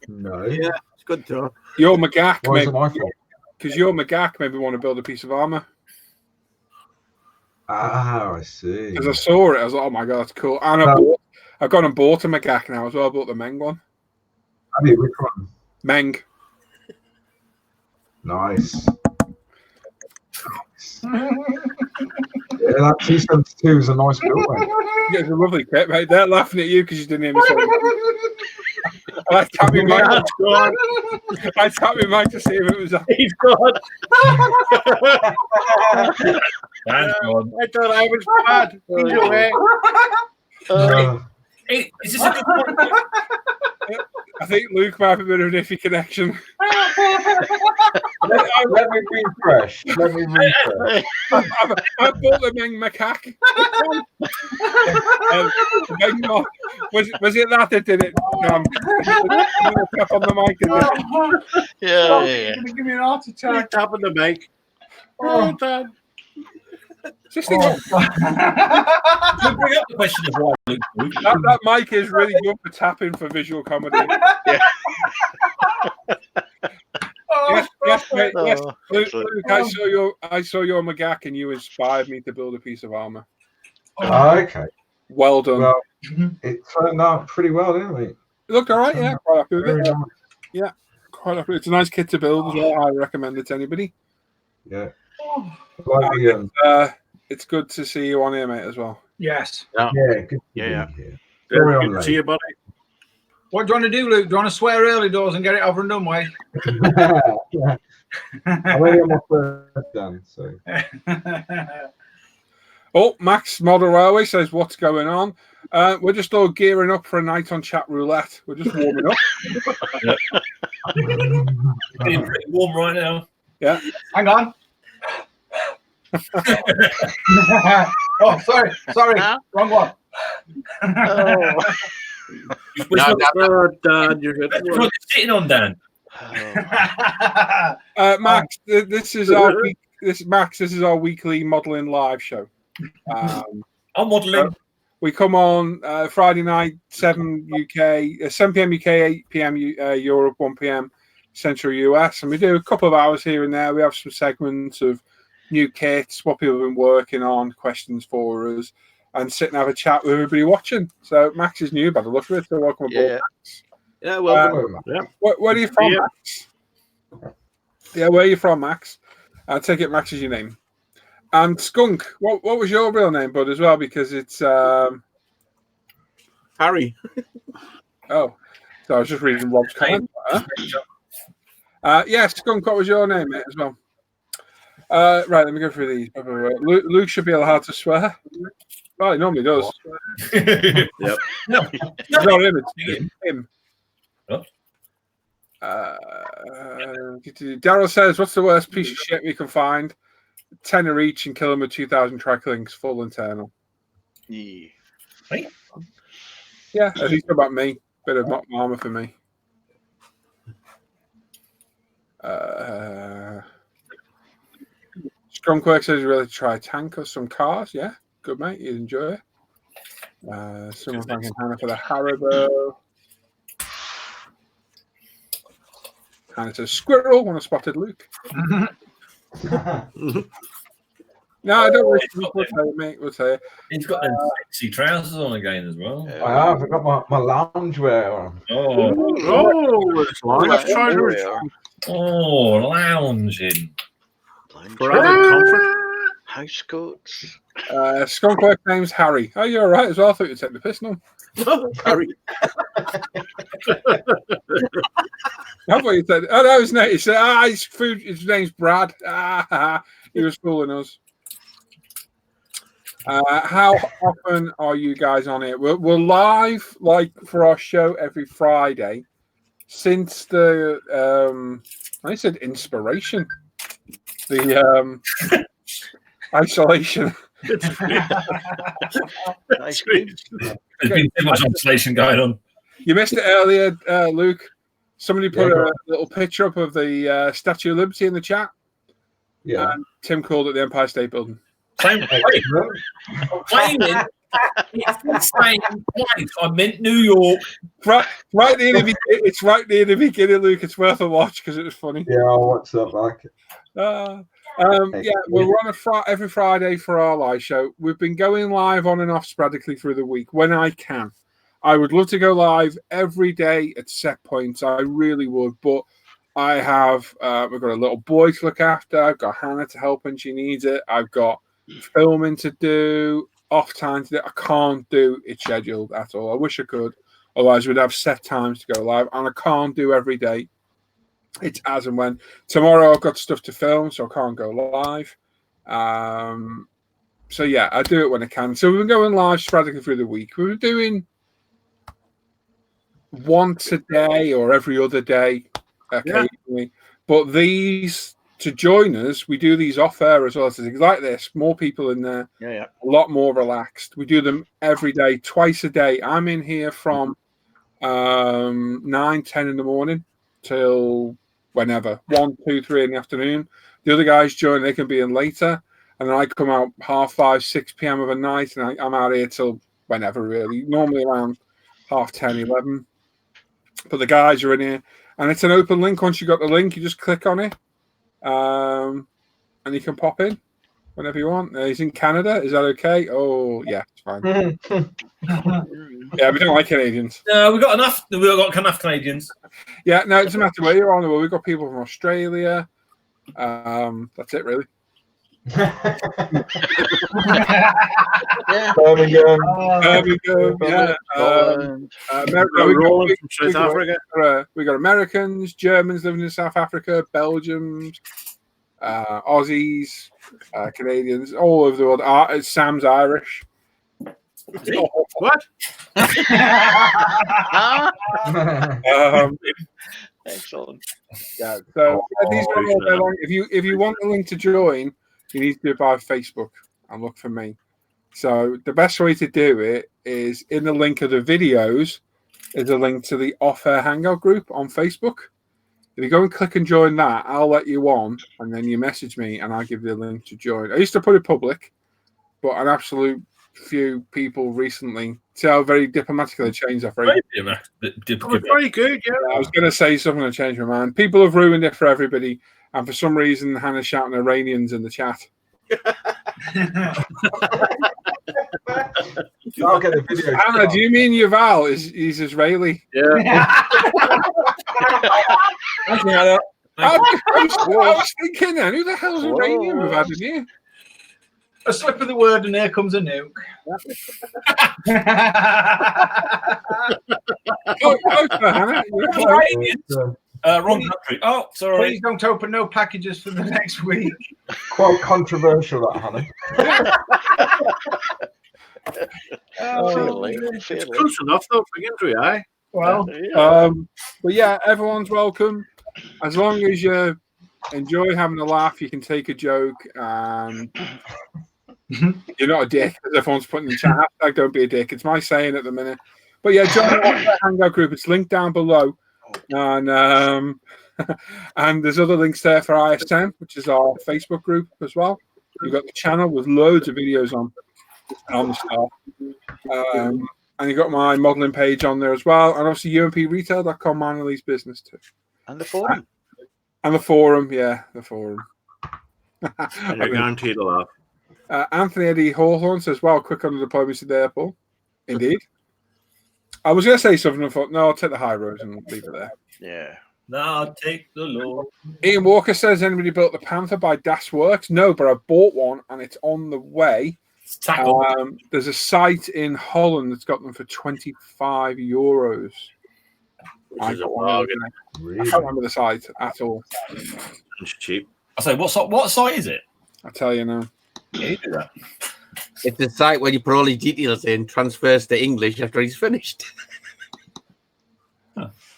No. Yeah, it's good talk. Your Magak, Why is it my fault? because your Magak maybe want to build a piece of armor. Ah, I see. Because I saw it, I was like, "Oh my god, that's cool!" And I've gone and bought a Magak now as well. I bought the Meng one. Have you? Which one? Meng. Nice. Yeah, that T-72 is a nice build, mate. Yeah, it's a lovely kit, mate. They're laughing at you because you didn't hear me say it. I tapped my mic. I tapped my mic to see if it was on. He's gone. Dan's gone. I thought I was bad. He's away. Hey, is this a good point? I think Luke might have a bit of an iffy connection. Let me refresh. I bought the Meng macaque. Was it that did it? Tap on the mic, did it? Yeah. You're gonna give me an heart attack. Tapping the mic. Oh, Dad. Just think We'll bring up the question of why Luke. that mic is really good for tapping for visual comedy. Yes, mate, yes. Luke, I saw your Magak and you inspired me to build a piece of armor. Okay. Well done. Well, it turned out pretty well, didn't it? It looked all right, yeah. Quite happy with Very it. nice. Yeah, quite happy. It's a nice kit to build as well. I recommend it to anybody. Yeah. Like the, It's good to see you on here, mate, as well. Yes. yeah, good to Yeah. be here. Very on, good to mate. see you, buddy. What do you want to do, Luke? Do you want to swear early doors and get it over and done with? Yeah. I'm only on my third done, so. Oh, Max Model Railway says, "What's going on?" We're just all gearing up for a night on chat roulette. We're just warming up. Getting pretty warm right now. Yeah. Hang on. Oh, sorry, wrong one. Dan, you're good. What are you sitting on, Dan? Max, this is our week. This is our weekly modelling live show. I'm modelling. We come on Friday night, 7 UK, 7 p.m. UK, 8 p.m. Europe, 1 p.m. Central US, and we do a couple of hours here and there. We have some segments of new kits, what people have been working on, questions for us, and sit and have a chat with everybody watching. So Max is new, by the look of it. So welcome aboard, Max. Yeah, welcome. Where are you from, Max? Yeah, where are you from, Max? I take it Max is your name. And Skunk, what was your real name, bud, as well? Because it's Harry. Oh, so I was just reading Rob's comment. Yeah, Skunk, what was your name, mate, as well? Right, let me go through these. Luke should be allowed to swear. Well, he normally does. Yep. No. It's not him, it's him. Oh. Daryl says, "What's the worst piece of shit we can find? 10 each and kill them with 2,000 track-links, full internal." Yeah. Yeah, at least about me. Bit of mock armor for me. Skunkwork says, "Really try tank or some cars." Yeah, good, mate. You'd enjoy it. Someone thanking Hannah for the Haribo. Hannah says, "Squirrel when I spotted Luke." No, I don't wish We'll tell you, mate. We'll tell you. He's got them sexy trousers on again as well. I have. I've got my lounge wear on. Oh, it's lounge trousers. Lounging. For added comfort. House coats. Skunkwork name's Harry. Oh, you're all right as well. I thought you'd take the piss now. Harry. That's what you said. Oh, no, his name. He said, his food. His name's Brad. He was fooling us. How often are you guys on it? We're live, like for our show every Friday, since the I said inspiration, the isolation. Nice cream. There's been too much isolation going on. You missed it earlier, Luke. Somebody put a little picture up of the Statue of Liberty in the chat. Yeah. And Tim called it the Empire State Building. Same place. It's the same place. I meant New York. Right near the beginning. It's right near the beginning, Luke. It's worth a watch because it was funny. Yeah, I'll watch that back. Yeah, we're on every Friday for our live show. We've been going live on and off sporadically through the week when I can. I would love to go live every day at set points. I really would, but I have we've got a little boy to look after. I've got Hannah to help when she needs it. I've got filming to do, off time to do. I can't do it scheduled at all. I wish I could. Otherwise, we'd have set times to go live, and I can't do every day. It's as and when. Tomorrow I've got stuff to film, so I can't go live. So yeah, I do it when I can. So we've been going live sporadically through the week. We were doing once a day or every other day occasionally. Yeah. But these, to join us, we do these off air as well. So things like this, more people in there, a lot more relaxed. We do them every day, twice a day. I'm in here from 9, 10 in the morning till whenever, 1, 2, 3 in the afternoon. The other guys join, they can be in later. And then I come out 5:30, 6 p.m. of a night, and I'm out here till whenever, really. Normally around 10:30, 11. But the guys are in here. And it's an open link. Once you got the link, you just click on it. And you can pop in whenever you want. He's in Canada. Is that okay? Oh, yeah, it's fine. Yeah, we don't like Canadians. No, we've got enough. We've got enough Canadians. Yeah, no, it doesn't matter where you're on the world. We've got people from Australia. That's it, really. Birmingham. Yeah. Rolling from South Africa. We got Americans, Germans living in South Africa, Belgians, Aussies, Canadians, all over the world. Sam's Irish. What? Excellent. Yeah. So these are all day long. If you want the link to join, you need to do it by Facebook and look for me. So the best way to do it is in the link of the videos is a link to the Off Air Hangout group on Facebook. If you go and click and join that, I'll let you on, and then you message me, and I'll give you the link to join. I used to put it public, but an absolute few people recently. See how very diplomatically they changed that. Very good, yeah. I was going to say something to change my mind. People have ruined it for everybody, and for some reason, Hannah's shouting Iranians in the chat. I'll get the video. Hannah, do you mean Yuval? He's Israeli? Yeah. I was thinking then, who the hell's Iranian we've had in here? A slip of the word, and here comes a nuke. Hannah. Wrong country. Oh, sorry. Please don't open no packages for the next week. Quite controversial, that, Hannah. It's close enough, though, for injury, aye. Well, but yeah, everyone's welcome. As long as you enjoy having a laugh, you can take a joke. You're not a dick, as everyone's putting in the chat. Hashtag don't be a dick. It's my saying at the minute. But yeah, join the Hangout group. It's linked down below. And and there's other links there for ISM, which is our Facebook group as well. You've got the channel with loads of videos on the stuff. And you've got my modelling page on there as well. And obviously umpretail.com, Manly's business too. And the forum. And the forum, yeah, the forum. And you're guaranteed a laugh. Anthony Eddie Hawthorne says, well, quick on the diplomacy there, Paul. Indeed. I was going to say something, I thought, no, I'll take the high road and leave it there. Yeah. Now take the Lord. Ian Walker says, anybody built the Panther by Das Works? No, but I bought one and it's on the way. Tackle. There's a site in Holland that's got them for €25. I is a got one the other bargain. day. I Really? can't remember the site at all. It's cheap. I say, what site is it? I tell you now. Yeah, you do that. It's a site where you put all his details in, transfers to English after he's finished.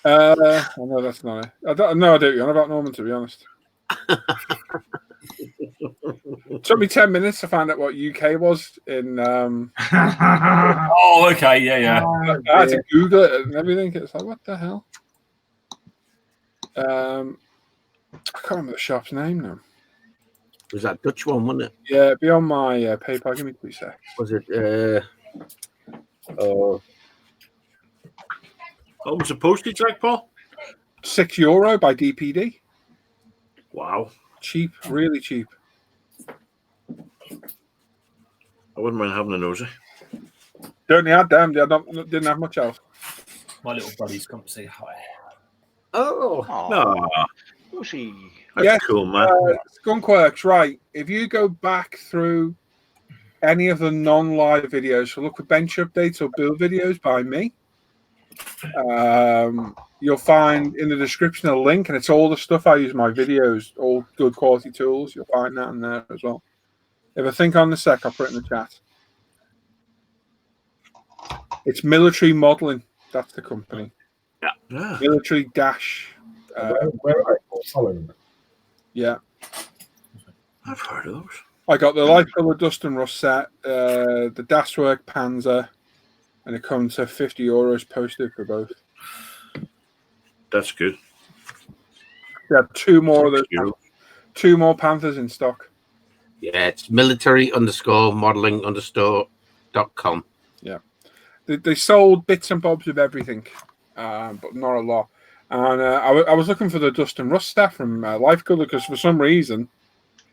I know that's not it. I don't know. I don't know about Norman, to be honest. It took me 10 minutes to find out what UK was in. Oh, okay, yeah. I had to Google it and everything. It's like, what the hell? I can't remember the shop's name now. It was that Dutch one, wasn't it? Yeah, it'd be on my PayPal. Give me 2 seconds. Was it? What was the postage like, Paul? €6 by DPD. Wow. Cheap, really cheap. I wouldn't mind having a nosy. Don't had them. They didn't have much else. My little buddy's come to say hi. Oh, No, Lucy. that's Yes, cool, man. Skunkworks, right. If you go back through any of the non-live videos, so look for bench updates or build videos by me, you'll find in the description a link, and it's all the stuff I use in my videos, all good quality tools. You'll find that in there as well. If I think on the sec, I'll put it in the chat. It's Military Modeling. That's the company. Yeah. Military dash. Where are they? Holland. Yeah. I've heard of those. I got the Light Color Dust and Rust set, the Daswerk Panzer, and it comes to €50 posted for both. That's good. They have two more of those, €6. 2 more Panthers in stock. yeah, it's military_modeling_.com. Yeah, they sold bits and bobs of everything, but not a lot. And I was looking for the Dust and Rust stuff from Life Color because for some reason,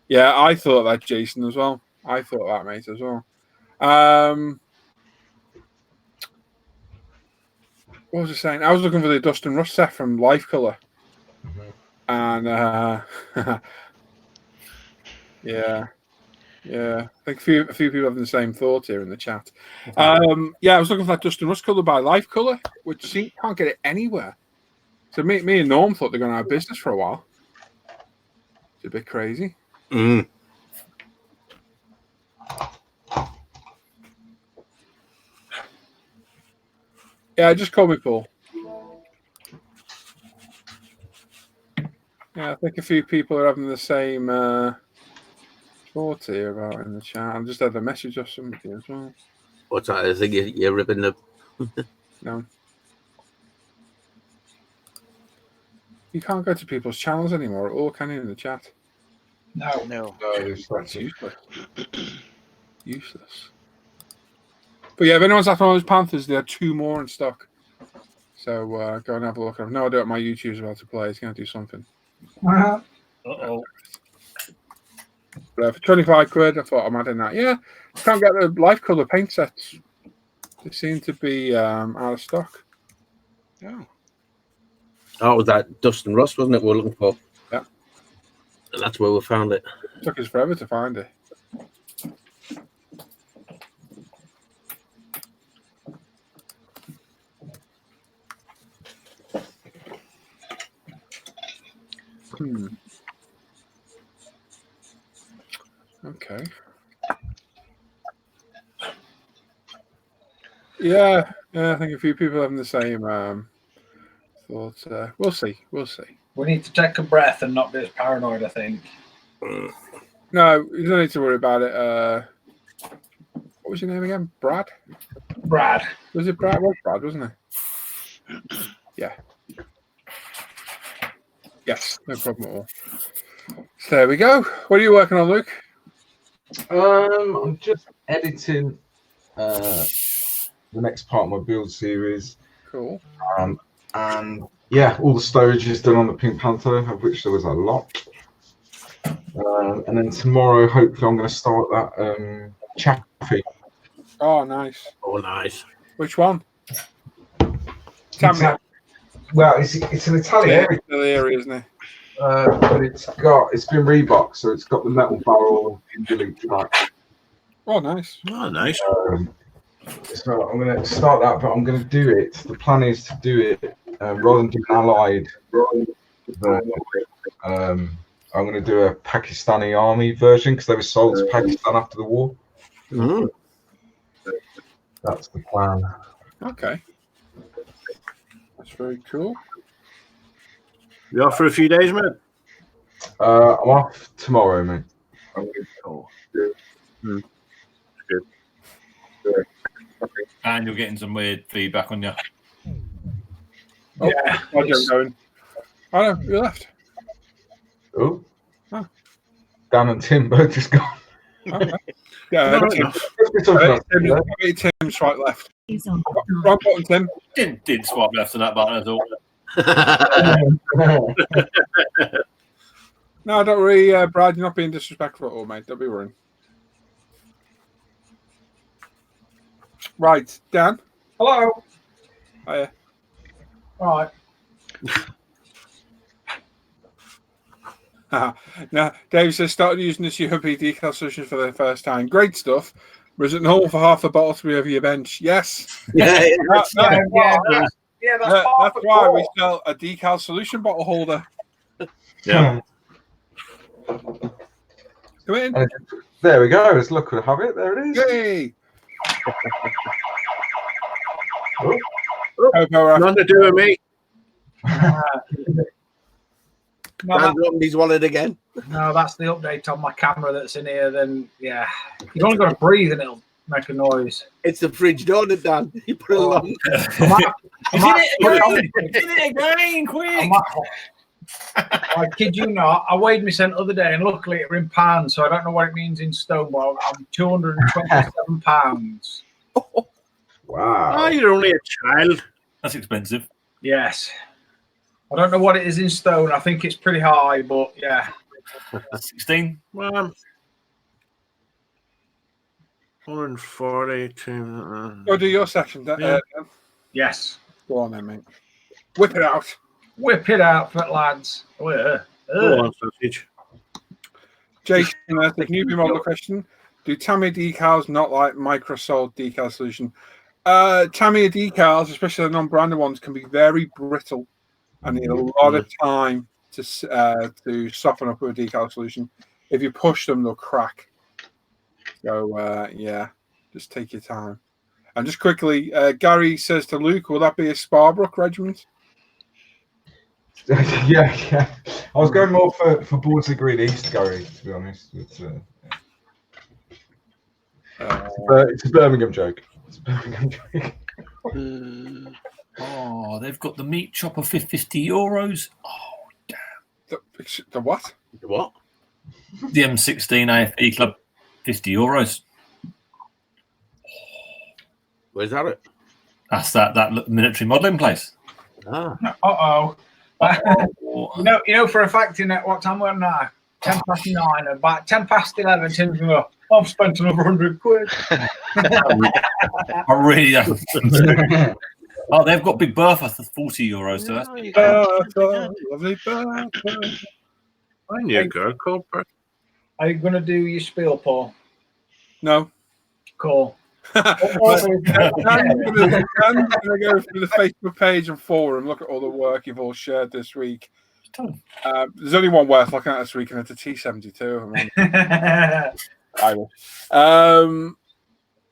yeah, I thought that Jason as well. I thought that mate as well. What was I saying? I was looking for the Dust and Rust set from Life Color, and yeah. I think a few people have the same thought here in the chat. Yeah, I was looking for that Dust and Rust color by Life Color, which can't get it anywhere. So me and Norm thought they're going to have business for a while. It's a bit crazy. Mm. Yeah, just call me Paul. Yeah, I think a few people are having the same thought here about in the chat. I just had a message off somebody as well. What's that? I think you're ripping the. No. You can't go to people's channels anymore at all, can you, in the chat? No. No, That's useless. Useless. But yeah, if anyone's after one of those Panthers, there are 2 more in stock. So go and have a look. I have no idea what my YouTube's about to play. It's going to do something. Uh-oh. But for 25 quid, I thought I'm adding that. Yeah, you can't get the Life Color paint sets. They seem to be out of stock. Yeah. Oh, it was that Dust and Rust, wasn't it? We were looking for. Yeah. And that's where we found it. It took us forever to find it. Okay. Yeah, I think a few people are having the same thoughts. We'll see. We need to take a breath and not be as paranoid, I think. No, you don't need to worry about it. What was your name again? Brad? Brad. Was it Brad? It was Brad, wasn't it? Yeah. Yes, no problem at all. So there we go. What are you working on, Luke? I'm just editing the next part of my build series. Cool. And yeah, all the storage is done on the Pink Panther, of which there was a lot. And then tomorrow, hopefully, I'm going to start that Chaffee. Oh, nice. Oh, nice. Which one? Tell me. Well, it's an Italian area, The area, isn't it? but it's been reboxed, so it's got the metal barrel and delete track. Oh, nice. Oh, nice. So I'm going to start that, but I'm going to do it. The plan is to do it rather than do an allied version. I'm going to do a Pakistani army version because they were sold to Pakistan after the war. Mm. That's the plan. Okay. That's very cool. You off for a few days, mate? I'm off tomorrow, mate. Oh. And you're getting some weird feedback on you. Oh, Yeah. Roger going. Oh, no, you left. Oh. Huh. Dan and Tim both just gone. Okay. Yeah, No, Tim, no. Tim's swipe left. Wrong button, Tim. Didn't swipe left on that button at all. No, don't worry, Brad. You're not being disrespectful at all, mate. Don't be worrying. Right, Dan. Hello. Hiya. Right. Now, Dave says, started using this UOP decal solution for the first time. Great stuff. Was it normal for half a bottle to be over your bench? Yes. Yeah, That's That's why we sell a decal solution bottle holder. Yeah. Come in. There we go. Let's look. We have it. There it is. Yay. Oh. Nothing to do with me. Dan's opened his wallet again. No, that's the update on my camera that's in here. Then, yeah, you've only got to breathe and it'll make a noise. It's the fridge door, Dan. You put it along. Again, quick! I kid you not. I weighed myself the other day, and luckily it were in pounds, so I don't know what it means in stone. But I'm 227 pounds. Wow. Oh, you're only a child. That's expensive. Yes. I don't know what it is in stone. I think it's pretty high, but yeah. 16. 140 Go do your section. Dan. Yes. Go on then, mate. Whip it out. Whip it out for lads. Go on, sausage. Jason, the newbie model question. Do Tamiya decals not like micro-soled decal solution? Tamiya decals, especially the non-branded ones, can be very brittle and need a lot of time to soften up with a decal solution. If you push them, they'll crack. So, yeah, just take your time. And just quickly, Gary says to Luke, will that be a Sparbrook regiment? yeah. I was going more for Boards of Green East, Gary, to be honest. It's a Birmingham joke. It's a Birmingham joke. Oh, they've got the meat chopper for €50. Oh, damn. The what? What? The M16 AFE Club, €50. Where's that at? That's that military modelling place. Ah. Uh-oh. You know for a fact in what time we're now? 9:10, about 11, Tim's going to go, I've spent another £100. I really don't. Oh, they've got Big Bertha for €40. So that's Lovely Bertha. I knew a girl called Bertha. Are you going to do your spiel, Paul? No. Cool. I'm going to go through the Facebook page and forum, look at all the work you've all shared this week. There's only one worth looking at this week, and it's a T72. I will.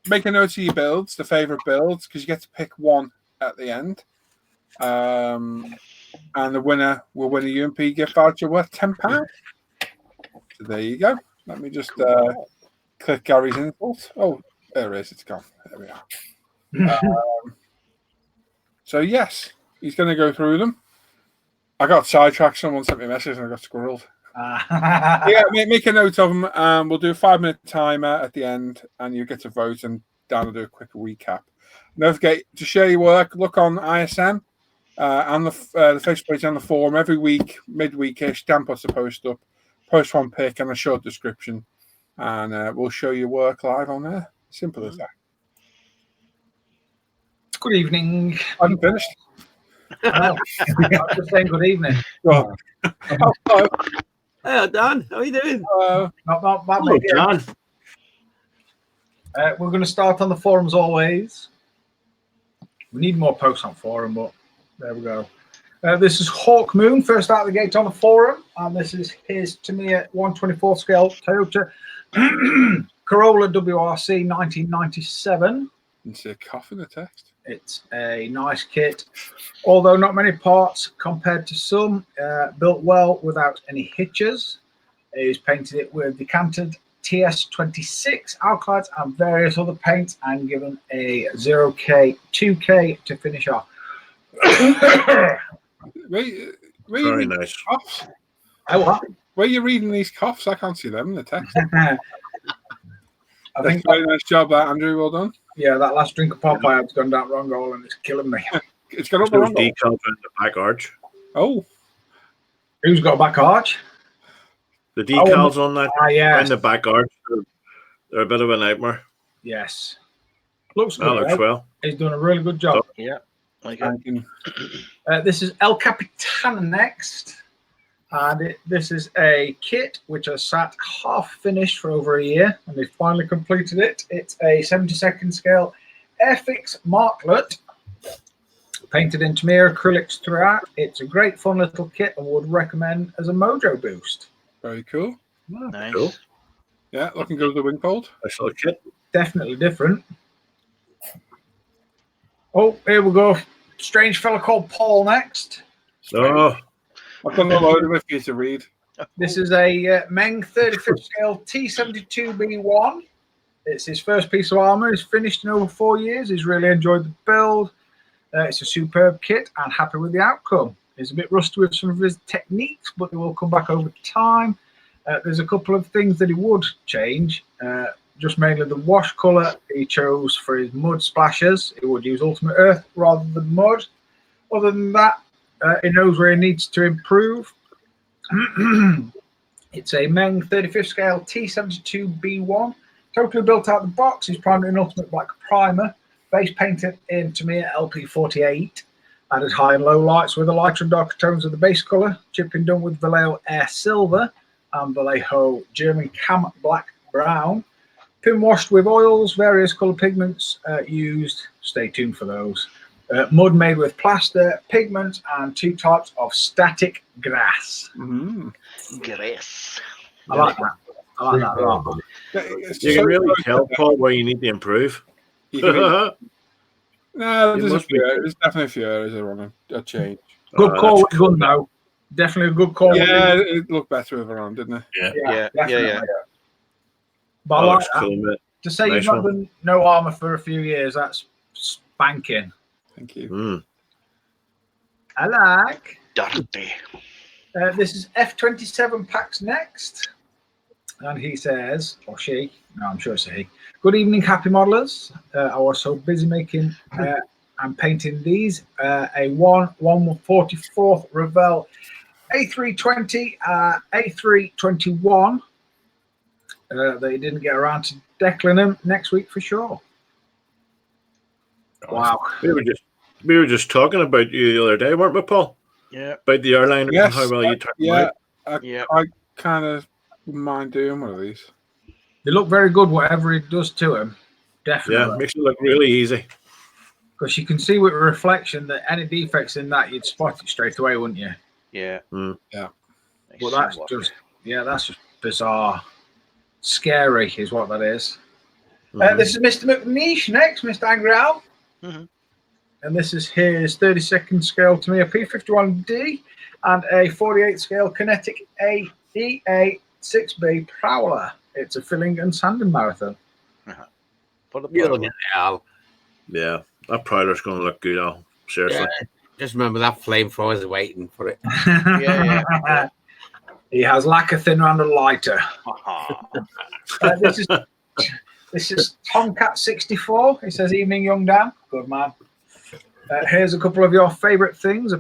Make a note of your builds, the favourite builds, because you get to pick one at the end. And the winner will win a UMP gift voucher worth £10. So there you go. Let me just click Gary's insult. Oh, there it is. It's gone. There we are. So, yes, he's going to go through them. I got sidetracked. Someone sent me a message and I got squirreled. Yeah, make a note of them. We'll do a 5-minute timer at the end and you get to vote and Dan will do a quick recap. Don't forget to share your work. Look on ISM and the Facebook page and the forum every week, midweekish. Dan puts a post up, post one pic and a short description, and we'll show your work live on there. Simple as that. Good evening. I haven't finished. I'm just saying good evening. Oh, hello. Hey, Dan. How are you doing? Not Hello, big. John. We're going to start on the forums always. We need more posts on forum, but there we go. This is Hawk Moon, first out of the gate on the forum, and this is his Tamiya 124 scale Toyota Corolla WRC 1997. You see a cough in the text. It's a nice kit, although not many parts compared to some. Built well without any hitches. He's painted it with decanted TS26 alkyds and various other paints, and given a 0K, 2K to finish off. Very nice. Coughs? What? Where are you reading these coughs? I can't see them in the text. I That's think a very nice job, that, Andrew. Well done. yeah, that last drink of Popeye has gone down wrong hole and it's killing me. It's got up the Those wrong hole. decals in the back arch. Oh, Who's got a back arch? The decals on that Yes. in the back arch, they're a bit of a nightmare. Yes. Looks That good. looks Right? well. He's doing a really good job. Yeah. Like thank you. This is El Capitan next. And this is a kit which has sat half finished for over a year, and they finally completed it. It's a 72nd scale Airfix Marklet, painted in Tamiya acrylics throughout. It's a great fun little kit and would recommend as a mojo boost. Very cool. nice. Cool. Yeah, looking good with the wingfold. Nice little kit. Definitely different. Oh, here we go. Strange fella called Paul next. Oh, I've done a load of it for you to read. This is a Meng 35th scale T72B1. It's his first piece of armor. He's finished in over 4 years. He's really enjoyed the build. It's a superb kit and happy with the outcome. He's a bit rusty with some of his techniques, but they will come back over time. There's a couple of things that he would change. Just mainly the wash colour he chose for his mud splashes. He would use Ultimate Earth rather than mud. Other than that, he knows where he needs to improve. It's a Meng 35th scale T72B1. Totally built out the box. He's primed in Ultimate Black Primer. Base painted in Tamiya LP48. Added high and low lights with the lighter and darker tones of the base colour. Chipping done with Vallejo Air Silver and Vallejo German Cam Black Brown. Pin washed with oils, various colour pigments used. Stay tuned for those. Mud made with plaster, pigment, and 2 types of static grass. Grace. I like that. I like that a lot. you can really tell, Paul, where you need to improve. No, It there's must be- there's definitely a few areas I want a change. Good Oh, call that's with gun, though. Definitely a good call. Yeah, it looked better with around, didn't it? Yeah. Definitely. But I That like looks that. cool, mate. To say Nice you've not one. done no armour for a few years, that's spanking. Thank you. Mm. I like. Dirty. This is F27 Packs next. And he says, or she, no, I'm sure it's a he. Good evening, happy modelers. I was so busy making and painting these. A 1/44th Revell A320, A321. They didn't get around to decking them next week for sure. Wow. We were just talking about you the other day, weren't we, Paul? Yeah. About the airliners Yes, and how well you turned Yeah, out. I kind of wouldn't mind doing one of these. They look very good, whatever it does to them. Yeah, Definitely. makes it look really easy. Because you can see with the reflection that any defects in that, you'd spot it straight away, wouldn't you? Yeah. Mm. Yeah. Nice Well, that's work. just, that's just bizarre. Scary is what that is. Mhm. This is Mr. McNeish next, Mr. Angry Al. Mhm. And this is his 32nd scale Tamiya P51D and a 48 scale Kinetic AEA 6B Prowler. It's a filling and sanding marathon. For the You'll power. get it, Al. Yeah, that Prowler's going to look good, Al. Seriously. Yeah. Just remember that flamethrower is waiting for it. Yeah. He has lacquer thin around a lighter. This is Tomcat 64. He says, "Evening, young Dan." Good man. Here's a couple of your favourite things.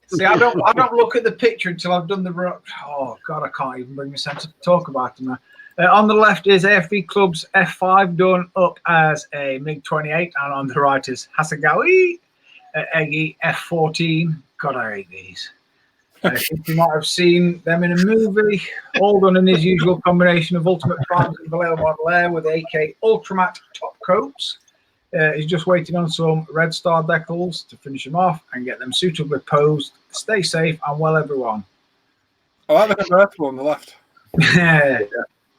See, I don't look at the picture until I've done the. Oh God, I can't even bring myself to talk about them now. On the left is AFV Club's F5 done up as a MiG-28, and on the right is Hasegawa Eggy F14. God, I hate these. I think you might have seen them in a movie, all done in his usual combination of Ultimate Primes and Vallejo Model Air with AK Ultramat top coats. He's just waiting on some Red Star decals to finish them off and get them suitably posed. Stay safe and well, everyone. I like the convertible on the left.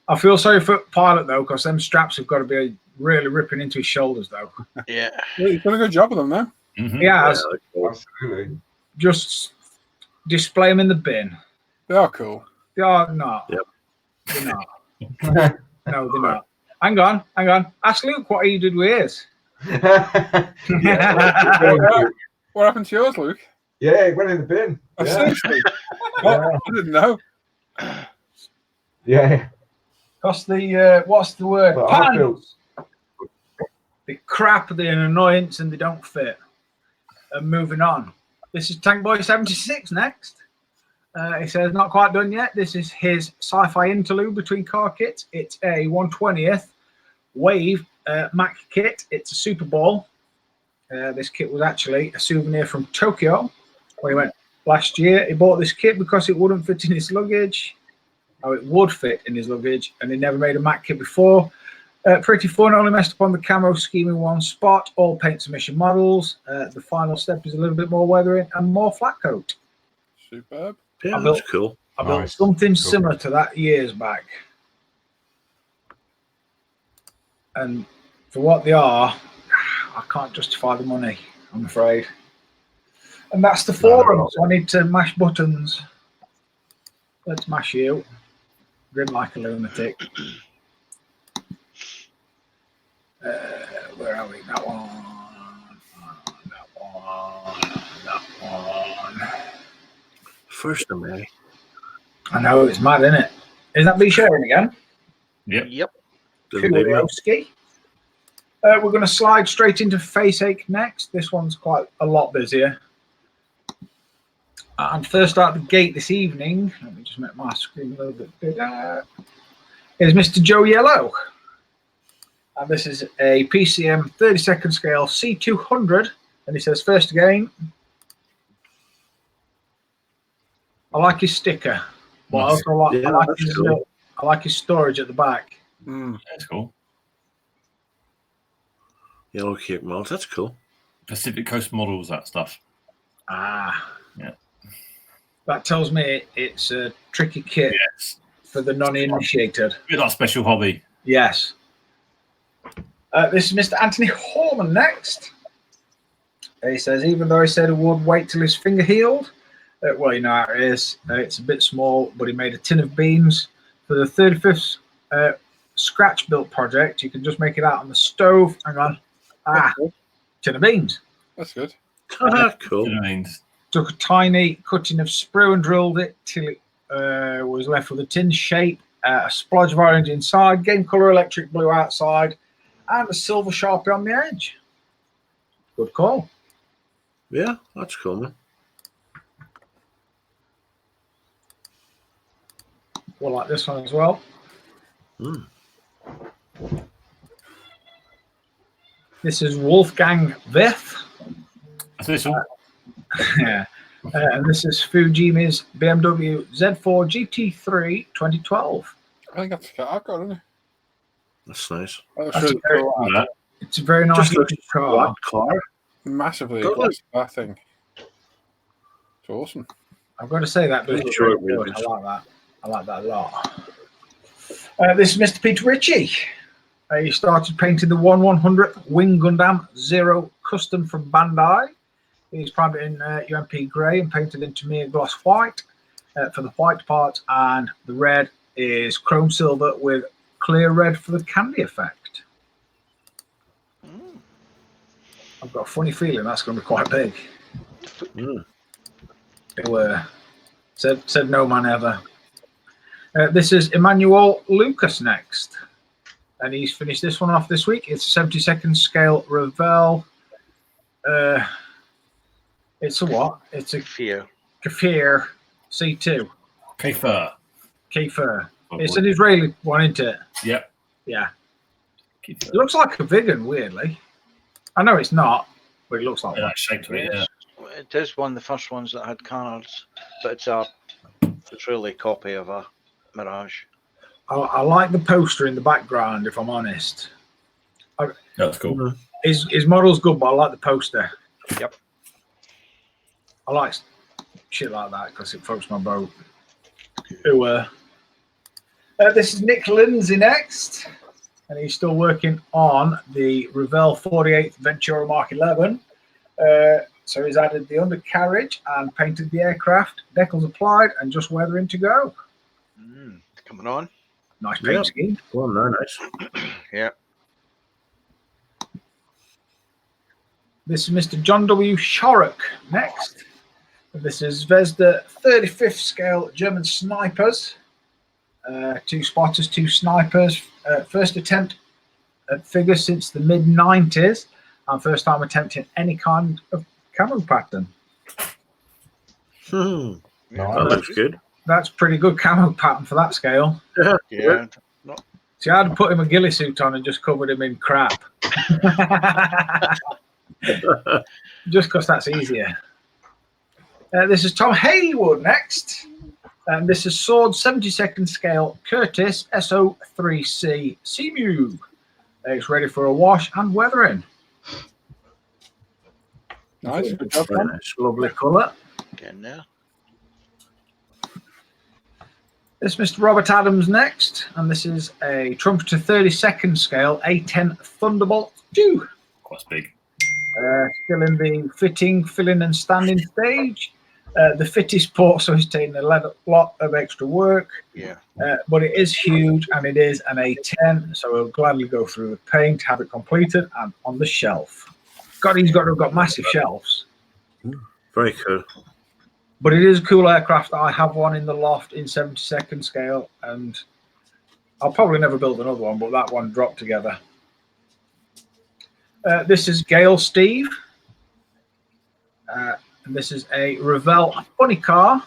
I feel sorry for Pilot, though, because them straps have got to be really ripping into his shoulders, though. Yeah. He's done a good job of them now. Mhm. Yeah, Absolutely. just display them in the bin. They are cool. They are not. Yep. They're not. No, they're not. Hang on. Ask Luke what he did with his. What happened to yours, Luke? Yeah, it went in the bin. Oh, Yeah. seriously? What? I didn't know. Yeah. Because the, what's the word? Well, I feel- Pants. They crap, they're an annoyance, and they don't fit. And moving on. This is Tank Boy 76 next. He says, not quite done yet. This is his sci-fi interlude between car kits. It's a 1/20th Wave Mac kit. It's a Super Bowl. This kit was actually a souvenir from Tokyo, where he went last year. He bought this kit because it wouldn't fit in his luggage. Oh, it would fit in his luggage, and he never made a Mac kit before. Pretty fun, only messed up on the camo scheme in one spot. All paint submission models. The final step is a little bit more weathering and more flat coat. Superb. Yeah, I built- that's cool. I built Nice. something Cool. similar to that years back. And for what they are, I can't justify the money, I'm afraid. And that's the forum, so I need to mash buttons. Let's mash you. Grin like a lunatic. Where are we? That one. That one. 1st of May. I know, it's mad, isn't it? Is that me sharing again? Yep. Yep. Didn't leave me. Kurioski. We're going to slide straight into Face Ache next. This one's quite a lot busier. And first out the gate this evening, let me just make my screen a little bit bigger, is Mr. Joe Yellow. And this is a PCM 32nd scale C200. And he says, first again, I like his sticker. But I also like, Yeah, that's cool. I like his storage at the back. Mm. That's cool. Yellow Cape mods. That's cool. Pacific Coast models, that stuff. Ah. Yeah. That tells me it's a tricky kit Yes. for the non-initiated. A bit like Special Hobby. Yes. This is Mr. Anthony Horman next. He says, even though he said he would wait till his finger healed, well, you know how it is. It's a bit small, but he made a tin of beans for the 35th scratch built project. You can just make it out on the stove. Hang on. Tin of beans. That's good. Cool. You know what I mean? Took a tiny cutting of sprue and drilled it till it was left with a tin shape, a splodge of orange inside, game colour electric blue outside, and a silver Sharpie on the edge. Good call. Yeah, that's cool, man. We'll like this one as well. Mm. This is Wolfgang Viff. That's this one. Yeah. And this is Fujimi's BMW Z4 GT3 2012. I think that's the car I've got, isn't it? That's nice. That's That's really very- cool. Yeah. It's a very nice Just looks looking car. black car. Massively Good. aggressive, that thing. It's awesome. I've got to say that does Yeah, look sure really it good. is. I like that. I like that a lot. This is Mr. Peter Ritchie. He started painting the 1/100th Wing Gundam Zero custom from Bandai. He's primed it in UMP grey and painted in Tamiya gloss white for the white part, and the red is chrome silver with clear red for the candy effect. I've got a funny feeling that's going to be quite big. Mm. Who said no man ever. This is Emmanuel Lucas next, and he's finished this one off this week. It's a 72nd scale Revell. It's a what? It's a Fear. Kafir C2. Kefir. Kafir. It's an Israeli one, isn't it? Yep. Yeah. Kefir. It looks like a vegan, weirdly. I know it's not, but it looks like Yeah, one. that shape to it, yeah. it is one of the first ones that had cannons, but it's really a copy of a Mirage. I like the poster in the background, if I'm honest. That's cool. His model's good, but I like the poster. Yep. I like shit like that because it floats my boat. This is Nick Lindsay next, and he's still working on the Revell 48th Ventura Mark 11. So he's added the undercarriage and painted the aircraft, decals applied, and just weathering to go. Coming on. Nice paint scheme. Well, no, nice. Yeah. This is Mr. John W. Shorrock next. This is Vesda 35th scale German snipers. 2 spotters, 2 snipers. First attempt at figures since the mid-90s, and first time attempting any kind of camo pattern. That looks good. That's pretty good camo pattern for that scale. Yeah. See, I'd put him a ghillie suit on and just covered him in crap. Just because that's easier. This is Tom Haywood next. And this is Sword 72nd scale Curtis SO3C Seamew. It's ready for a wash and weathering. Nice. Good job. Nice. Lovely. Colour. Getting there. This is Mr. Robert Adams next. And this is a Trumpeter 32nd scale A10 Thunderbolt 2. Quite big. Still in the fitting, filling and standing stage. The fit is poor, so it's taking a lot of extra work. Yeah. But it is huge, and it is an A10, so we'll gladly go through the paint, have it completed, and on the shelf. God, he's got to have got massive shelves. Very cool. But it is a cool aircraft. I have one in the loft in 72nd scale, and I'll probably never build another one, but that one dropped together. This is Gail Steve. And this is a Revell funny car,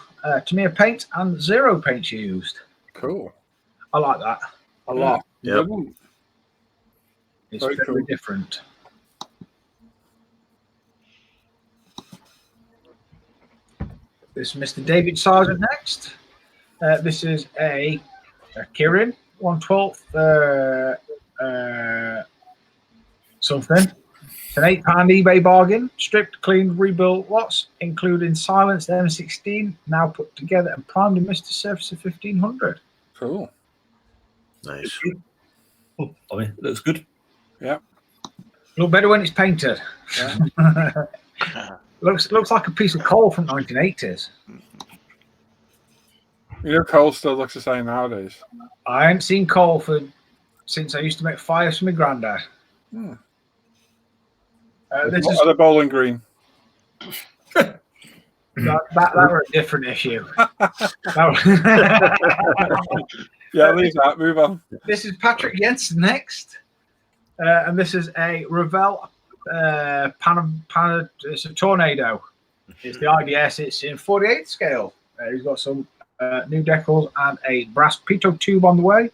Tamiya paint and zero paints used. Cool. I like that a lot. Yep. It's Very very cool. different. This is Mr. David Sargent next. This is a Kirin 1/12 something. It's an £8 eBay bargain, stripped, cleaned, rebuilt lots, including silenced M16, now put together and primed in Mr. Surfacer 1500. Cool. Nice. I mean, it looks good. Yeah. Look better when it's painted. Yeah. looks like a piece of coal from 1980s. You know, Cole still looks the same nowadays. I ain't seen coal since I used to make fires for my granddad. This is the Bowling Green. that were a different issue. Yeah, leave that. Move on. This is Patrick Jensen next, and this is a Revell it's a Tornado. It's the IDS. It's in 48th scale. He's got some new decals and a brass pitot tube on the way.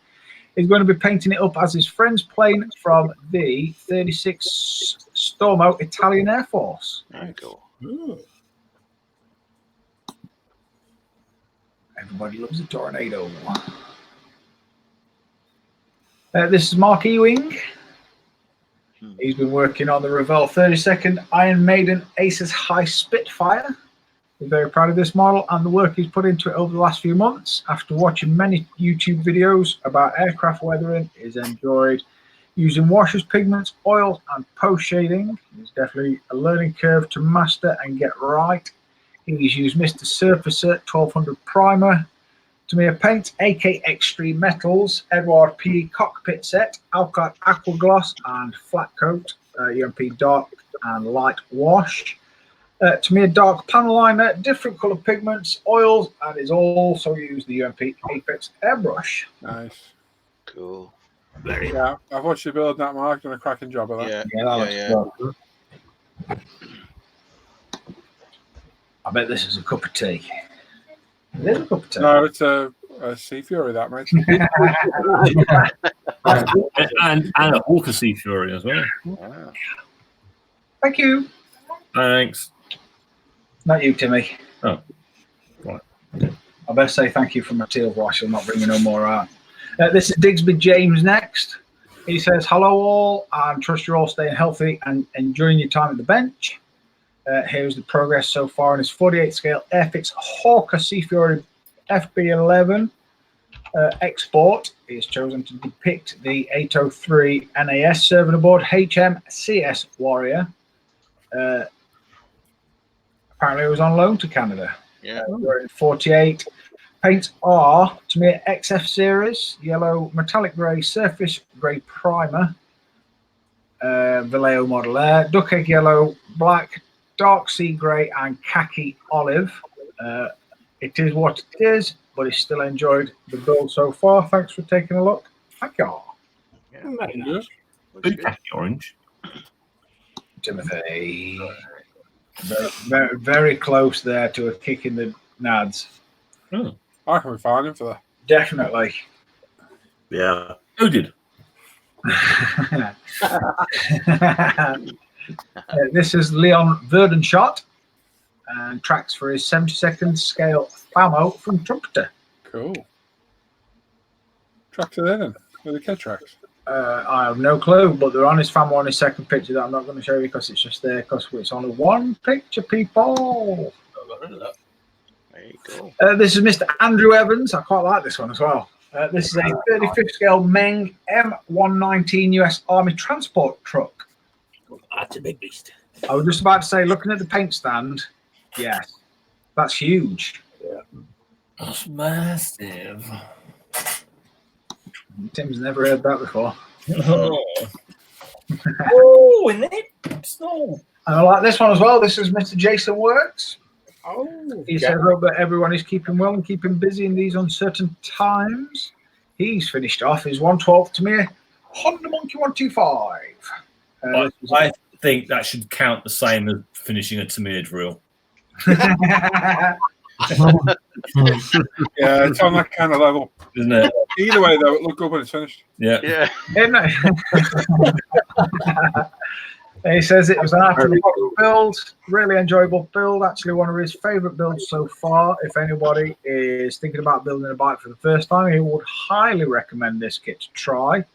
He's going to be painting it up as his friend's plane from the 36 Stormo Italian Air Force. There you go. Everybody loves a tornado. This is Mark Ewing. He's been working on the Revell 32nd Iron Maiden Aces High Spitfire. We're very proud of this model and the work he's put into it over the last few months. After watching many YouTube videos about aircraft weathering, he's enjoyed using washers, pigments, oils, and post shading. It's definitely a learning curve to master and get right. He's used Mr. Surfacer 1200 primer, Tamiya paint, AK Extreme Metals, Edward P cockpit set, Alcott Aqua Gloss, and flat coat, UMP dark and light wash. Tamiya dark panel liner, different colour pigments, oils, and is also used the UMP Apex airbrush. Nice. Cool. Yeah, I've watched you build that, Mark. Done a cracking job of that. Yeah. That looks good. I bet this is a cup of tea. It is a cup of tea. No, it's a Sea Fury, that, mate. and a Hawker Sea Fury as well. Yeah. Thank you. Thanks. Not you, Timmy. Oh, right. I better say thank you for my teal wash. I'm not bringing no more out. This is Digsby James next. He says, hello all, and trust you're all staying healthy and enjoying your time at the bench. Here's the progress so far on his 48 scale Airfix Hawker Sea Fury FB11 export. He has chosen to depict the 803 NAS serving aboard HMCS Warrior. Apparently it was on loan to Canada. Yeah. 48. Paints are to me XF series, yellow metallic grey surface grey primer, Vallejo model there, duck egg yellow, black, dark sea grey and khaki olive. It is what it is, but it's still enjoyed the build so far. Thanks for taking a look. Thank you. Yeah. Blue khaki orange. Timothy. Very, very close there to a kick in the nads. I can be fine for that. Definitely. Yeah. Who did? This is Leon Verdenschot and tracks for his 72nd scale FAMO from Trumpeter. Cool. Tracks are there then. Where the kid tracks. I have no clue, but they're on his FAMO on his second picture that I'm not going to show you because it's just there because it's only one picture, people. There you go. This is Mr. Andrew Evans. I quite like this one as well. This is a 35th scale Meng M119 US Army transport truck. That's a big beast. I was just about to say, looking at the paint stand, yes, that's huge. That's massive. Tim's never heard that before. Oh, isn't it? Snow. And I like this one as well. This is Mr. Jason Works. Oh, He says, hope that everyone is keeping well and keeping busy in these uncertain times. He's finished off his 112 to me, Honda Monkey 125. I think that should count the same as finishing a Tamiya drill. Yeah, it's on that kind of level. Isn't it? Either way, though, it looked good when it's finished. Yeah. Yeah. Isn't it? He says it was an after build, really enjoyable build. Actually, one of his favourite builds so far. If anybody is thinking about building a bike for the first time, he would highly recommend this kit to try.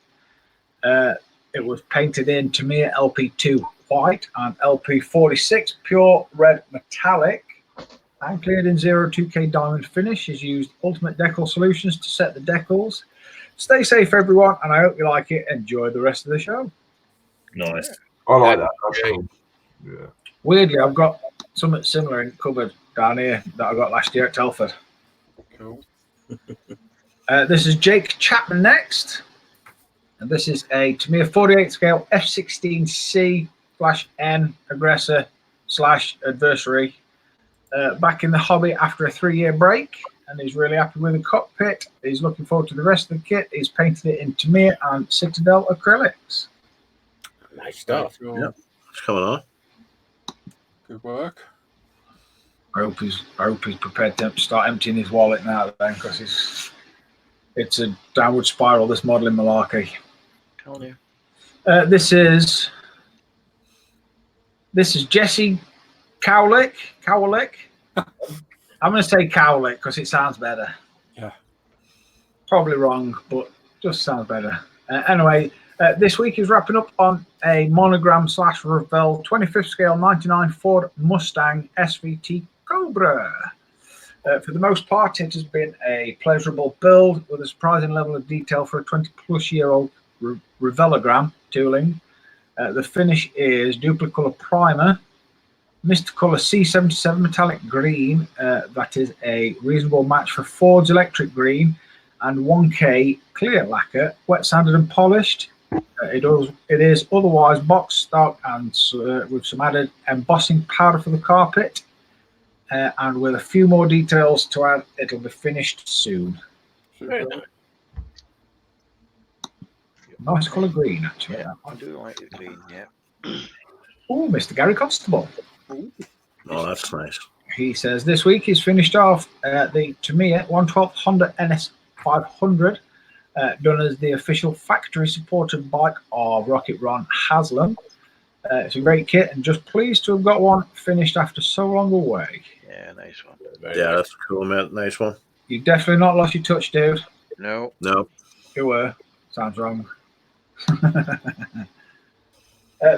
It was painted in Tamiya LP2 white and LP46 pure red metallic and cleared in 02K diamond finish. He's used Ultimate Decal Solutions to set the decals. Stay safe, everyone, and I hope you like it. Enjoy the rest of the show. Nice. I like that. That's cool. Yeah. Weirdly, I've got something similar in the cupboard down here that I got last year at Telford. Cool. This is Jake Chapman next. And this is a Tamiya 48 scale F16C/N aggressor / adversary. Back in the hobby after a 3-year break. And he's really happy with the cockpit. He's looking forward to the rest of the kit. He's painted it in Tamiya and Citadel acrylics. nice stuff. Cool. Yeah. What's coming on? Good work. I hope he's prepared to start emptying his wallet now then, because it's a downward spiral, this modelling malarkey. Tell you. This is Jesse Cowlick. I'm going to say Cowlick because it sounds better. Yeah. Probably wrong, but just sounds better. Anyway, this week is wrapping up on a monogram / Revell 25th scale 99 Ford Mustang SVT Cobra. For the most part, it has been a pleasurable build with a surprising level of detail for a 20-plus-year-old Revelogram tooling. The finish is Duplicolor Primer, Mysticolor C77 Metallic Green. That is a reasonable match for Ford's Electric Green, and 1K Clear Lacquer, wet sanded and polished. It is otherwise box stock and with some added embossing powder for the carpet. And with a few more details to add, it'll be finished soon. Super. Nice colour green, actually. Yeah, I do like the green, yeah. Oh, Mr. Gary Constable. Oh, that's nice. He says this week he's finished off the Tamiya 112 Honda NS 500, done as the official factory supported bike of Rocket Ron Haslam. It's a great kit, and just pleased to have got one finished after so long away. Yeah, nice one. Yeah, that's cool, man. Nice one. You've definitely not lost your touch, dude. No. No. You were. Sounds wrong.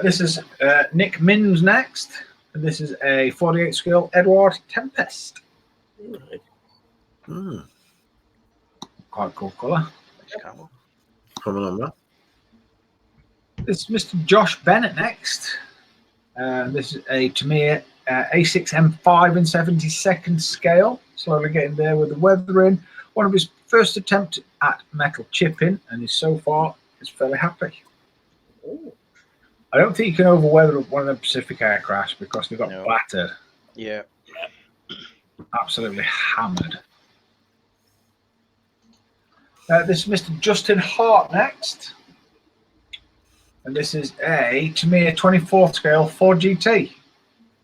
This is Nick Mims next. And this is a 48 scale Edward Tempest. Quite cool colour. Nice camel. Coming on, man. This is Mr. Josh Bennett next. This is a Tamiya A6M5 in 72nd scale. Slowly getting there with the weathering. One of his first attempts at metal chipping, and so far is fairly happy. I don't think you can overweather one of the Pacific aircrafts because they got battered. Yeah. Absolutely hammered. This is Mr. Justin Hart next. And this is a Tamiya 24th scale 4GT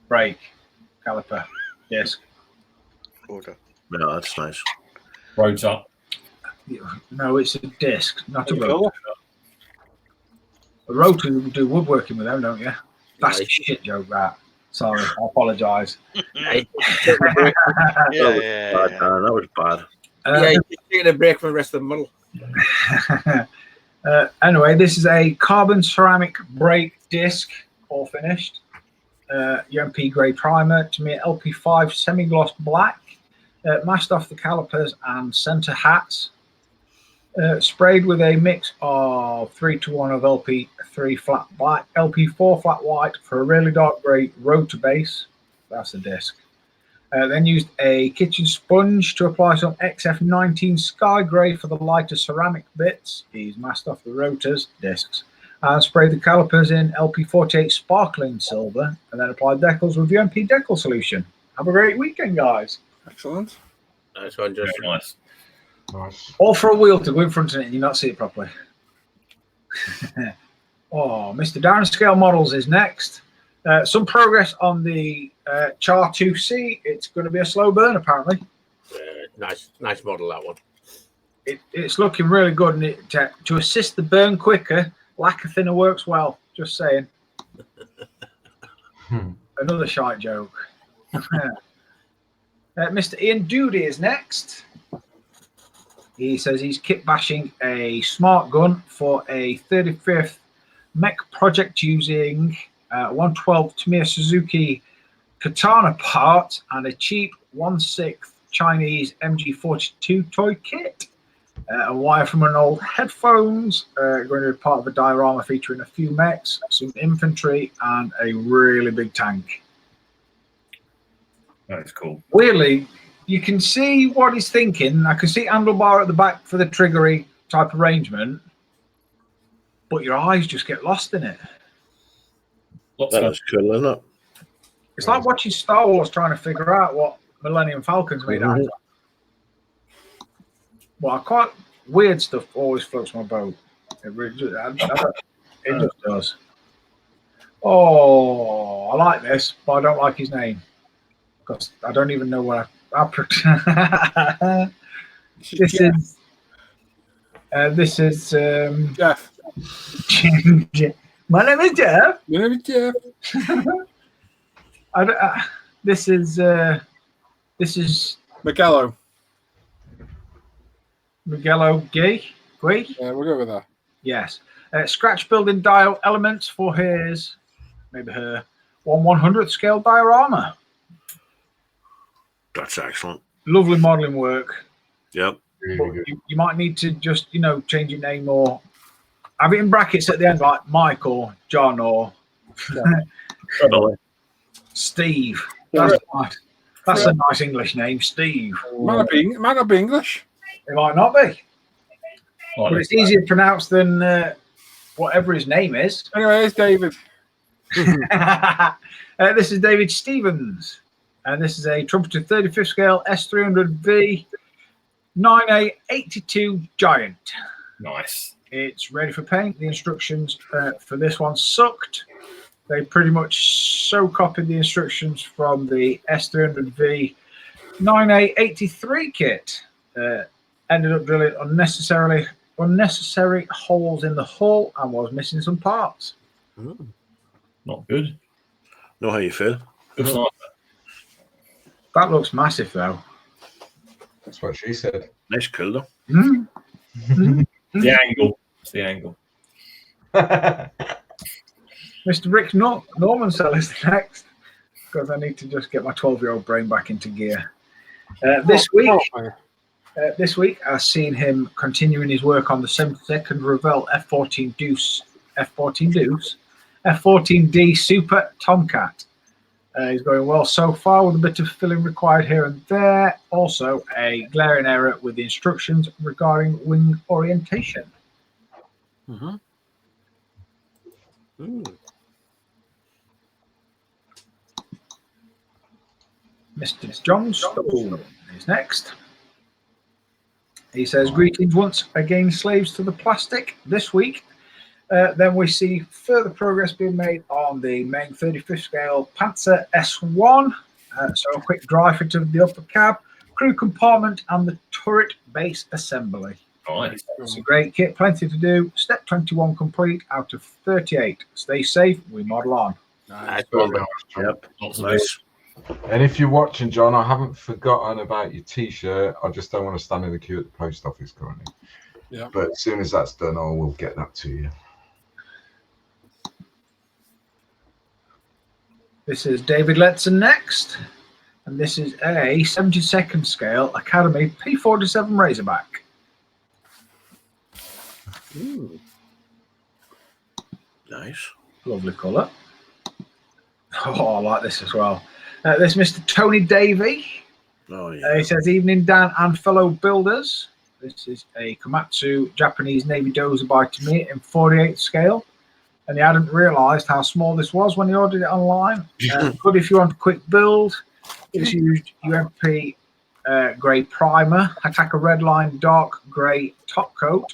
brake caliper. Yes. Order. Yeah, that's nice. Rotor. No, it's a disc, not a rotor. A rotor, you do woodworking with them, don't you? That's a shit joke, that. Sorry, I apologise. Yeah. That was bad. You're taking a break from the rest of the model. Anyway, this is a carbon ceramic brake disc, all finished. UMP grey primer, to me LP5 semi-gloss black, masked off the calipers and centre hats, sprayed with a mix of 3:1 of LP3 flat black, LP4 flat white for a really dark grey rotor base. That's the disc. Then used a kitchen sponge to apply some XF19 Sky Grey for the lighter ceramic bits. He's masked off the rotors, discs, and sprayed the calipers in LP48 sparkling silver, and then applied decals with UMP decal solution. Have a great weekend, guys. Excellent. Nice one, Justin. Very nice. Nice. All for a wheel to go in front of it and you not see it properly. Oh, Mr. Darren Scale Models is next. Some progress on the Char 2C. It's going to be a slow burn, apparently. Nice model, that one. It's looking really good, and to assist the burn quicker, lacquer thinner works well. Just saying. Another shite joke. Mr. Ian Doody is next. He says he's kit bashing a smart gun for a 35th mech project using 112 Tamiya Suzuki Katana part and a cheap 1/6 Chinese MG42 toy kit. A wire from an old headphones, going to be part of a diorama featuring a few mechs, some infantry, and a really big tank. That's cool. Weirdly, you can see what he's thinking. I can see handlebar at the back for the triggery type arrangement, but your eyes just get lost in it. That's cool, isn't it? It's like watching Star Wars trying to figure out what Millennium Falcon's made out of. Well, quite weird stuff always floats my boat. It really it just does. Oh, I like this, but I don't like his name because I don't even know what This is Jeff. My name is Jeff. My name is Jeff. This is Miguelo. Gui. Yeah, we'll go with that. Yes. Scratch building dial elements for his, maybe her, 1/100th scale diorama. That's excellent. Lovely modelling work. Yep. Really good. You might need to just, change your name or have it in brackets at the end, like Mike or John or Steve. That's nice. That's a nice English name, Steve. Might not be English. It might not be. But it's easier to pronounce than whatever his name is. Anyway, it's David. This is David Stevens. And this is a trumpeter 35th scale S300V 9A82 Giant. Nice. It's ready for paint. The instructions for this one sucked. They pretty much so copied the instructions from the S300V 9A83 kit. Ended up drilling unnecessary holes in the hull and was missing some parts. Not good. Know how you feel. Looks nice. That looks massive, though. That's what she said. Nice cool though. Mm. The angle. It's the angle. Mr. Rick Norman Cell is next, because I need to just get my 12-year-old brain back into gear. This week, I've seen him continuing his work on the 72nd Revell F14 F14D Super Tomcat. He's going well so far, with a bit of filling required here and there. Also, a glaring error with the instructions regarding wing orientation. Mm-hmm. Mr. John Stone is next. He says, greetings once again, slaves to the plastic. This week, then we see further progress being made on the main 35th scale Panzer S1. So a quick drive into the upper cab, crew compartment, and the turret base assembly. Nice. It's a great kit, plenty to do. Step 21 complete out of 38. Stay safe, we model on. Nice. Yep. Lots of Nice. And if you're watching, John, I haven't forgotten about your T-shirt. I just don't want to stand in the queue at the post office currently. Yeah. But as soon as that's done, I will get that to you. This is David Letson next. And this is a 72nd scale Academy P47 Razorback. Ooh. Nice. Lovely colour. Oh, I like this as well. This is Mr. Tony Davey. Oh yeah. He says, evening, Dan and fellow builders. This is a Komatsu Japanese Navy dozer by Tamiya in 48 scale. And he hadn't realised how small this was when he ordered it online. Good if you want a quick build. It's used UMP grey primer, Attacker Redline dark grey top coat,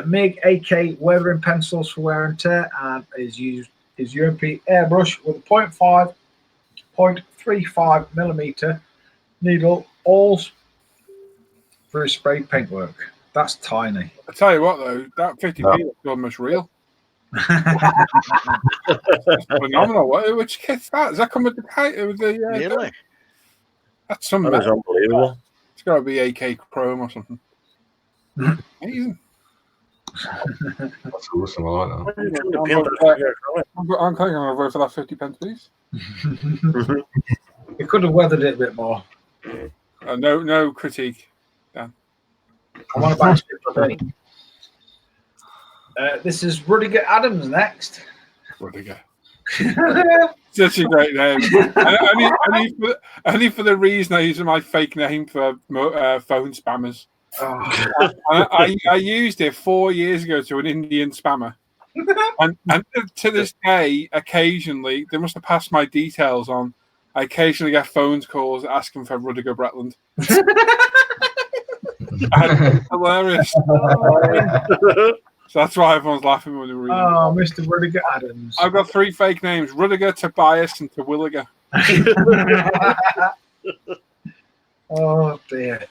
MiG AK weathering pencils for wear and tear, and is used is UMP airbrush with a 0.35 millimeter needle, all for his spray paintwork. That's tiny. I tell you what, though, that 50p is almost real. Phenomenal. Which kit's that? Does that come with the kite? With the, Nearly. that's some. That is unbelievable. It's got to be AK Chrome or something. Amazing. That's awesome. I like that. I'm going to vote for that 50 pence piece. He could have weathered it a bit more. No critique. I want to back today. This is Rudiger Adams next. Rudiger. Such a great name. Only for the reason I use my fake name for phone spammers. Oh. I used it 4 years ago to an Indian spammer. And to this day, occasionally, they must have passed my details on. I occasionally get phone calls asking for Rudiger Bretland. It's hilarious. So that's why everyone's laughing when they read. Oh, Mr. Rudiger Adams. I've got 3 fake names: Rudiger, Tobias, and Terwilliger. Oh dear.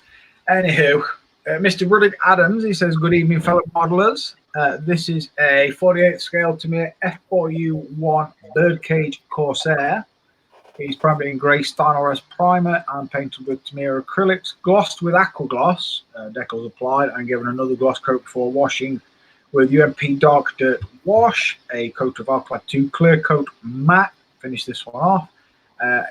Anywho, Mr. Rudiger Adams, he says, good evening, fellow modelers. This is a 48 scale Tamiya F4U1 Birdcage Corsair. He's primarily in grey Steinores primer and painted with Tamiya acrylics, glossed with aqua gloss, decals applied, and given another gloss coat before washing with UMP Dark Dirt Wash, a coat of Alclad 2 Clear Coat Matte. Finish this one off.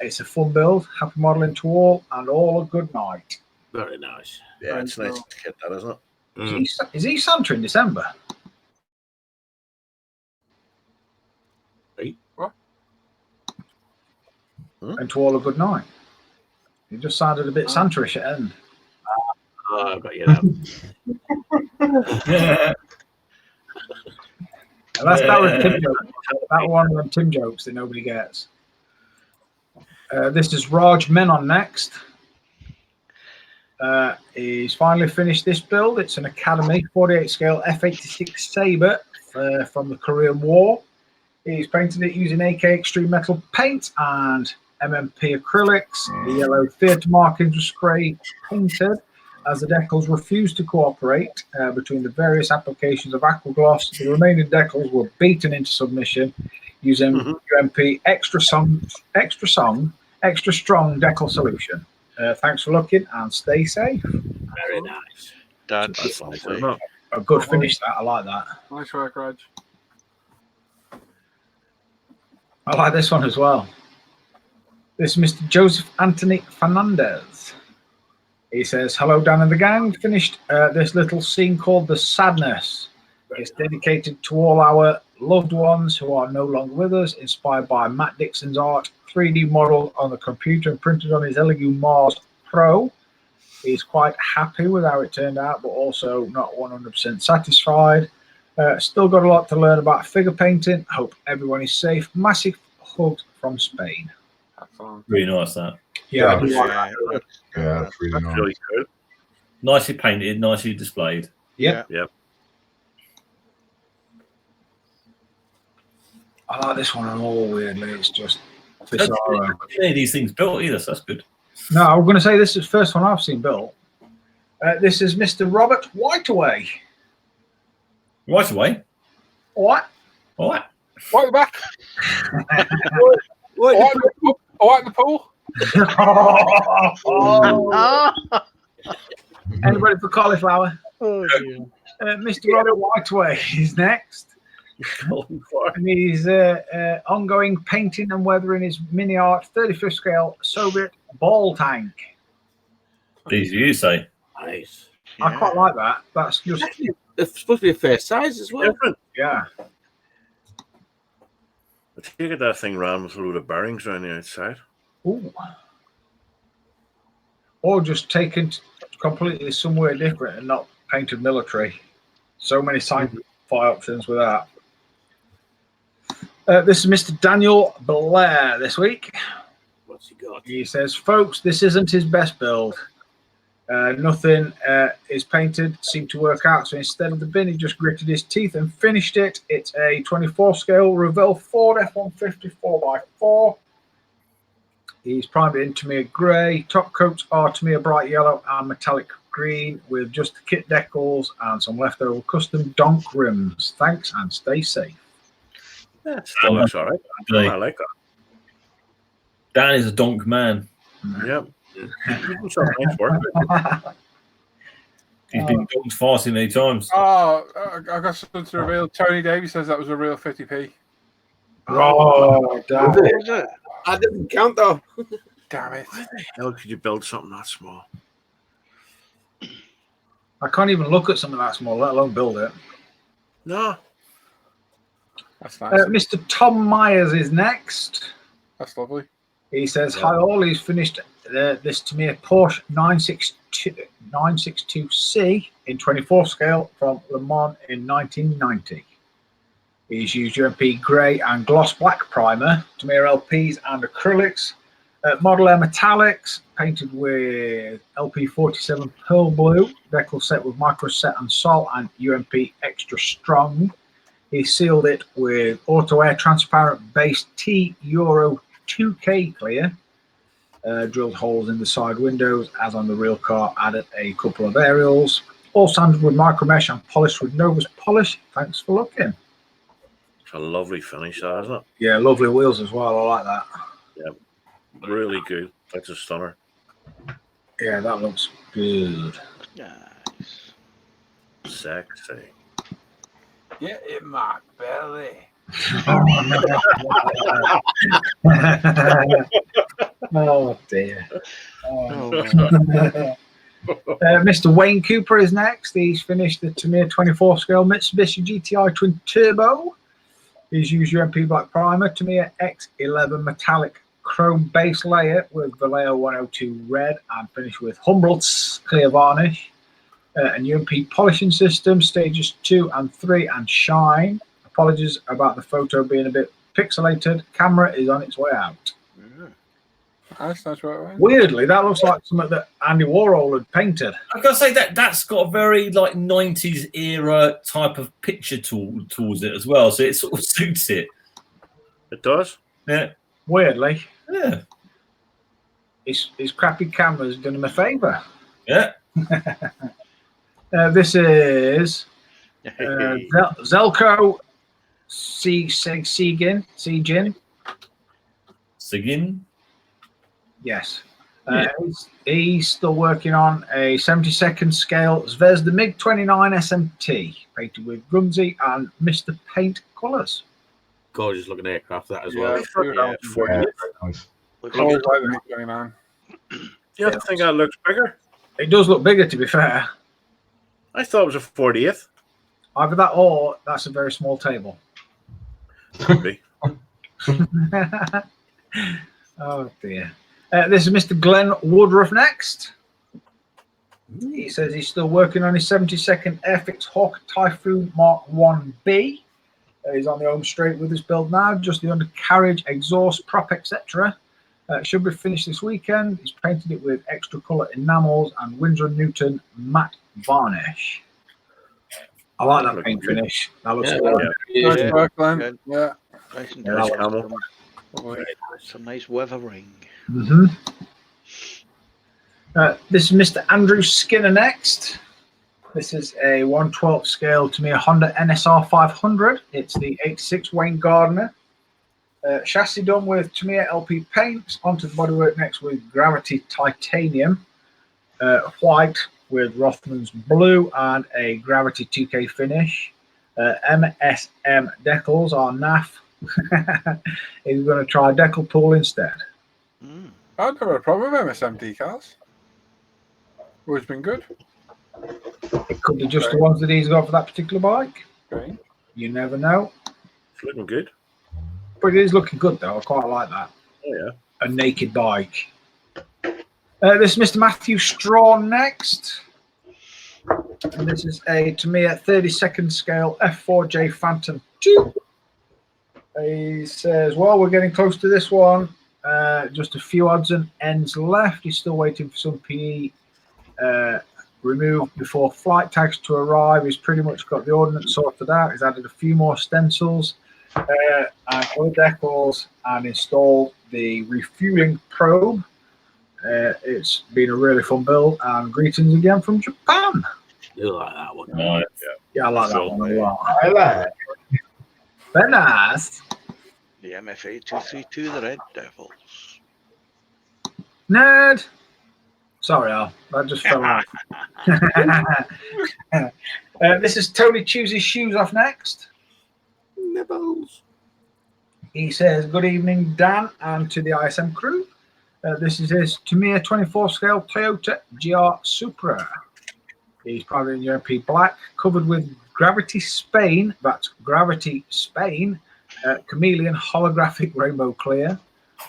It's a fun build. Happy modelling to all, and all a good night. Very nice. Yeah, it's nice to get that, isn't it? Is he Santa in December? Right. What? And to all a good night. He just sounded a bit Santa-ish at the end. Oh, I got you now. That was Tim jokes. That one of them Tim jokes that nobody gets. This is Raj Menon next. He's finally finished this build. It's an Academy 48 scale F86 Sabre from the Korean War. He's painted it using AK Extreme Metal paint and MMP acrylics. The yellow theatre markings were spray painted as the decals refused to cooperate between the various applications of aqua gloss. The remaining decals were beaten into submission. using UMP extra strong decal solution. Thanks for looking and stay safe. Very nice. That's lovely. A good finish that. I like that. Nice work, Reg. I like this one as well. This is Mr. Joseph Anthony Fernandez. He says, hello, Dan and the gang. Finished this little scene called The Sadness. It's dedicated to all our loved ones who are no longer with us, inspired by Matt Dixon's art, 3D model on the computer and printed on his Elegoo Mars Pro. He's quite happy with how it turned out, but also not 100% satisfied. Still got a lot to learn about figure painting. Hope everyone is safe. Massive hugs from Spain. Really nice, that. Yeah, that's really nice. Really good. Nicely painted, nicely displayed. Yep. Yep. I like this one and all weirdly. It's just Don't bizarre. see any of these things built either, so that's good. No, I'm going to say this is the first one I've seen built. This is Mr. Robert Whiteaway. Right away. What? All right. Right at the back. All right, the pool. Anybody for cauliflower? Oh, dear. Mr. Robert Whiteaway is next. And he's ongoing painting and weathering his mini art 35th scale Soviet ball tank. Easy you say. Nice. I quite like that. That's just, It's supposed to be a fair size as well. Different. yeah. If you get that thing ran with a load of bearings around the outside. Ooh. Or just taken completely somewhere different and not painted military. So many sci-fi options with that. This is Mr. Daniel Blair this week. What's he got? He says, folks, this isn't his best build. Nothing is painted, seemed to work out. So instead of the bin, he just gritted his teeth and finished it. It's a 24 scale Revell Ford F-150 4x4. He's primed it in Tamiya grey. Top coats are Tamiya bright yellow and metallic green with just the kit decals and some leftover custom donk rims. Thanks and stay safe. Yeah, still looks all right. I like that. Dan is a donk man. Yep. Some nice work. He's been donked far too many times. Oh, I got something to reveal. Tony Davies says that was a real 50p. Oh, damn. Is it? I didn't count though. Damn it. Why the hell could you build something that small? I can't even look at something that small, let alone build it. No. That's nice. Mr. Tom Myers is next. That's lovely. He says, hi all, he's finished this to me a Porsche 962C in 24 scale from Le Mans in 1990. He's used UMP grey and gloss black primer, Tamiya LPs and acrylics, Model Air metallics, painted with LP47 pearl blue, decal set with micro set and salt and UMP extra strong. He sealed it with auto air transparent base T Euro 2K clear, drilled holes in the side windows as on the real car, added a couple of aerials, all sanded with micro mesh and polished with Novus polish. Thanks for looking. It's a lovely finish, that, isn't it? Yeah, lovely wheels as well. I like that. Yep. Really good. That's a stunner. Yeah, that looks good. Nice. Sexy. Get in my belly. Oh dear. Mr. Wayne Cooper is next. He's finished the Tamiya 24 scale Mitsubishi GTI Twin Turbo. He's used UMP black primer, Tamiya X11 metallic chrome base layer with Vallejo 102 red and finished with Humboldt's clear varnish. And UMP polishing system, stages 2 and 3 and shine. Apologies about the photo being a bit pixelated. Camera is on its way out. That's right. Weirdly, that looks like something that Andy Warhol had painted. I've got to say that's got a very like 90s era type of picture towards it as well, so it sort of suits it. It does? Yeah. Weirdly. Yeah. His crappy camera's done him a favour. Yeah. This is Zelko Sigin. Sigin. Yes. He's still working on a 72nd scale Zvezda MiG-29 SMT, painted with Gunzi and Mr. Paint colours. Gorgeous looking aircraft, that as Yeah, well. I thought that was 40. Yeah, nice. Looks Oh, good. why the MiG-29? You think that looks bigger? It does look bigger, to be fair. I thought it was a 40th. Either that or that's a very small table. Could be. Oh, dear. This is Mr. Glenn Woodruff next. He says he's still working on his 72nd Airfix Hawk Typhoon Mark 1B. He's on the home straight with his build now, just the undercarriage, exhaust, prop, etc. Should be finished this weekend. He's painted it with extra colour enamels and Winsor & Newton matte varnish. I like that paint finish. That looks good. Nice Yeah. work, Glenn. Good. Yeah. Nice and Yeah, nice that camel. Some nice weathering. Mm-hmm. This is Mr. Andrew Skinner next. This is a 1/12 scale to me, a Honda NSR 500. It's the 86 Wayne Gardner. Chassis done with Tamiya LP paints, onto the bodywork next with Gravity Titanium. White with Rothman's blue and a Gravity 2K finish. MSM decals are naff. He's going to try decal pool instead. Mm. I've never had a problem with MSM decals. Always been good. It could be just the ones that he's got for that particular bike. Okay. You never know. It's looking good. But it is looking good, though. I quite like that. Oh, yeah. A naked bike. This is Mr. Matthew Strawn next. And this is a Tamiya 32nd scale F4J Phantom 2. He says, well, we're getting close to this one. Just a few odds and ends left. He's still waiting for some PE removed before flight tags to arrive. He's pretty much got the ordnance sorted out. He's added a few more stencils and other decals and installed the refueling probe. It's been a really fun build, and greetings again from Japan. You like that one? Nice. Yeah, I like So, that one a lot. I like it. Very nice. The MFA 232, the Red Devils. Nerd. Sorry, Al. That just fell out. This is Tony Chews his shoes off next. Nibbles. He says, good evening, Dan, and to the ISM crew. This is his Tamiya 24 scale Toyota GR Supra. He's probably in UMP black, covered with Gravity Spain, that's Gravity Spain, chameleon holographic rainbow clear.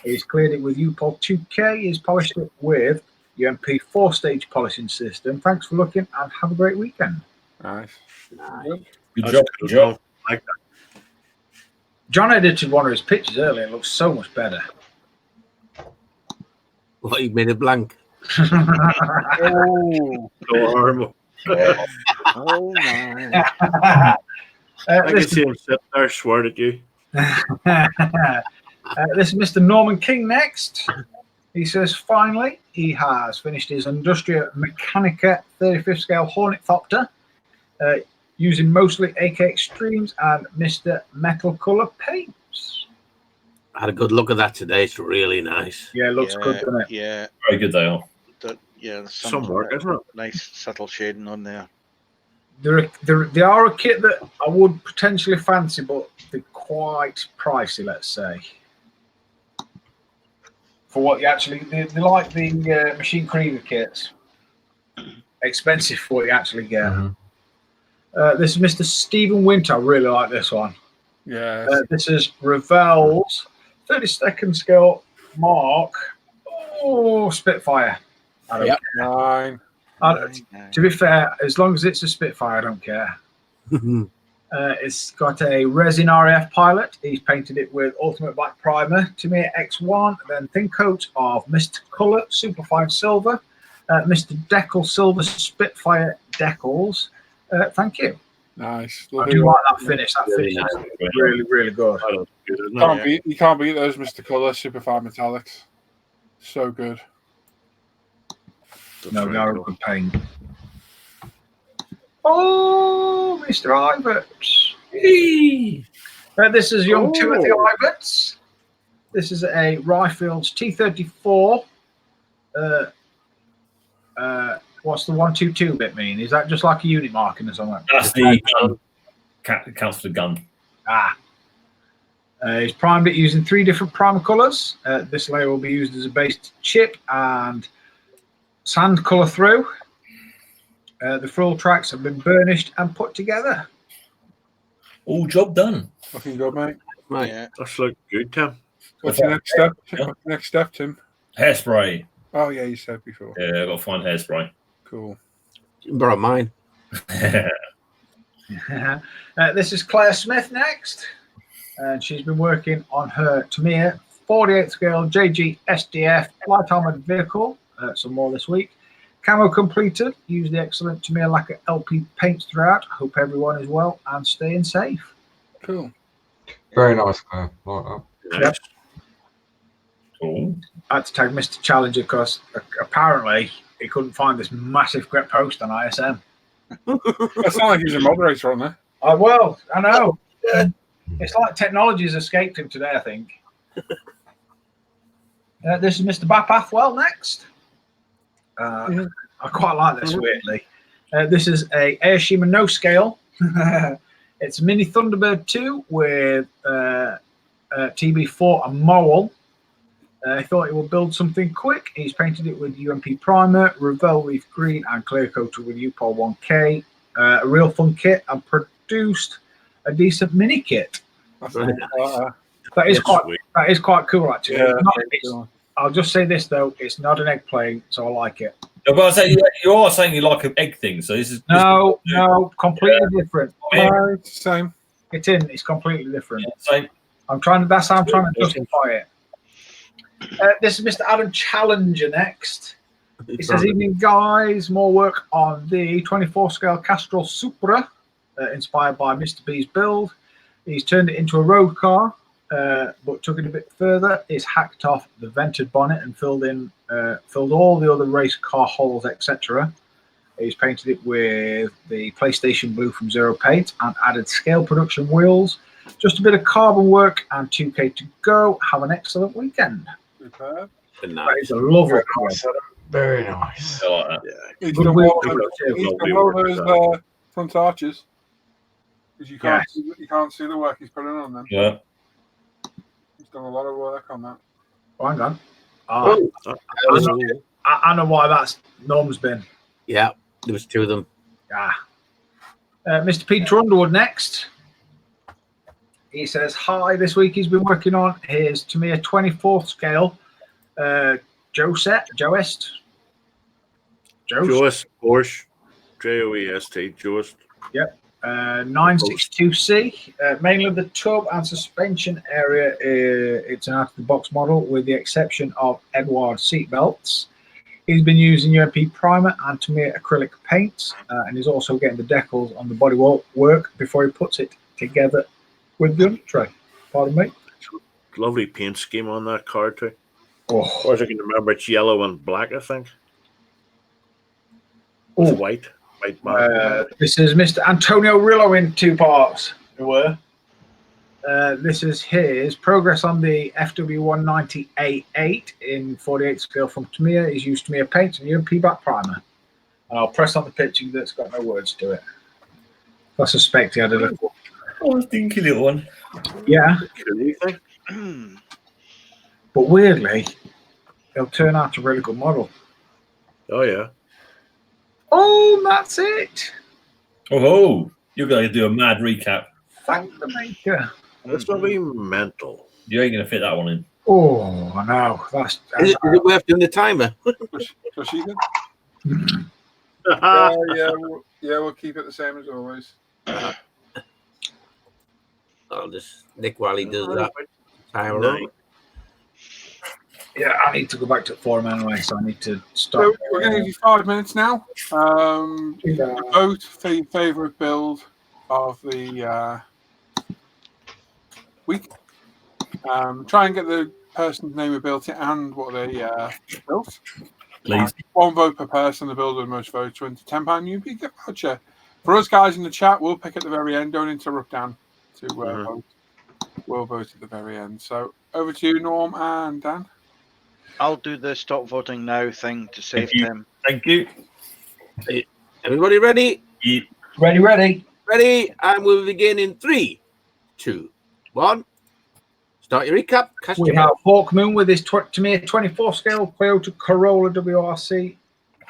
He's cleared it with UPOL 2K. He's polished it with UMP 4-stage polishing system. Thanks for looking and have a great weekend. Nice. Good That's job. good. Good job. I like that. John edited one of his pictures earlier. It looks so much better. What, you made it blank? Oh, No arm. Oh, my. I can This see him sitting there, swear at you. this is Mr. Norman King next. He says, finally, he has finished his Industria Mechanica 35th scale Hornithopter using mostly AK Extremes and Mr. Metal Color paints. I had a good look at that today. It's really nice. Yeah, it looks good, doesn't it? Yeah, Very good they are. there's Some work, isn't it? nice subtle shading on there. They are a kit that I would potentially fancy, but they're quite pricey, let's say. For what you actually, they're like the Machine Krieger kits. Expensive for what you actually get. This is Mr. Stephen Winter. I really like this one. yeah. This is Ravel's 32nd scale Mark. Oh, Spitfire. I don't Yep. care. Fine. To be fair, as long as it's a Spitfire, I don't care. It's got a resin RAF pilot. He's painted it with Ultimate Black Primer, Tamiya X1, then thin coat of Mr. Colour, Superfine Silver, Mr. Decal Silver Spitfire decals. Thank you. Nice. I do like that finish. That Really finish nice. is really, really good. That looks good, isn't it? You can't beat those Mr. Colour Superfine Metallics. So good. That's No, really they are a cool. good paint. Oh, Mr. Iverts. This is young Timothy Iverts. This is a Rifles T-34. What's the 122 bit mean? Is that just like a unit marking or something? That's the gun. Counts for the gun. He's primed it using 3 different primer colours. This layer will be used as a base to chip and sand colour through. The frill tracks have been burnished and put together. All job done. Looking good, mate. Right. Yeah. That's look good, Tim. What's the next step? What's the next step, Tim? Hairspray. Oh, yeah, you said before. Yeah, I've got to find hairspray. Cool. You can borrow mine. This is Claire Smith next. And she's been working on her Tamiya 48th scale JG SDF light armored vehicle. Some more this week. Camo completed. Use the excellent Tamiya lacquer LP paints throughout. Hope everyone is well and staying safe. Cool. Very nice, Claire. Like that. Yep. Cool. I had to tag Mr. Challenger because apparently he couldn't find this massive great post on ISM. That's not like he's a moderator on there. Well, I know. It's like technology's escaped him today, I think. This is Mr. Bapathwell next. I quite like this, weirdly. This is a Aoshima no scale. It's a mini Thunderbird 2 with TB4 and Mowell. I thought he would build something quick. He's painted it with UMP primer, Revell Leaf Green, and clear coated with UPOL 1K. A real fun kit, and produced a decent mini kit. That is quite cool, actually. Yeah, I'll just say this though: it's not an egg plane, so I like it. No, but I say you are saying you like an egg thing, so this is No, completely different. no, it's the same. It's completely different. Same. That's how I'm trying to justify it. This is Mr. Adam Challenger next. He says, "Evening, guys. More work on the 24 scale Castrol Supra, inspired by Mr. B's build. He's turned it into a road car, but took it a bit further. He's hacked off the vented bonnet and filled all the other race car holes, etc. He's painted it with the PlayStation Blue from Zero Paint and added scale production wheels. Just a bit of carbon work and 2K to go. Have an excellent weekend." Superb. That is a lovely car. Very nice. I like that. Yeah. He's done all those front arches. Because you can't see the work he's putting on them. Yeah. He's done a lot of work on that. Oh, hang on. I know why that's Norm's bin. Yeah, there was 2 of them. Mr. Peter Underwood next. He says, "Hi, this week he's been working on his Tamiya 24th scale Joest. Porsche. Joest. Joest. Yep. 962C. Mainly the tub and suspension area. It's an out-of-the-box model with the exception of Edward seat belts. He's been using UMP primer and Tamiya acrylic paints, and he's also getting the decals on the body work before he puts it together with the tray. Pardon me. Lovely paint scheme on that car too. Oh. Or as I can remember, it's yellow and black, I think. It's white. This is Mr. Antonio Rillo in 2 parts. This is his progress on the FW190A8 in 48 scale from Tamiya. He's used Tamiya paint and UMP back primer. And I'll press on the picture that's got no words to it. I suspect he had a little. Oh, a stinky little one. Yeah. But weirdly, it'll turn out a really good model. Oh, yeah. Oh, that's it. Oh, you're going to do a mad recap. Thank the maker. That's going to be mental. You ain't going to fit that one in. Oh, I know. Is it worth doing the timer? So she did? We'll keep it the same as always. I'll just Nick while he does that. Timer Nice. on. Yeah, I need to go back to the forum anyway, so I need to stop. So we're going to give you 5 minutes now. Vote for your favourite build of the week. Try and get the person's name who built it and what they built. Please. 1 vote per person. The builder with the most votes wins a £10 UP gift voucher. For us guys in the chat, we'll pick at the very end. Don't interrupt Dan to vote. we'll vote at the very end. So over to you, Norm and Dan. I'll do the stop voting now thing to save you. Tim. Thank you. Everybody ready? Yeah. Ready. Ready, and we'll begin in 3, 2, 1. Start your recap. Cast We your have vote. Hawk Moon with his Tamiya 24 scale Toyota Corolla WRC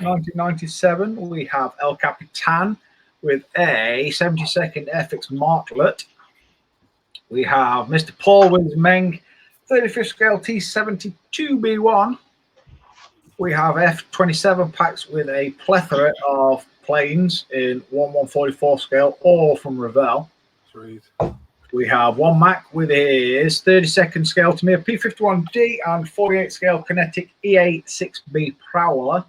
1997. We have El Capitan with a 72nd FX Martlet. We have Mr. Paul with his Meng 35th scale T72B1. We have F27 packs with a plethora of planes in 1144 scale, all from Revell. Sweet. We have one Mac with his 32nd scale Tamiya P51D and 48 scale Kinetic EA6B Prowler.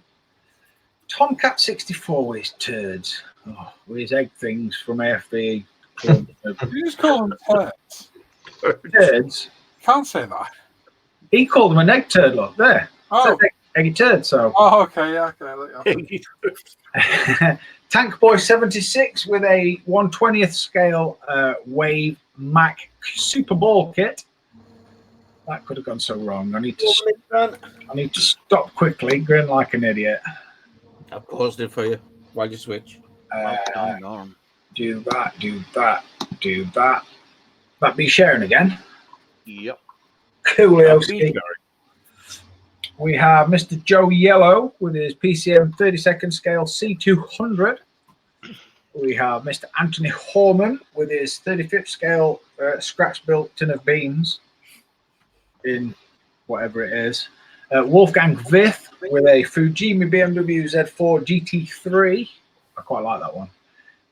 Tomcat 64 with his turds. Oh, with his egg things from AFB. You just call them turds. Turds. Can't say that. He called them an egg turd, look, there. Oh, Eggy turd, so. oh okay, yeah, okay. Tank Boy 76 with a 1/20th scale Wave Mac Super Ball kit. That could have gone so wrong. I need to stop quickly, grin like an idiot. I paused it for you while you switch. Norm. Do that. That be sharing again. Yep. Coolio ski. We have Mr. Joe Yellow with his PCM 32nd scale C200. We have Mr. Anthony Horman with his 35th scale scratch-built tin of beans in whatever it is. Wolfgang Vith with a Fujimi BMW Z4 GT3. I quite like that one.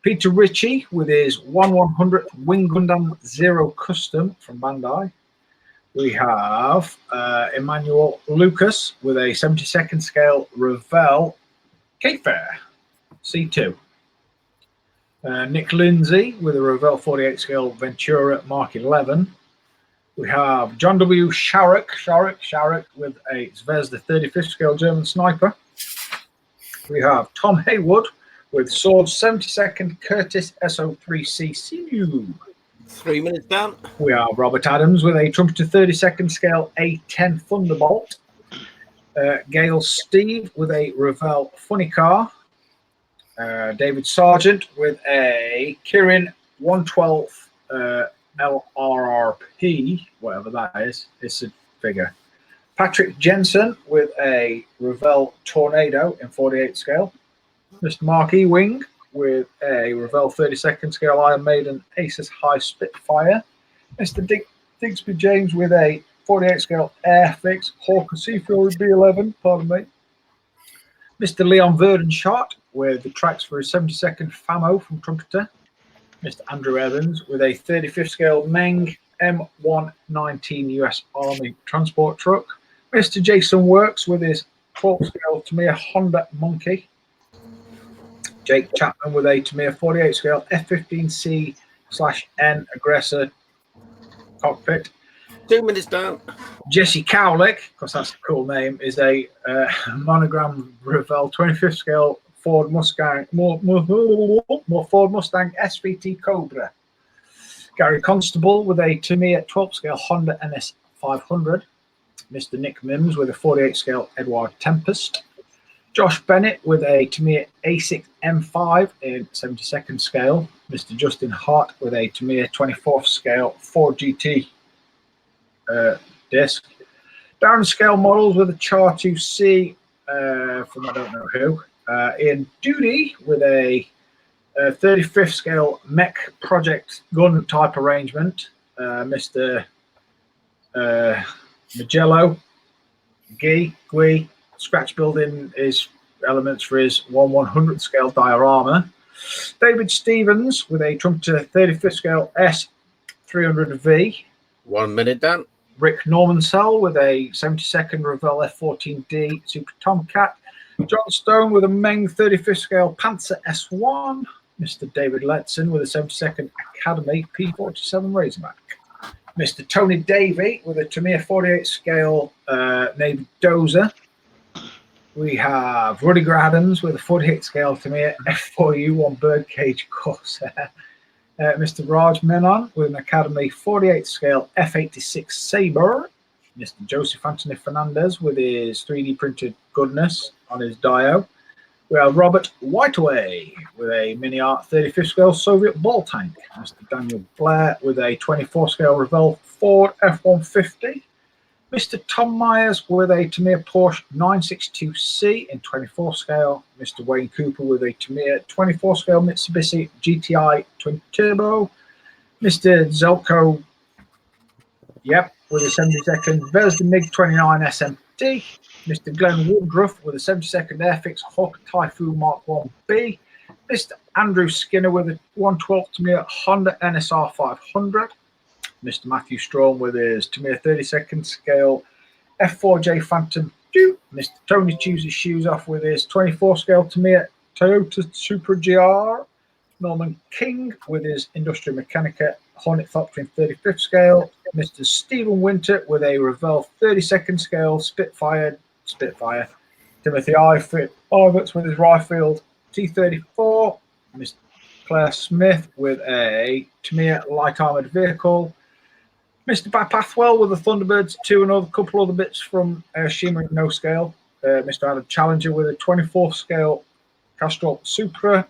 Peter Ritchie with his 1/100th Wing Gundam Zero Custom from Bandai. We have Emmanuel Lucas with a 72nd scale Revell Cape Fair C2. Nick Lindsay with a Revell 48 scale Ventura Mark 11. We have John W. Sharrock with a Zvezda 35th scale German sniper. We have Tom Haywood with Sword 72nd Curtis SO3C Sinew. 3 minutes down. We have Robert Adams with a Trumpeter 32nd scale A10 Thunderbolt. Gail Steve with a Revell Funny Car. David Sargent with a Kirin 112 LRRP, whatever that is. It's a figure. Patrick Jensen with a Revell Tornado in 48 scale. Mr. Mark Ewing with a Revell 32nd scale Iron Maiden Aces High Spitfire. Mr. Digsby James with a 48 scale Airfix Hawker Seafury B11, pardon me. Mr. Leon Verdenschot with the tracks for his 72nd FAMO from Trumpeter. Mr. Andrew Evans with a 35th scale Meng M119 US Army transport truck. Mr. Jason Works with his 12th scale Tamiya Honda Monkey. Jake Chapman with a Tamiya 48 scale F15C/N Aggressor cockpit. 2 minutes down. Jesse Cowlick, because that's a cool name, is a monogram Revell 25th scale Ford Mustang, more Ford Mustang SVT Cobra. Gary Constable with a Tamiya 12th scale Honda NS 500. Mr. Nick Mims with a 48 scale Edward Tempest. Josh Bennett with a Tamiya A6 M5 in 72nd scale. Mr. Justin Hart with a Tamiya 24th scale 4GT disc. Darren Scale Models with a Char 2C from I don't know who. Ian Doody with a 35th scale mech project gun type arrangement. Mr. Magello, Gui, scratch building his elements for his 1/100th scale diorama. David Stevens with a Trumpeter 35th scale S300V. 1 minute down. Rick Normansell with a 72nd Revell F14D Super Tomcat. John Stone with a Meng 35th scale Panzer S1. Mr. David Letson with a 72nd Academy P47 Razorback. Mr. Tony Davey with a Tamiya 48 scale Navy Dozer. We have Rudiger Adams with a 48 scale Tamiya F4U1 Birdcage Corsair. Mr. Raj Menon with an Academy 48 scale F86 Sabre. Mr. Joseph Anthony Fernandez with his 3D printed goodness on his Dio. We have Robert Whiteaway with a Mini Art 35th scale Soviet ball tank. Mr. Daniel Blair with a 24 scale Revell Ford F-150. Mr. Tom Myers with a Tamiya Porsche 962C in 24 scale. Mr. Wayne Cooper with a Tamiya 24 scale Mitsubishi GTI Twin Turbo. Mr. Zelko, with a 72nd Vesda MiG-29 SMT. Mr. Glenn Woodruff with a 72nd Airfix Hawk Typhoon Mark 1B. Mr. Andrew Skinner with a 112 Tamiya Honda NSR 500. Mr. Matthew Strong with his Tamiya 32nd scale F4J Phantom 2. Mr. Tony chews his shoes off with his 24 scale Tamiya Toyota Supra GR. Norman King with his Industrial Mechanica Hornet Thopter in 35th scale. Mr. Stephen Winter with a Revell 32nd scale Spitfire. Timothy Iverts with his Riffield T34. Mr. Claire Smith with a Tamiya light armored vehicle. Mr. Pathwell with the Thunderbirds 2 and a couple other bits from Shima in no scale. Mr. Adam Challenger with a 24th scale Castrol Supra.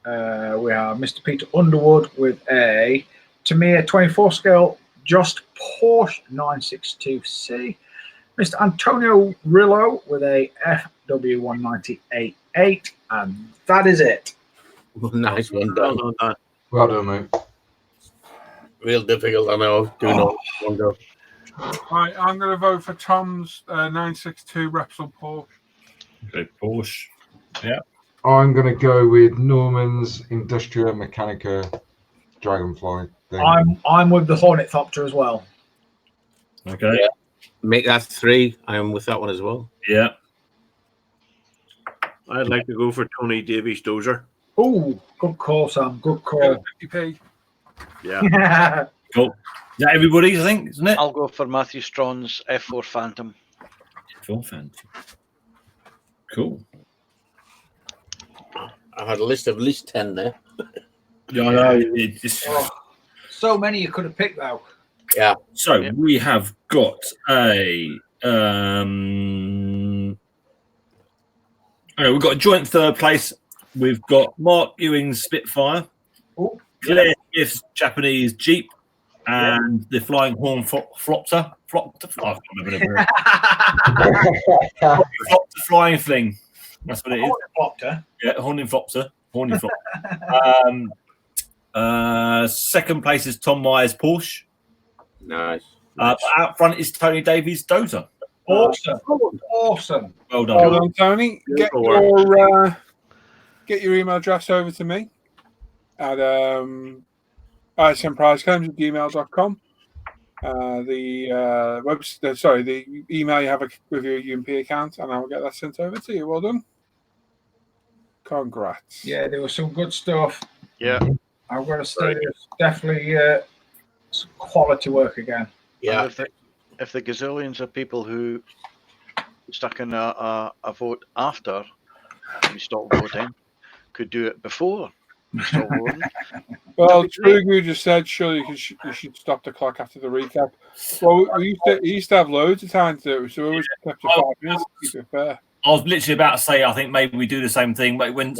We have Mr. Peter Underwood with a Tamiya 24 scale Just Porsche 962C. Mr. Antonio Rillo with a FW198-8. And that is it. Nice one done. Well done, mate. Real difficult, I know. Do not one go. Right, I'm going to vote for Tom's 962 Repsol Porsche. Okay, Porsche. Yeah. I'm going to go with Norman's Industrial Mechanica Dragonfly thing. I'm with the Hornet Thopter as well. Okay. Yeah. Make that 3. I am with that one as well. Yeah. I'd like to go for Tony Davies Dozer. Oh, good call, Sam. Good call. 50p. Yeah. Cool. Is that everybody's, I think, isn't it? I'll go for Matthew Strong's F4 Phantom. F4 Phantom. Cool. I had a list of at least 10 there. Yeah, I know. It's just... So many you could have picked, though. Yeah. So we have got a we've got a joint third place. We've got Mark Ewing's Spitfire, Claire Smith's Japanese Jeep, and the Flying Horn Flopter. I can't remember the Flying Thing. That's what it is. Flopter. Yeah, Horny Flopter. Second place is Tom Myers Porsche. Nice. Out front is Tony Davies Dozer. Awesome. Well done. Well done, Tony. Get your email address over to me at ismprizeclaims@gmail.com. The email you have with your UMP account, and I will get that sent over to you. Well done. Congrats. Yeah, there was some good stuff. Yeah. I'm going to say there's definitely some quality work again. Yeah. If the gazillions of people who stuck in a vote after we stopped voting could do it before we stopped voting. Well, Trugu just said, surely you should stop the clock after the recap. Well, we used to have loads of time to do it, so we always kept it 5 minutes to keep it fair. I was literally about to say, I think maybe we do the same thing, but when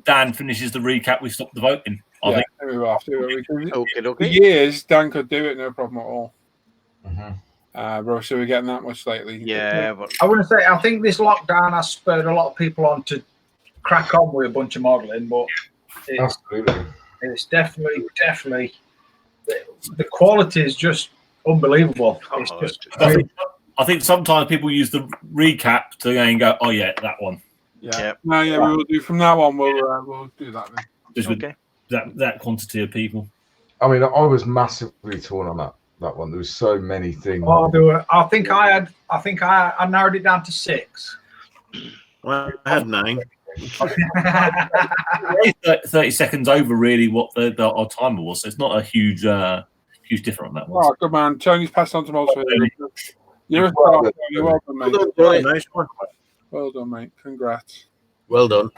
Dan finishes the recap, we stop the voting. I think we will have to. Okay. For years, Dan could do it, no problem at all. Mm-hmm. So we're getting that much lately. Yeah, but I want to say, I think this lockdown has spurred a lot of people on to crack on with a bunch of modelling, but Absolutely. it's definitely the quality is just unbelievable. It's just I think sometimes people use the recap to go, oh yeah, that one. Yeah. No, we will do from now on. We'll do that then. Just with that quantity of people. I mean, I was massively torn on that one. There was so many things. I think I narrowed it down to 6. Well, I had 9. 30 seconds over really what our timer was, so it's not a huge difference on that one. Oh, good man. Tony's passed on to Malta. You're a star. Well done, mate. Nice one. Well done, mate. Congrats. Well done.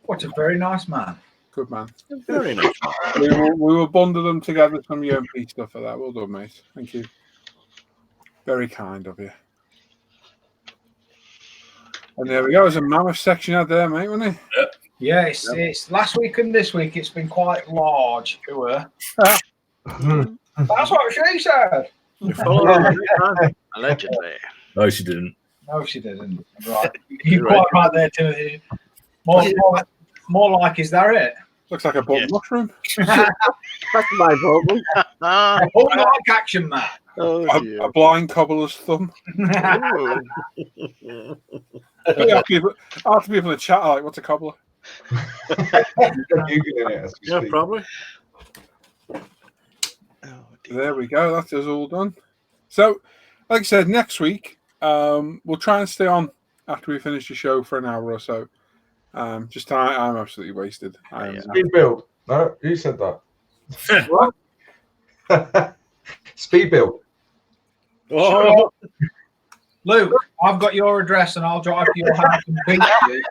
What a very nice man. Good man. Very nice. We will bundle them together, some UMP stuff for that. Well done, mate. Thank you. Very kind of you. And there we go. There's a mammoth section out there, mate, wasn't it? Yeah, it's last week and this week. It's been quite large to her. That's what she said. Allegedly. No, she didn't. No, she didn't. Right, you're quite right there, Timothy. More like, is that it? Looks like a button mushroom. That's my problem. Oh, like action, that. A blind cobbler's thumb. Half people in the chat are like, what's a cobbler? Yeah, probably. There we go. That is all done. So, like I said, next week we'll try and stay on after we finish the show for an hour or so. I'm absolutely wasted. Speed build. No, you said that. What? Speed build. Oh, Luke, I've got your address and I'll drive to your house and beat you.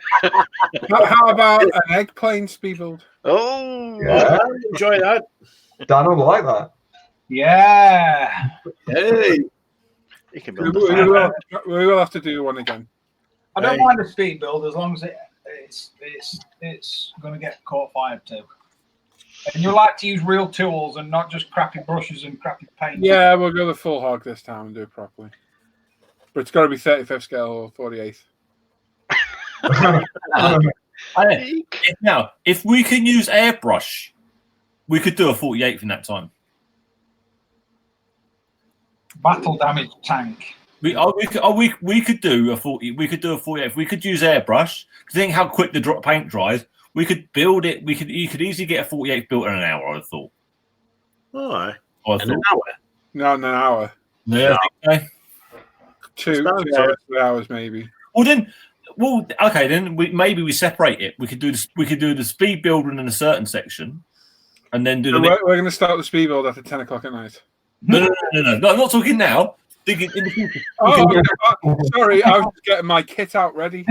How about an egg plane speed build? Oh, Yeah. enjoy that. Dan will like that. Yeah. Hey. you can We build a will have to do one again. I don't mind a speed build as long as it's going to get caught fire too. And you like to use real tools and not just crappy brushes and crappy paint. Yeah, we'll go the full hog this time and do it properly. But it's got to be 35th scale or 48th. Now, if we can use airbrush, we could do a 48th in that time. Battle damage tank. We could do a 40. We could do a 48th. We could use airbrush. Think how quick the paint dries. We could build it. You could easily get a 48th built in an hour. I thought. All right. In an hour. No, in an hour. Yeah. Okay. Two hours maybe. Okay. Then we separate it. We could do the speed building in a certain section, and then do the. We're going to start the speed build after 10 o'clock at night. No. I'm not talking now. Thinking in the future. Oh, sorry, I was just getting my kit out ready.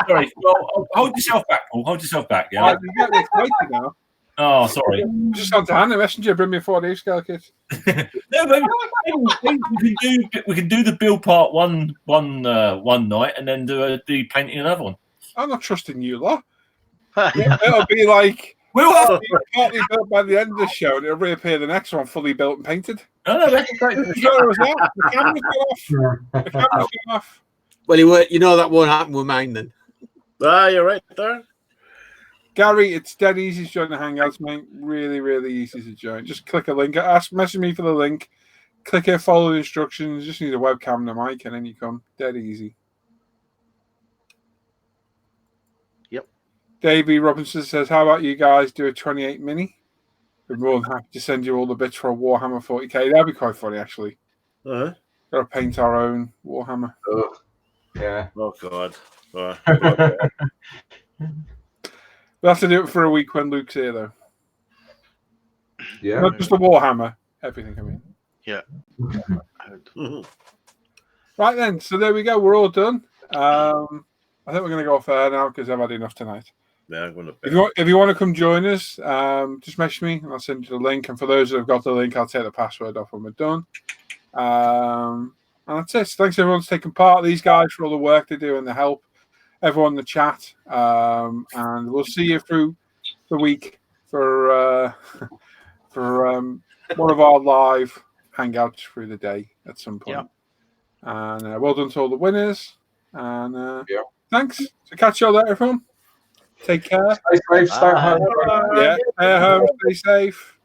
Sorry. Well, hold yourself back, Paul. Hold yourself back. Yeah. You get me excited now. Oh, sorry. Just on to Hannah Messenger, bring me a 4D scale kit. No, we can do the build part one night, and then do the painting another one. I'm not trusting you, lot. It'll be like We'll have partly built by the end of the show, and it'll reappear the next one fully built and painted. no, that's great. The camera's gone off. Well, you know that won't happen with mine then. You're right there. Gary, it's dead easy to join the Hangouts, mate. Really, really easy to join. Just click a link. Message me for the link. Click it, follow the instructions. Just need a webcam and a mic, and then you come. Dead easy. Yep. Davey Robinson says, how about you guys do a 28 mini? We're more than happy to send you all the bits for a Warhammer 40k. That'd be quite funny, actually. Uh-huh. Got to paint our own Warhammer. Yeah. Oh, God. We'll have to do it for a week when Luke's here, though. Yeah. Not just the Warhammer. Everything, I mean. Yeah. Right then, so there we go. We're all done. I think we're going to go off air now because I've had enough tonight. Yeah, I'm going to. If you want to come join us, just message me and I'll send you the link. And for those that have got the link, I'll take the password off when we're done. And that's it. So thanks everyone for taking part. These guys for all the work they do and the help. Everyone in the chat. And we'll see you through the week for one of our live hangouts through the day at some point. Yep. And well done to all the winners. And thanks. So catch you all later, everyone. Take care. Stay safe. Stay home. Yeah, stay home. Stay safe.